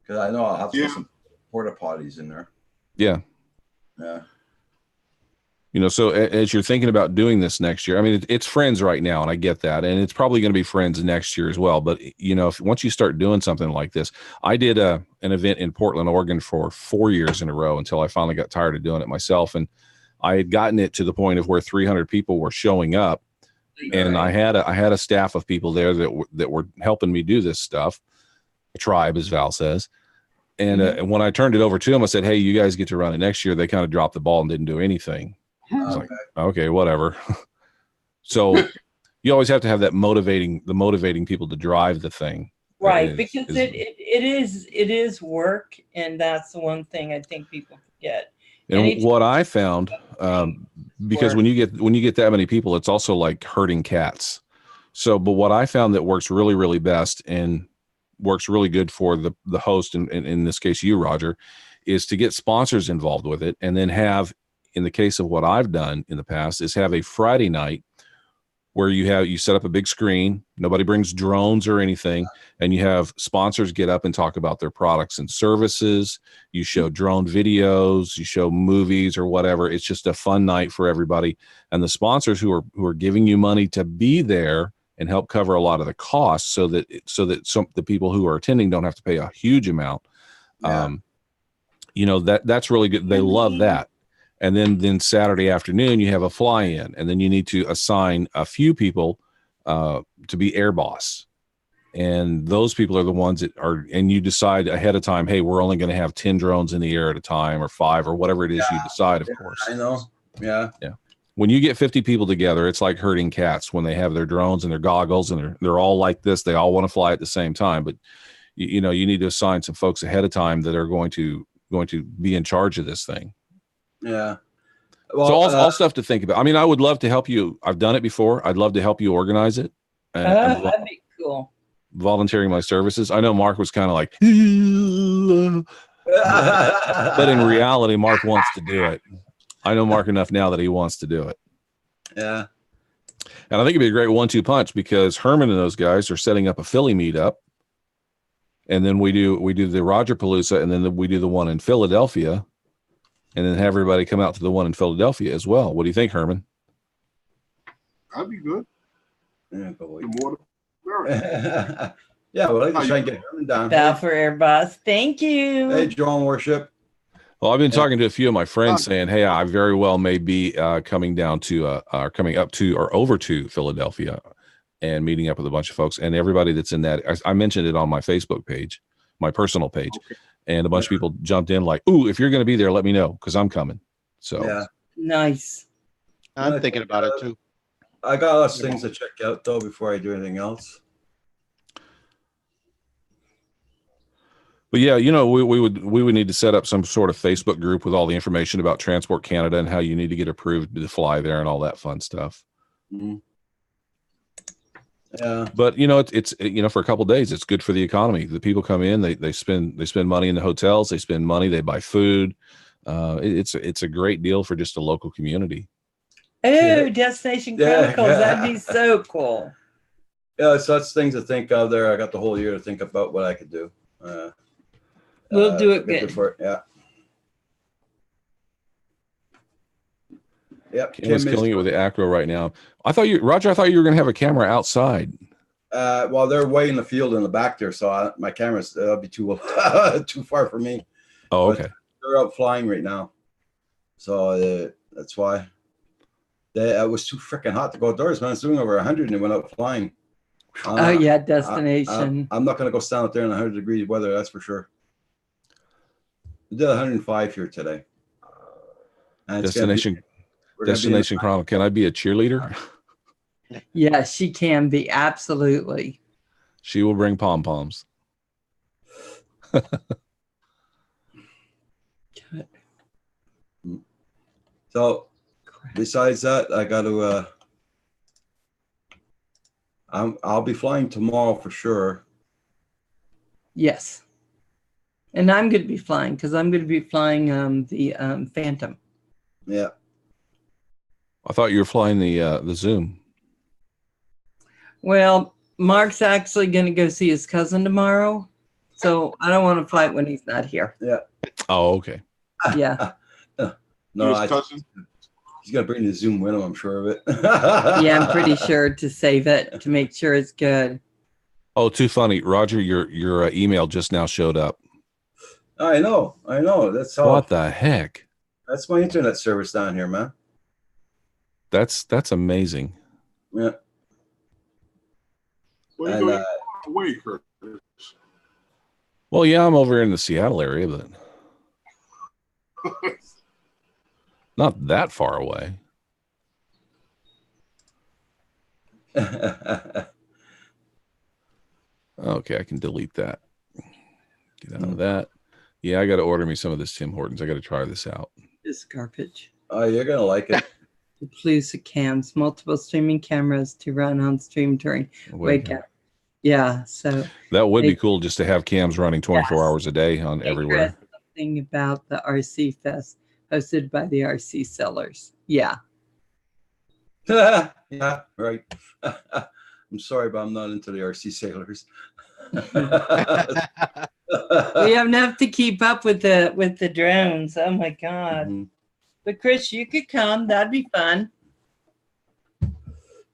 [SPEAKER 1] I know I'll have to put some porta potties in there.
[SPEAKER 8] Yeah.
[SPEAKER 1] Yeah.
[SPEAKER 8] You know, so as you're thinking about doing this next year, I mean, it's friends right now, and I get that, and it's probably going to be friends next year as well. But you know, once you start doing something like this, I did an event in Portland, Oregon, for 4 years in a row until I finally got tired of doing it myself, and I had gotten it to the point of where 300 people were showing up, and I had a staff of people there that were helping me do this stuff, a tribe, as Val says. And when I turned it over to them, I said, "Hey, you guys get to run it next year." They kind of dropped the ball and didn't do anything. I was like, okay, whatever. So you always have to have that motivating people to drive the thing.
[SPEAKER 3] Right, because it is work, and that's the one thing I think people forget.
[SPEAKER 8] And what I found, because when you get that many people, it's also like herding cats. So, but what I found that works really, really best and works really good for the host, and in this case you, Roger, is to get sponsors involved with it, and then have, in the case of what I've done in the past, is have a Friday night where you set up a big screen, nobody brings drones or anything, and you have sponsors get up and talk about their products and services. You show drone videos, you show movies or whatever. It's just a fun night for everybody. And the sponsors who are giving you money to be there and help cover a lot of the costs, so that the people who are attending don't have to pay a huge amount. You know, that's really good. They love that. And then Saturday afternoon, you have a fly-in, and then you need to assign a few people to be air boss. And those people are the ones that are, and you decide ahead of time, hey, we're only going to have 10 drones in the air at a time, or 5, or whatever it is you decide, of course.
[SPEAKER 1] I know. Yeah.
[SPEAKER 8] Yeah. When you get 50 people together, it's like herding cats when they have their drones and their goggles, and they're all like this. They all want to fly at the same time. But, you know, you need to assign some folks ahead of time that are going to be in charge of this thing.
[SPEAKER 1] Yeah. Well,
[SPEAKER 8] so all stuff to think about. I mean, I would love to help you. I've done it before. I'd love to help you organize it.
[SPEAKER 3] That'd be cool.
[SPEAKER 8] Volunteering my services. I know Mark was kind of like, but in reality, Mark wants to do it. I know Mark enough now that he wants to do it.
[SPEAKER 1] Yeah.
[SPEAKER 8] And I think it'd be a great 1-2 punch, because Herman and those guys are setting up a Philly meetup. And then we do the Roger Palooza, and then we do the one in Philadelphia. And then have everybody come out to the one in Philadelphia as well. What do you think, Herman?
[SPEAKER 9] That'd be good.
[SPEAKER 1] Yeah, go
[SPEAKER 9] The more the merrier.
[SPEAKER 1] Yeah, well, let's try and get Herman down.
[SPEAKER 3] Val for Air Boss. Thank you.
[SPEAKER 1] Hey, John Worship.
[SPEAKER 8] Well, I've been talking to a few of my friends saying, hey, I very well may be coming down to or coming up to or over to Philadelphia. and meeting up with a bunch of folks, and everybody that's in that. I mentioned it on my Facebook page, my personal page, and a bunch of people jumped in like, "Ooh, if you're going to be there, let me know because I'm coming." So
[SPEAKER 1] Yeah.
[SPEAKER 3] Nice.
[SPEAKER 7] I'm thinking about it too.
[SPEAKER 1] I got lots of things to check out though before I do anything else.
[SPEAKER 8] But yeah, you know, we would need to set up some sort of Facebook group with all the information about Transport Canada and how you need to get approved to fly there and all that fun stuff.
[SPEAKER 1] Mm-hmm. Yeah.
[SPEAKER 8] But you know, it's you know, for a couple of days, it's good for the economy. The people come in, they spend money in the hotels, they spend money, they buy food. It's a great deal for just a local community.
[SPEAKER 3] Oh, Destination Chronicles. That'd be so cool.
[SPEAKER 1] Yeah, so that's things to think of there. I got the whole year to think about what I could do.
[SPEAKER 3] We'll do it good.
[SPEAKER 1] Before, yeah. Yep.
[SPEAKER 8] Kim is killing it with the Acro right now. Roger, I thought you were going to have a camera outside.
[SPEAKER 1] Well, they're way in the field in the back there, so my camera's that'll be too too far for me.
[SPEAKER 8] Oh, okay.
[SPEAKER 1] But they're out flying right now, so that's why. It was too freaking hot to go outdoors, man. It's doing over 100 and they went out flying.
[SPEAKER 3] Oh yeah, Destination.
[SPEAKER 1] I'm not gonna go stand out there in 100-degree weather, that's for sure. We did 105 here today. And
[SPEAKER 8] Destination Chronicle. Can I be a cheerleader?
[SPEAKER 3] Yeah, she can be, absolutely.
[SPEAKER 8] She will bring pom-poms.
[SPEAKER 1] So besides that, I got to I'll be flying tomorrow for sure.
[SPEAKER 3] Yes. And I'm going to be flying because I'm going to be flying the Phantom.
[SPEAKER 1] Yeah.
[SPEAKER 8] I thought you were flying the Zoom.
[SPEAKER 3] Well, Mark's actually going to go see his cousin tomorrow, so I don't want to fly it when he's not here.
[SPEAKER 1] Yeah.
[SPEAKER 8] Oh, okay.
[SPEAKER 3] Yeah.
[SPEAKER 1] No, he's going to bring the Zoom with him, I'm sure of it.
[SPEAKER 3] Yeah, I'm pretty sure to save it, to make sure it's good.
[SPEAKER 8] Oh, too funny. Roger, your email just now showed up.
[SPEAKER 1] I know. That's how.
[SPEAKER 8] What the heck?
[SPEAKER 1] That's my internet service down here, man.
[SPEAKER 8] That's amazing.
[SPEAKER 1] Yeah.
[SPEAKER 9] Where you going away, Curtis?
[SPEAKER 8] Well, yeah, I'm over in the Seattle area, but not that far away. Okay, I can delete that. Get out of that. Yeah, I got to order me some of this Tim Hortons. I got to try this out.
[SPEAKER 3] This garbage.
[SPEAKER 1] Oh, you're going to like it.
[SPEAKER 3] The Palooza cams, multiple streaming cameras to run on stream during wake up. Yeah, so
[SPEAKER 8] that would be cool just to have cams running 24 hours a day on everywhere.
[SPEAKER 3] Something about the RC Fest hosted by the RC sellers. Yeah.
[SPEAKER 1] Yeah, right. I'm sorry, but I'm not into the RC sailors.
[SPEAKER 3] We have enough to keep up with the drones. Oh my God.
[SPEAKER 1] Mm-hmm.
[SPEAKER 3] But Chris, you could come. That'd be fun.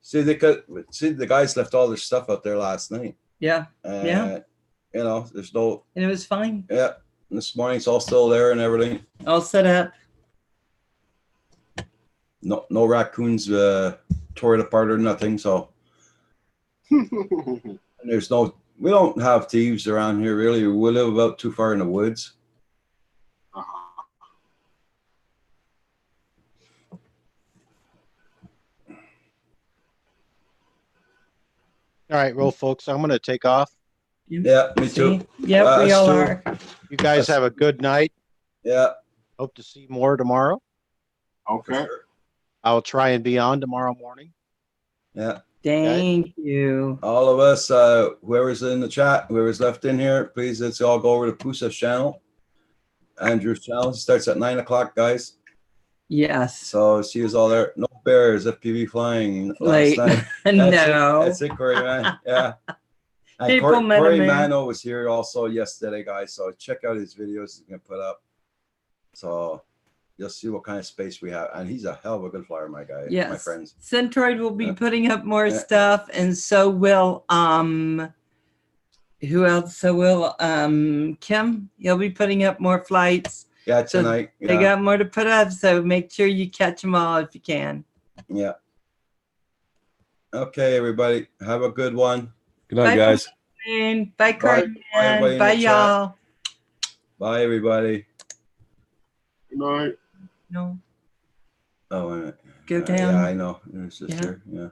[SPEAKER 1] See, the guys left all their stuff out there last night.
[SPEAKER 3] Yeah. Yeah.
[SPEAKER 1] You know, there's no.
[SPEAKER 3] And it was fine.
[SPEAKER 1] Yeah. This morning it's all still there and everything.
[SPEAKER 3] All set up.
[SPEAKER 1] No raccoons tore it apart or nothing. So and we don't have thieves around here really. We live about too far in the woods.
[SPEAKER 7] All right, well, folks, I'm going to take off.
[SPEAKER 1] Yeah, me too.
[SPEAKER 3] Yep, we all are.
[SPEAKER 7] You guys have a good night.
[SPEAKER 1] Yeah.
[SPEAKER 7] Hope to see more tomorrow.
[SPEAKER 9] Okay.
[SPEAKER 7] I'll try and be on tomorrow morning.
[SPEAKER 1] Yeah.
[SPEAKER 3] Thank you.
[SPEAKER 1] All of us, whoever's in the chat, whoever's left in here, please let's all go over to Pusa's channel. Andrew's channel starts at 9 o'clock, guys.
[SPEAKER 3] Yes.
[SPEAKER 1] So see us all there. No bears, FPV flying.
[SPEAKER 3] Late. No.
[SPEAKER 1] That's it, Corey, man. Yeah. And
[SPEAKER 3] People
[SPEAKER 1] Corey Mano was here also yesterday, guys. So check out his videos he's going to put up. So you'll see what kind of space we have. And he's a hell of a good flyer, my guy.
[SPEAKER 3] Yes.
[SPEAKER 1] My friends.
[SPEAKER 3] Centroid will be putting up more stuff, and so will who else? So will Kim. He'll be putting up more flights.
[SPEAKER 1] Yeah, tonight.
[SPEAKER 3] So they got more to put up, so make sure you catch them all if you can.
[SPEAKER 1] Yeah. Okay, everybody. Have a good one.
[SPEAKER 8] Good night,
[SPEAKER 3] Bye.
[SPEAKER 8] guys.
[SPEAKER 3] Bye,
[SPEAKER 1] Bye,
[SPEAKER 3] Carmen.
[SPEAKER 1] everybody in
[SPEAKER 3] Bye,
[SPEAKER 1] the chat.
[SPEAKER 3] y'all.
[SPEAKER 1] Bye, everybody.
[SPEAKER 9] Good night.
[SPEAKER 3] No,
[SPEAKER 1] Oh, wait a minute.
[SPEAKER 3] go
[SPEAKER 1] Yeah,
[SPEAKER 3] down.
[SPEAKER 1] I know. It's just
[SPEAKER 3] Yeah.
[SPEAKER 1] here. Yeah.